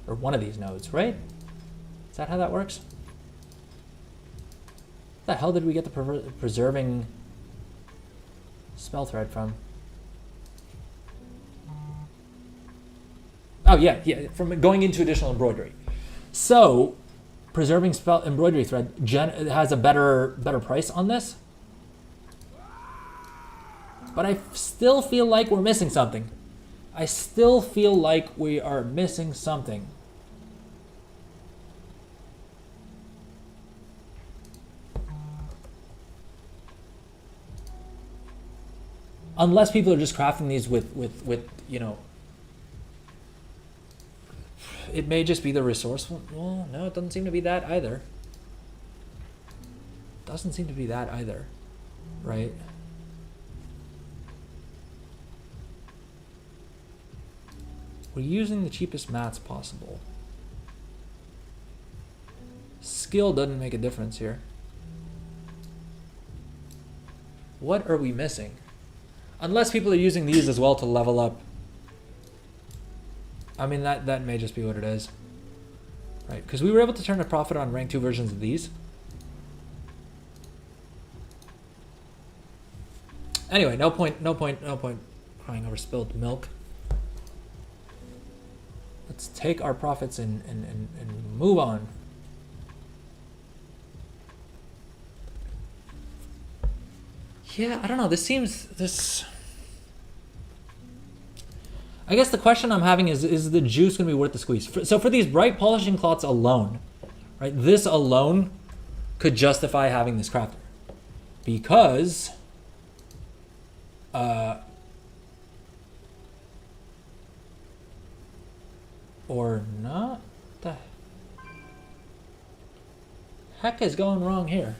or one of these nodes, right? Is that how that works? The hell did we get the preserving spell thread from? Oh yeah, from going into additional embroidery. So, preserving spell embroidery thread has a better price on this. But I still feel like we're missing something. I still feel like we are missing something. Unless people are just crafting these with it may just be the resourceful. Well, no, it doesn't seem to be that either. Doesn't seem to be that either, right? We're using the cheapest mats possible. Skill doesn't make a difference here. What are we missing? Unless people are using these as well to level up. I mean, that may just be what it is. Right, because we were able to turn a profit on rank 2 versions of these. Anyway, no point crying over spilled milk. Let's take our profits and move on. Yeah, I don't know. I guess the question I'm having is the juice going to be worth the squeeze? So for these bright polishing cloths alone, right? This alone could justify having this crafter. Because or not? What the heck is going wrong here?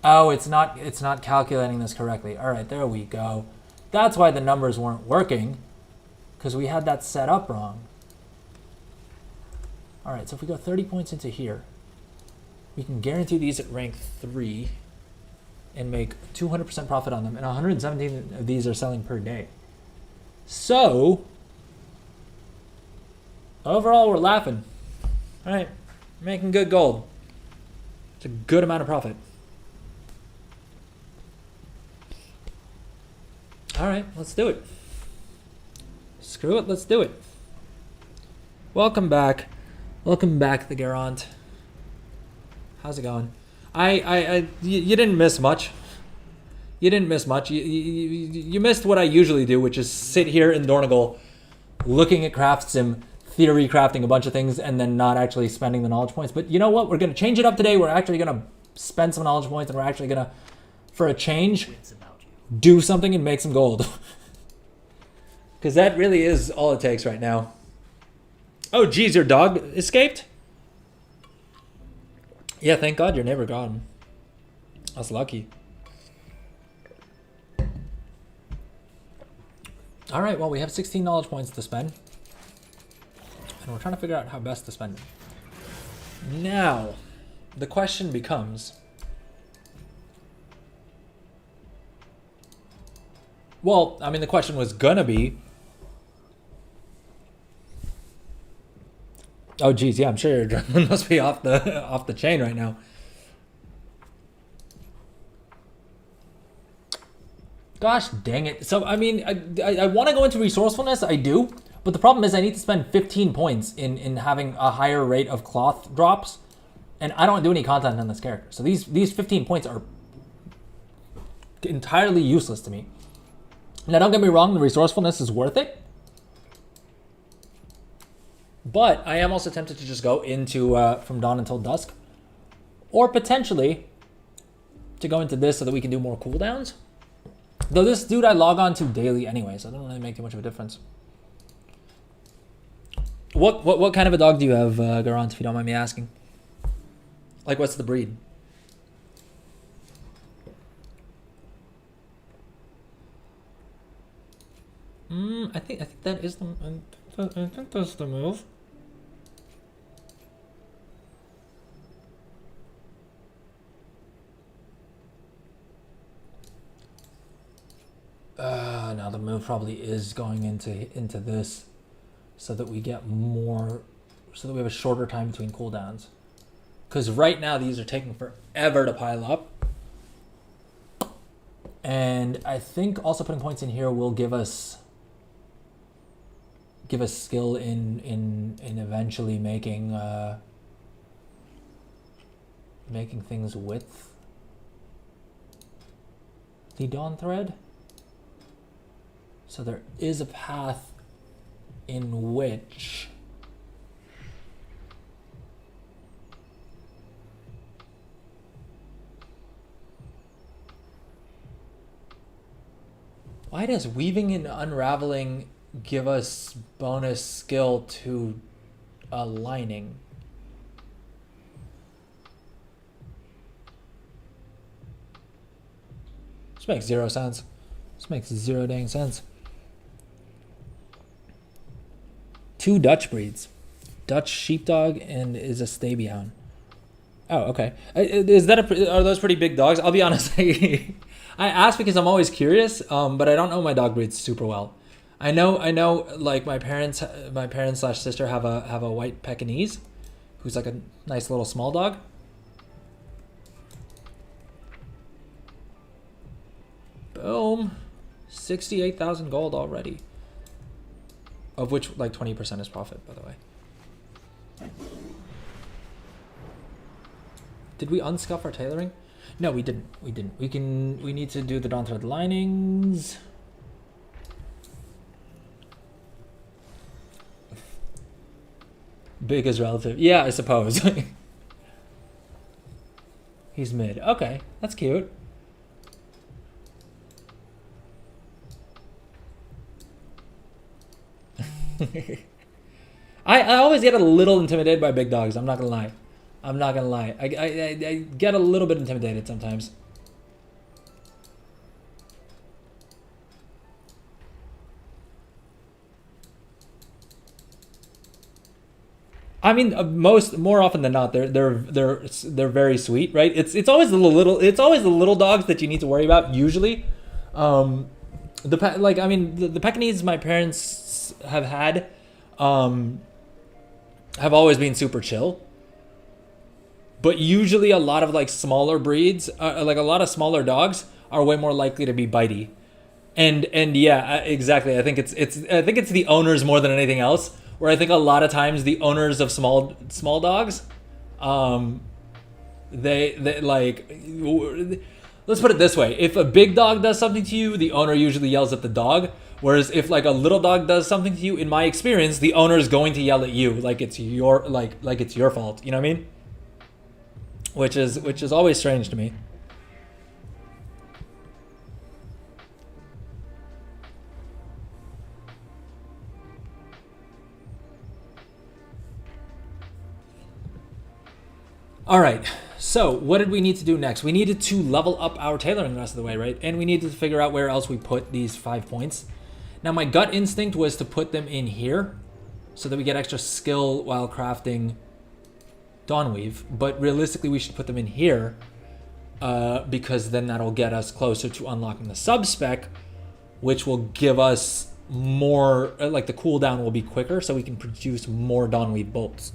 Oh, it's not calculating this correctly. All right, there we go. That's why the numbers weren't working, because we had that set up wrong. All right, so if we go 30 points into here, we can guarantee these at rank 3 and make 200% profit on them, and 117 of these are selling per day. So, overall, we're laughing. All right, making good gold. It's a good amount of profit. All right, let's do it. Screw it, let's do it. Welcome back. Welcome back, the Garant. How's it going? You didn't miss much. You didn't miss much. You missed what I usually do, which is sit here in Dornigal, looking at Craft Sim, theory crafting a bunch of things, and then not actually spending the knowledge points. But you know what? We're going to change it up today. We're actually going to spend some knowledge points, and we're actually going to, for a change, do something and make some gold. Because that really is all it takes right now. Oh, geez, your dog escaped? Yeah, thank God your neighbor got him. That's lucky. All right, well, we have 16 knowledge points to spend. And we're trying to figure out how best to spend them. Now, the question becomes... Well, I mean, the question was gonna be... Oh, geez, yeah, I'm sure your adrenaline must be off the chain right now. Gosh dang it. So, I mean, I want to go into resourcefulness, I do. But the problem is I need to spend 15 points in having a higher rate of cloth drops. And I don't do any content on this character. So these 15 points are entirely useless to me. Now, don't get me wrong, the resourcefulness is worth it. But I am also tempted to just go into From Dawn Until Dusk. Or potentially to go into this so that we can do more cooldowns. Though this dude I log on to daily anyway, so it doesn't really make too much of a difference. What kind of a dog do you have, Garant, if you don't mind me asking? Like, what's the breed? I think that is the... I think that's the move. Now the move probably is going into this, so that we get more, so that we have a shorter time between cooldowns. Because right now these are taking forever to pile up. And I think also putting points in here will give us skill in eventually making things with the Dawn Thread. So there is a path in which why does weaving and unraveling give us bonus skill to lining? This makes zero sense. This makes zero dang sense. 2 Dutch breeds. Dutch sheepdog and is a Stabihound. Oh, okay. Is that are those pretty big dogs? I'll be honest. I ask because I'm always curious, but I don't know my dog breeds super well. I know. Like my parents / sister have a white Pekingese, who's like a nice little small dog. Boom, 68,000 gold already. Of which like 20% is profit, by the way. Did we unscuff our tailoring? No, we didn't. We need to do the Dawn Thread linings. Big is relative. Yeah, I suppose. He's mid. Okay, that's cute. I always get a little intimidated by big dogs. I'm not gonna lie. I get a little bit intimidated sometimes. I mean, more often than not, they're very sweet, right? It's always the little dogs that you need to worry about usually. The Pekingese my parents have had, have always been super chill. But usually a lot of like smaller breeds, like a lot of smaller dogs are way more likely to be bitey. And yeah, exactly. I think it's the owners more than anything else. Where I think a lot of times the owners of small dogs, they like, let's put it this way: if a big dog does something to you, the owner usually yells at the dog. Whereas if like a little dog does something to you, in my experience, the owner is going to yell at you like it's your like it's your fault. You know what I mean? Which is always strange to me. All right, so what did we need to do next? We needed to level up our tailoring the rest of the way, right? And we needed to figure out where else we put these 5 points. Now, my gut instinct was to put them in here so that we get extra skill while crafting Dawnweave. But realistically, we should put them in here because then that'll get us closer to unlocking the sub-spec, which will give us more, like the cooldown will be quicker so we can produce more Dawnweave bolts.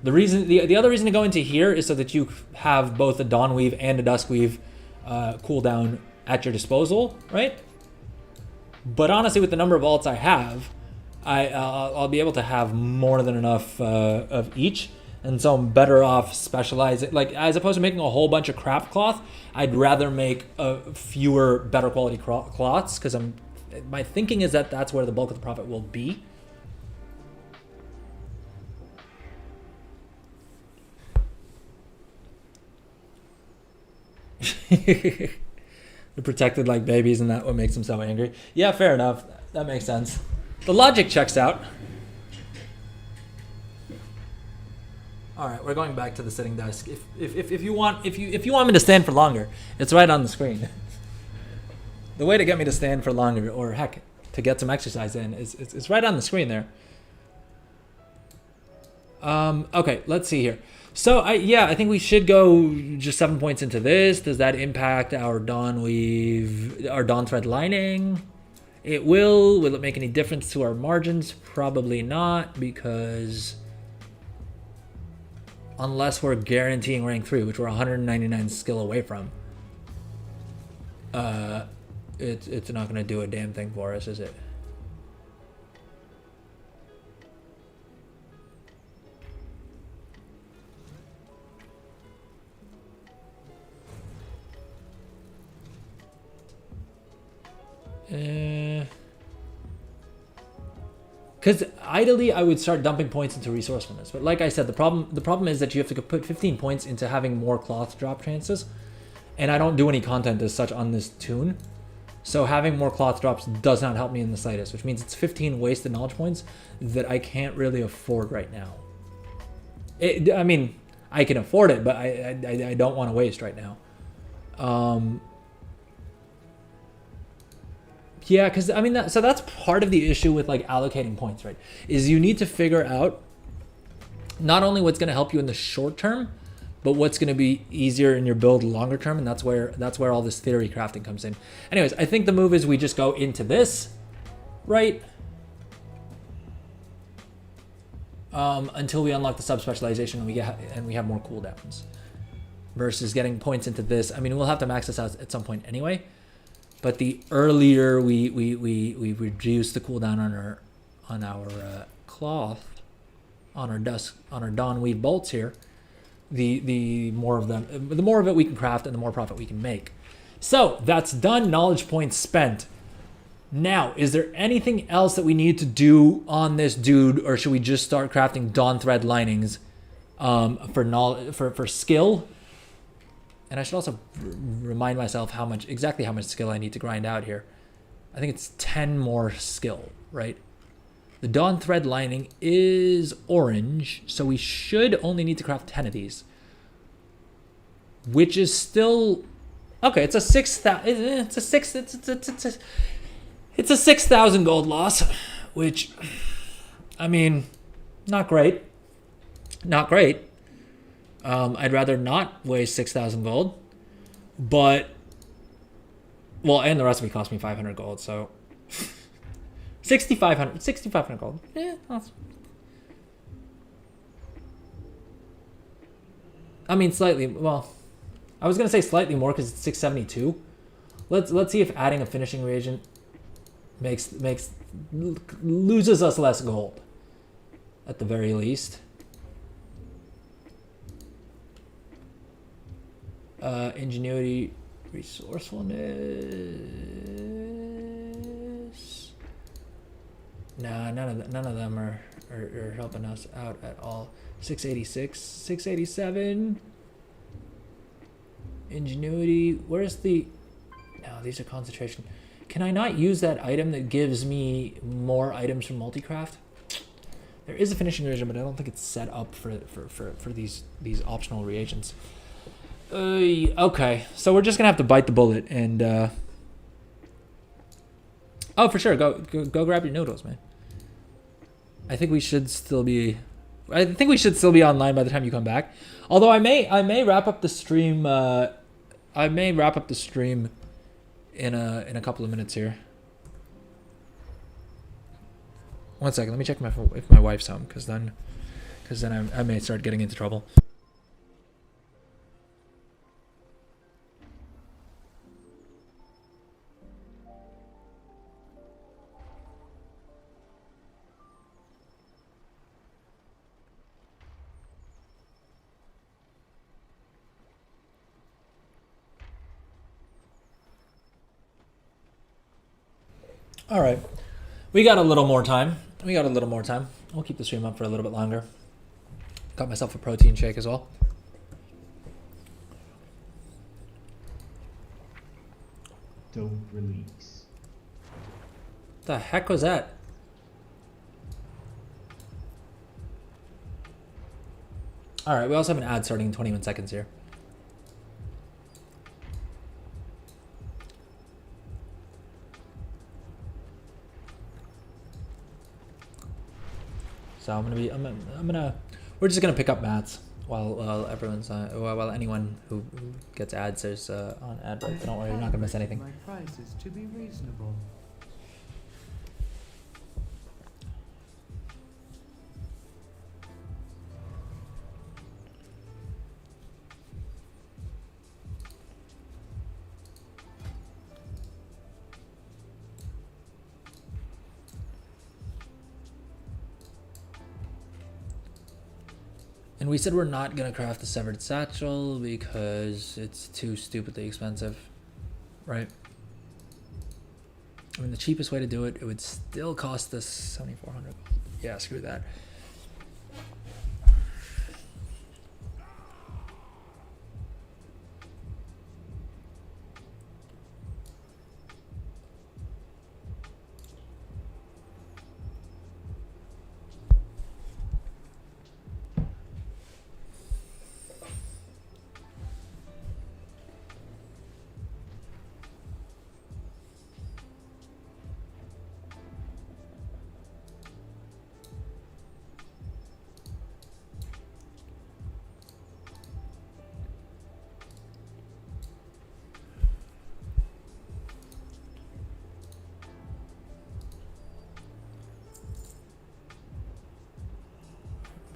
The other reason to go into here is so that you have both a Dawnweave and a Duskweave cooldown at your disposal, right? But honestly, with the number of alts I have, I'll be able to have more than enough of each, and so I'm better off specializing. Like, as opposed to making a whole bunch of crap cloth, I'd rather make fewer, better quality cloths, because my thinking is that that's where the bulk of the profit will be. They're protected like babies, and that's what makes them so angry. Yeah, fair enough. That makes sense. The logic checks out. All right, we're going back to the sitting desk. If you want me to stand for longer, it's right on the screen. The way to get me to stand for longer, or heck, to get some exercise in, is right on the screen there. Okay, let's see here. So I think we should go just 7 points into this. Does that impact our Dawn thread lining? It will. Will it make any difference to our margins? Probably not, because unless we're guaranteeing rank 3, which we're 199 skill away from, it's not going to do a damn thing for us, is it? Because ideally I would start dumping points into resourcefulness, but like I said, the problem is that you have to put 15 points into having more cloth drop chances, and I don't do any content as such on this toon, so having more cloth drops does not help me in the slightest, which means it's 15 wasted knowledge points that I can't really afford right now. I mean, I can afford it, but I don't want to waste right now. Yeah, because I mean, so that's part of the issue with like allocating points, right? Is you need to figure out not only what's going to help you in the short term, but what's going to be easier in your build longer term, and that's where all this theory crafting comes in. Anyways, I think the move is we just go into this, right? Until we unlock the subspecialization and we have more cooldowns, versus getting points into this. I mean, we'll have to max this out at some point anyway. But the earlier we reduce the cooldown on our cloth, on our Dawnweave bolts here, the more of it we can craft and the more profit we can make. So that's done. Knowledge points spent. Now, is there anything else that we need to on this dude, or should we just start crafting Dawn thread linings for skill? And I should also remind myself exactly how much skill I need to grind out here. I think it's 10 more skill, right? The Dawn thread lining is orange, so we should only need to craft 10 of these, which is still okay. It's a 6,000 gold loss, which, I mean, not great. Not great. I'd rather not waste 6,000 gold, but, well, and the rest of it cost me 500 gold, so 6,500 gold. Yeah, that's, I mean, slightly. Well, I was gonna say slightly more because it's 672. Let's see if adding a finishing reagent loses us less gold, at the very least. Ingenuity, resourcefulness. Nah, none of them are helping us out at all. 686, 687. Ingenuity. Where's the? No, these are concentration. Can I not use that item that gives me more items from multicraft? There is a finishing reagent, but I don't think it's set up for these optional reagents. Okay, so we're just gonna have to bite the bullet and. Oh, for sure, go grab your noodles, man. I think we should still be online by the time you come back. Although I may wrap up the stream. I may wrap up the stream in a couple of minutes here. One second, let me check if my wife's home, because then I may start getting into trouble. All right, we got a little more time. We'll keep the stream up for a little bit longer. Got myself a protein shake as well. Don't release. The heck was that? All right, we also have an ad starting in 21 seconds here. So we're just gonna pick up mats while everyone's while anyone who gets ads is on ad break. But don't worry, you're not gonna miss anything. My prices to be reasonable. And we said we're not gonna craft the severed satchel because it's too stupidly expensive, right? I mean, the cheapest way to do it, it would still cost us 7,400. Yeah, screw that.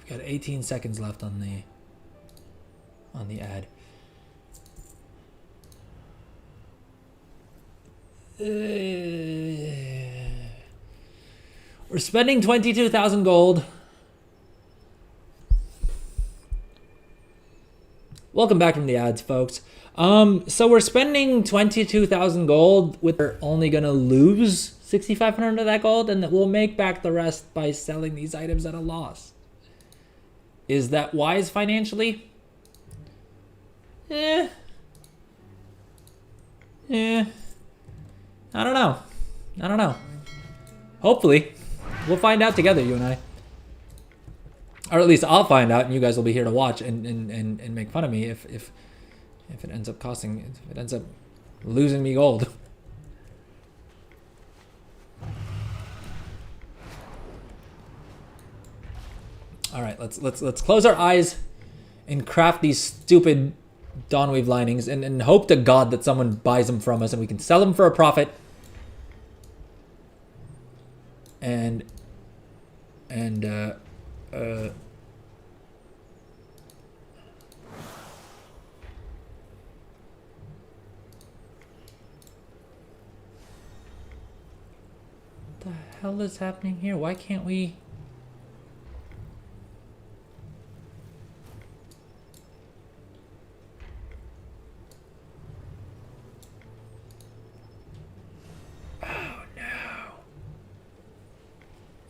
Got 18 seconds left on the ad. We're spending 22,000 gold. Welcome back from the ads, folks. So we're spending 22,000 gold. We're only gonna lose 6,500 of that gold, and we'll make back the rest by selling these items at a loss. Is that wise financially? I don't know. Hopefully. We'll find out together, you and I. Or at least I'll find out, and you guys will be here to watch and make fun of me if it ends up losing me gold. All right, let's close our eyes and craft these stupid Dawnweave linings and hope to God that someone buys them from us and we can sell them for a profit. And hell is happening here? Why can't we...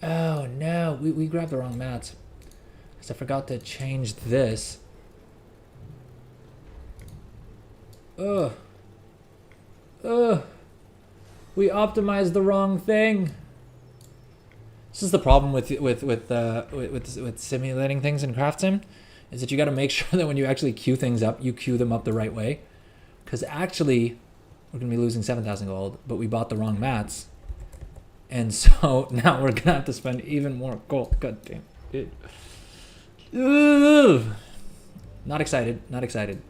Oh no, we grabbed the wrong mats. Because I forgot to change this. Ugh. Ugh. We optimized the wrong thing. This is the problem with simulating things in Craft Sim, is that you got to make sure that when you actually queue things up, you queue them up the right way. Because actually, we're going to be losing 7,000 gold, but we bought the wrong mats. And so now we're gonna have to spend even more gold. God damn, dude. Ugh. Not excited. Not excited.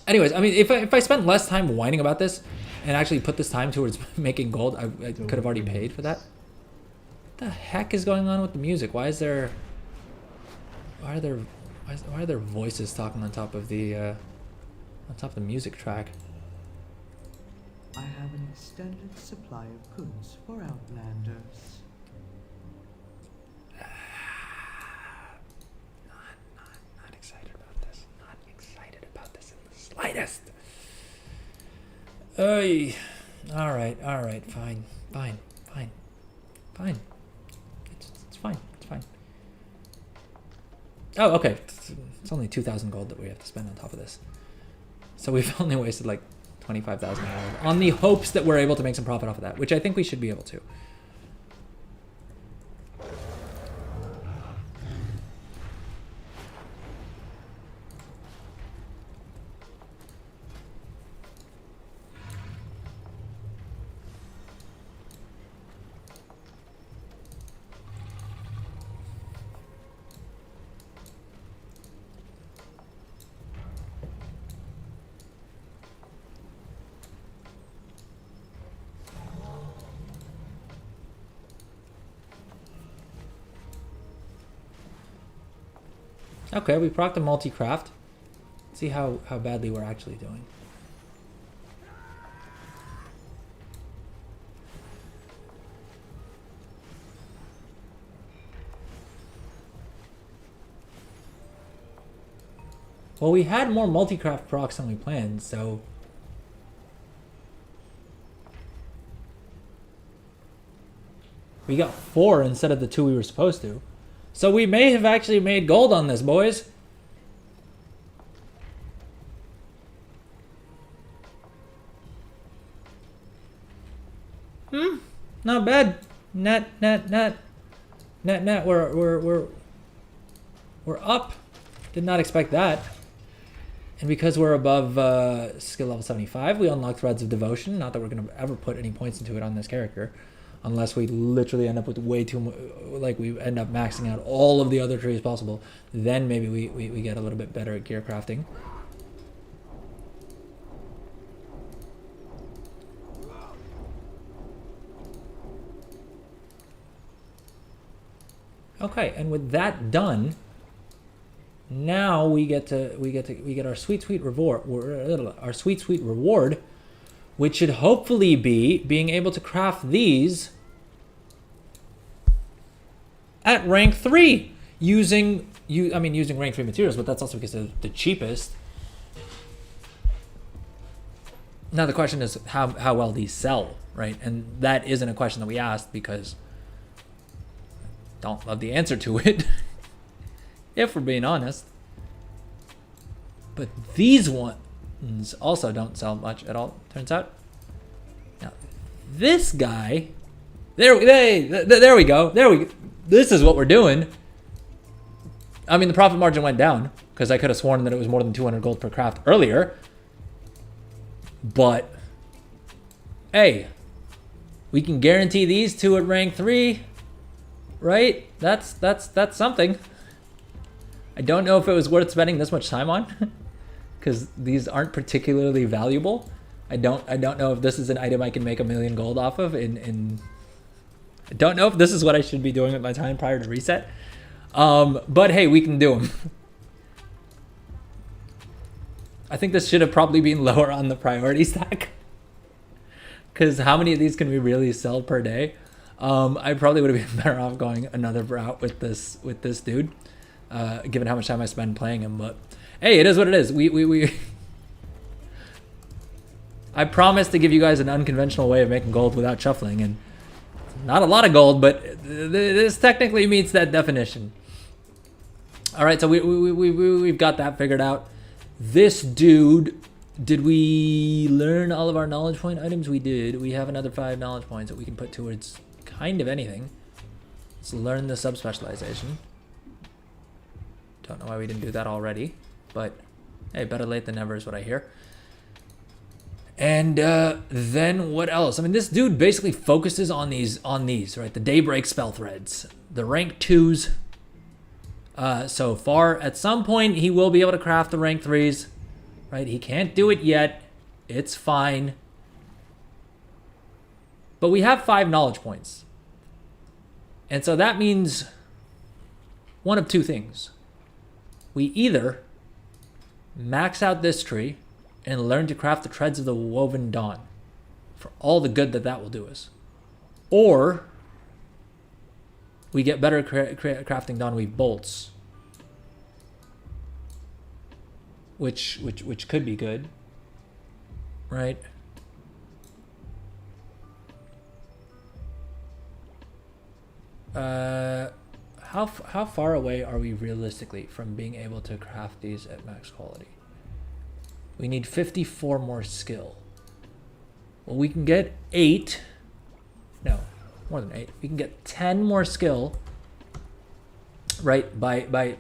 Anyways, I mean, if I spent less time whining about this and actually put this time towards making gold, I could have already paid for that. What the heck is going on with the music? Why are there voices talking on top of the music track? I have an extended supply of goods for Outlanders. Not excited about this. Not excited about this in the slightest. Oy. All right. Fine. It's fine. It's fine. Oh, okay. It's only 2,000 gold that we have to spend on top of this. So we've only wasted like 25,000 on the hopes that we're able to make some profit off of that, which I think we should be able to. Okay, we procced a multi-craft. Let's see how badly we're actually doing. Well, we had more multi-craft procs than we planned, so... we got 4 instead of the 2 we were supposed to. So we may have actually made gold on this, boys. Not bad. Net. We're up. Did not expect that. And because we're above skill level 75, we unlock Threads of Devotion. Not that we're gonna ever put any points into it on this character. Unless we literally end up with way too much, like we end up maxing out all of the other trees possible, then maybe we get a little bit better at gear crafting. Okay, and with that done, now we get our sweet reward, which should hopefully be being able to craft these at rank 3 using rank 3 materials, but that's also because they're the cheapest. Now the question is how well these sell, right? And that isn't a question that we asked because I don't love the answer to it, if we're being honest. But these ones also don't sell much at all, turns out. Now, this guy, there we go. This is what we're doing. I mean, the profit margin went down because I could have sworn that it was more than 200 gold per craft earlier. But, hey, we can guarantee these 2 at rank 3, right? That's something. I don't know if it was worth spending this much time on because these aren't particularly valuable. I don't know if this is an item I can make 1,000,000 gold off of I don't know if this is what I should be doing with my time prior to reset. But hey, we can do them. I think this should have probably been lower on the priority stack. Because how many of these can we really sell per day? I probably would have been better off going another route with this dude, given how much time I spend playing him. But hey, it is what it is. We I promised to give you guys an unconventional way of making gold without shuffling, and not a lot of gold, but this technically meets that definition. All right, so we've got that figured out. This dude, did we learn all of our knowledge point items? We did. We have another 5 knowledge points that we can put towards kind of anything. Let's learn the subspecialization. Don't know why we didn't do that already, but hey, better late than never is what I hear. And then what else? I mean, this dude basically focuses on these, right? The Daybreak spell threads, the rank 2s. So far, at some point, he will be able to craft the rank 3s, right? He can't do it yet. It's fine. But we have 5 knowledge points. And so that means one of two things. We either max out this tree and learn to craft the Treads of the Woven Dawn for all the good that that will do us. Or we get better crafting Dawnweave bolts, which could be good, right? How far away are we realistically from being able to craft these at max quality? We need 54 more skill. Well, we can get 8. No, more than 8. We can get 10 more skill, right? By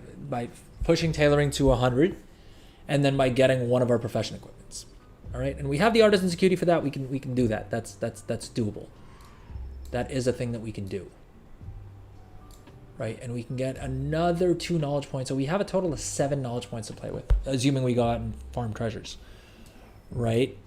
pushing tailoring to 100, and then by getting one of our profession equipments. All right, and we have the artisan security for that. We can do that. That's doable. That is a thing that we can do. Right, and we can get another 2 knowledge points. So we have a total of 7 knowledge points to play with, assuming we go out and farm treasures. Right?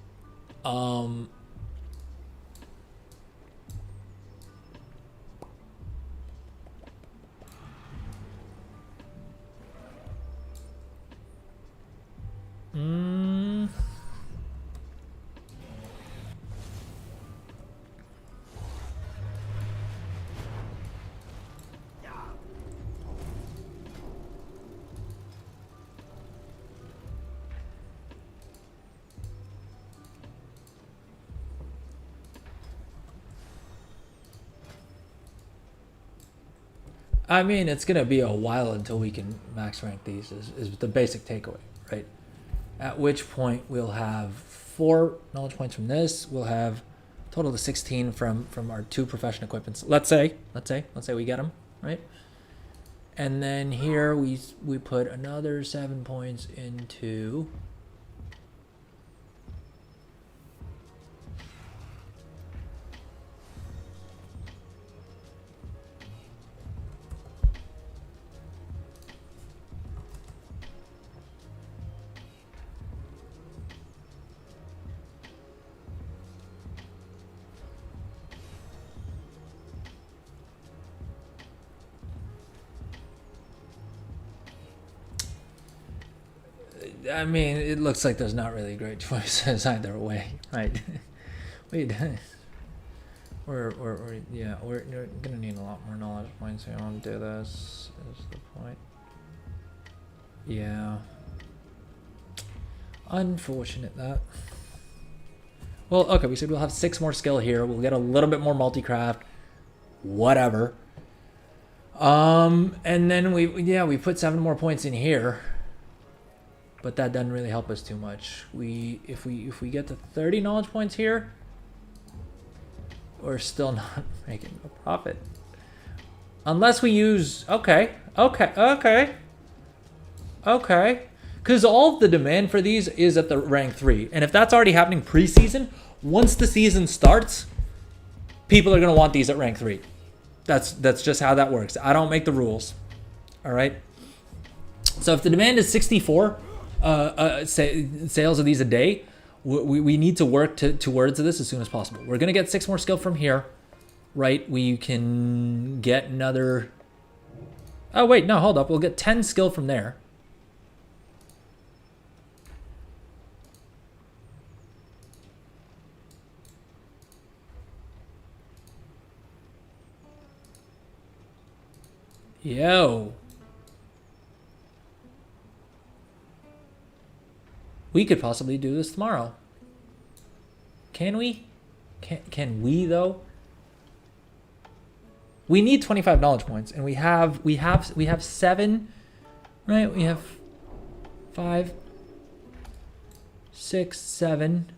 I mean, it's going to be a while until we can max rank these, is the basic takeaway, right? At which point we'll have 4 knowledge points from this. We'll have a total of 16 from our 2 profession equipments. Let's say we get them, right? And then here we put another 7 points into I mean, it looks like there's not really great choices either way, right? Wait, we're gonna need a lot more knowledge points here. I want to do this. Is the point? Yeah. Unfortunate that. Well, okay, we said we'll have 6 more skill here. We'll get a little bit more multi-craft. Whatever. And then we put 7 more points in here. But that doesn't really help us too much. If we get to 30 knowledge points here, we're still not making a profit. Unless we use okay. Because all of the demand for these is at the rank 3. And if that's already happening pre-season, once the season starts, people are gonna want these at rank 3. That's just how that works. I don't make the rules. All right. So if the demand is 64 sales of these a day, we need to work towards this as soon as possible. We're gonna get 6 more skill from here, right? We can get another. Oh wait, no, hold up. We'll get 10 skill from there. Yo. We could possibly do this tomorrow. Can we? Can we though? We need 25 knowledge points, and we have 7, right? We have 5, 6, 7.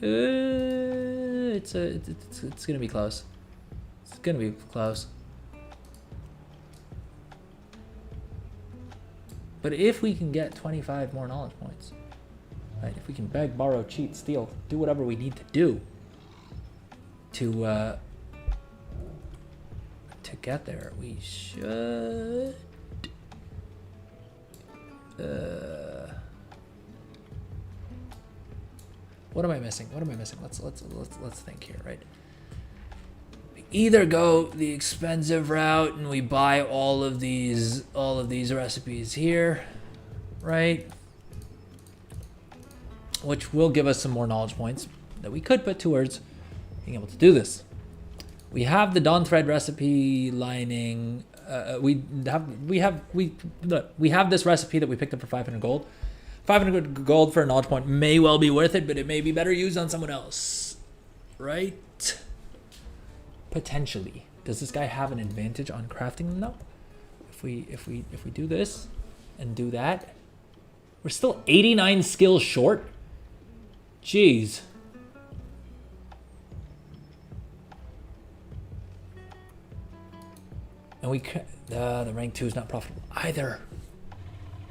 It's gonna be close. It's gonna be close. But if we can get 25 more knowledge points, right? If we can beg, borrow, cheat, steal, do whatever we need to do to get there, we should. What am I missing? What am I missing? Let's think here, right? We either go the expensive route and we buy all of these recipes here, right? Which will give us some more knowledge points that we could put towards being able to do this. We have the Dawn Thread recipe lining. We have this recipe that we picked up for 500 gold. 500 gold for a knowledge point may well be worth it, but it may be better used on someone else, right? Potentially. Does this guy have an advantage on crafting them though? If we do this and do that, we're still 89 skills short. Jeez. And the rank 2 is not profitable either.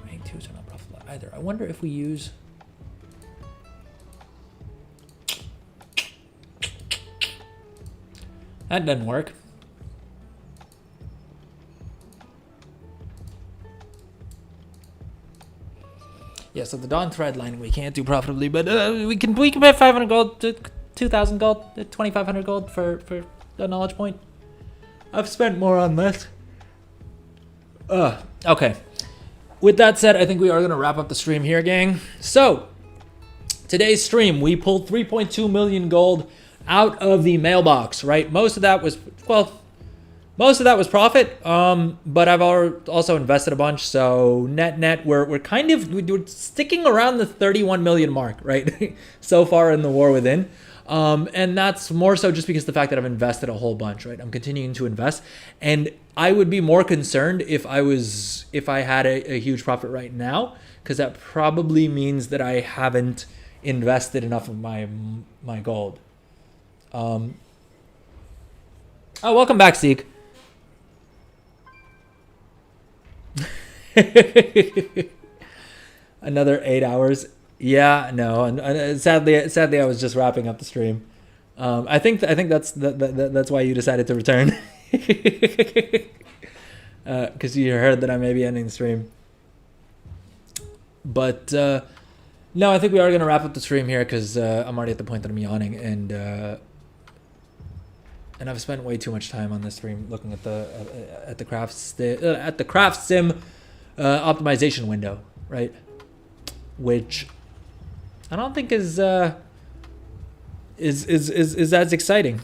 Rank 2s are not profitable either. I wonder if we use. That doesn't work. Yeah, so the Dawn Thread lining we can't do profitably, but we can pay 500 gold to 2,000 gold, 2,500 gold for a knowledge point. I've spent more on this. Okay. With that said, I think we are going to wrap up the stream here, gang. So, today's stream, we pulled 3.2 million gold out of the mailbox, right? Most of that was profit, but I've also invested a bunch. So net, we're sticking around the 31 million mark, right? So far in the War Within. And that's more so just because of the fact that I've invested a whole bunch, right? I'm continuing to invest, and I would be more concerned if I had a huge profit right now, because that probably means that I haven't invested enough of my gold. Oh, welcome back, Seek. Another 8 hours. Yeah, no, and sadly, I was just wrapping up the stream. I think that's why you decided to return, because you heard that I may be ending the stream. But no, I think we are gonna wrap up the stream here because I'm already at the point that I'm yawning, and I've spent way too much time on this stream looking at the craft sim optimization window, right? Which I don't think is as exciting.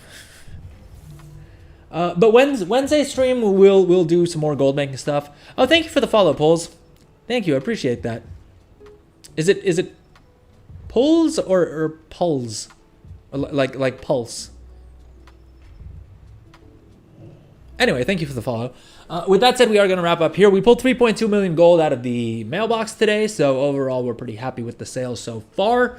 But Wednesday stream we'll do some more gold making stuff. Oh, thank you for the follow, Pulse. Thank you, I appreciate that. Is it Pulse or Pulse? Like Pulse. Anyway, thank you for the follow. With that said, we are going to wrap up here. We pulled 3.2 million gold out of the mailbox today, so overall, we're pretty happy with the sales so far.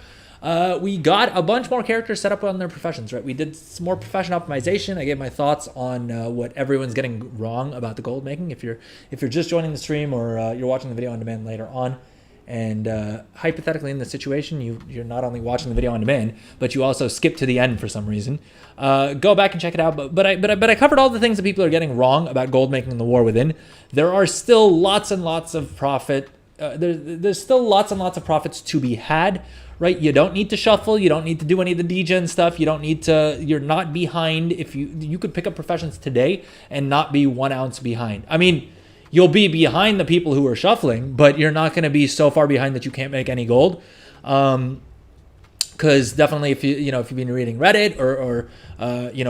We got a bunch more characters set up on their professions, right? We did some more profession optimization. I gave my thoughts on what everyone's getting wrong about the gold making. If you're just joining the stream or you're watching the video on demand later on, and hypothetically in this situation, you're not only watching the video on demand, but you also skip to the end for some reason. Go back and check it out. But I covered all the things that people are getting wrong about gold making in the War Within. There are still lots and lots of profit. There's still lots and lots of profits to be had, right? You don't need to shuffle. You don't need to do any of the degen stuff. You don't need to. You're not behind. If you could pick up professions today and not be 1 ounce behind. I mean, you'll be behind the people who are shuffling, but you're not going to be so far behind that you can't make any gold. Because definitely, if if you've been reading Reddit or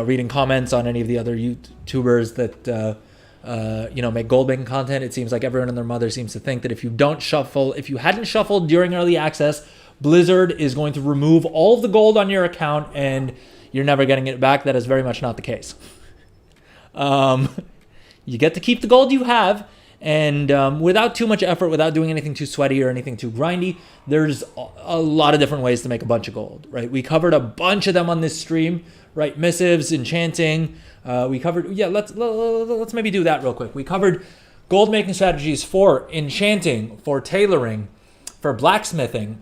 reading comments on any of the other YouTubers that make gold making content, it seems like everyone and their mother seems to think that if you hadn't shuffled during early access, Blizzard is going to remove all of the gold on your account and you're never getting it back. That is very much not the case. You get to keep the gold you have. And without too much effort, without doing anything too sweaty or anything too grindy, there's a lot of different ways to make a bunch of gold, right? We covered a bunch of them on this stream, right? Missives, enchanting. We covered, let's maybe do that real quick. We covered gold making strategies for enchanting, for tailoring, for blacksmithing,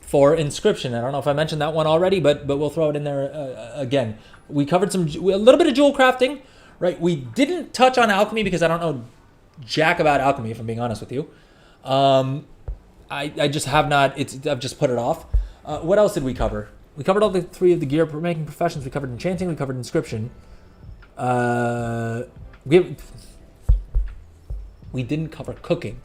for inscription. I don't know if I mentioned that one already, but we'll throw it in there again. We covered a little bit of jewel crafting, right? We didn't touch on alchemy because I don't know jack about alchemy, if I'm being honest with you. I just have not. I've just put it off. What else did we cover? We covered all the 3 of the gear making professions. We covered enchanting. We covered inscription. We didn't cover cooking.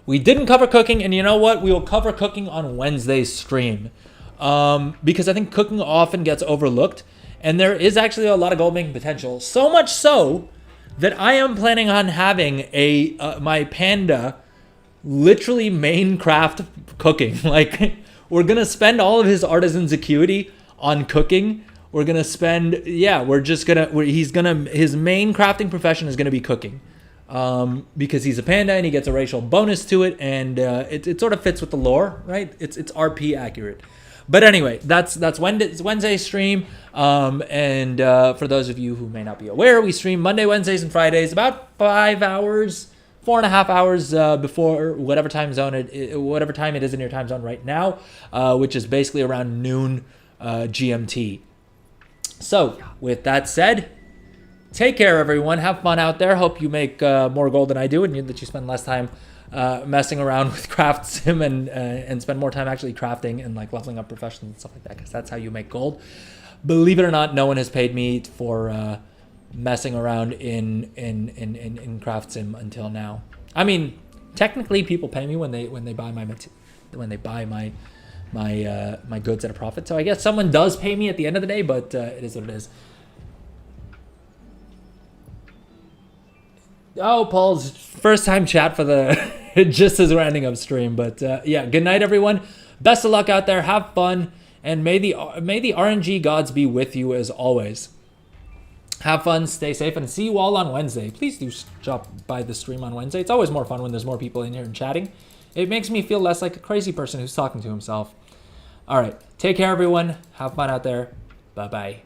And you know what? We will cover cooking on Wednesday's stream because I think cooking often gets overlooked, and there is actually a lot of gold making potential. So much so that I am planning on having my panda literally main craft cooking. Like, we're gonna spend all of his artisan's acuity on cooking. We're gonna spend, his main crafting profession is gonna be cooking, because he's a panda and he gets a racial bonus to it, and it sort of fits with the lore, right? It's RP accurate. But anyway, that's Wednesday's stream. And for those of you who may not be aware, we stream Monday, Wednesdays, and Fridays about 5 hours, 4.5 hours before whatever time it is in your time zone right now, which is basically around noon GMT. So with that said, take care, everyone. Have fun out there. Hope you make more gold than I do, and that you spend less time messing around with craft sim and spend more time actually crafting and like leveling up professions and stuff like that, because that's how you make gold. Believe it or not, no one has paid me for messing around in craft sim until now. I mean, technically, people pay me when they buy my goods at a profit. So I guess someone does pay me at the end of the day, but it is what it is. Oh, Paul's first time chat for the just as we're ending up stream. But yeah, good night, everyone. Best of luck out there. Have fun, and may the RNG gods be with you as always. Have fun, stay safe, and see you all on Wednesday. Please do drop by the stream on Wednesday. It's always more fun when there's more people in here and chatting. It makes me feel less like a crazy person who's talking to himself. All right, take care, everyone. Have fun out there. Bye-bye.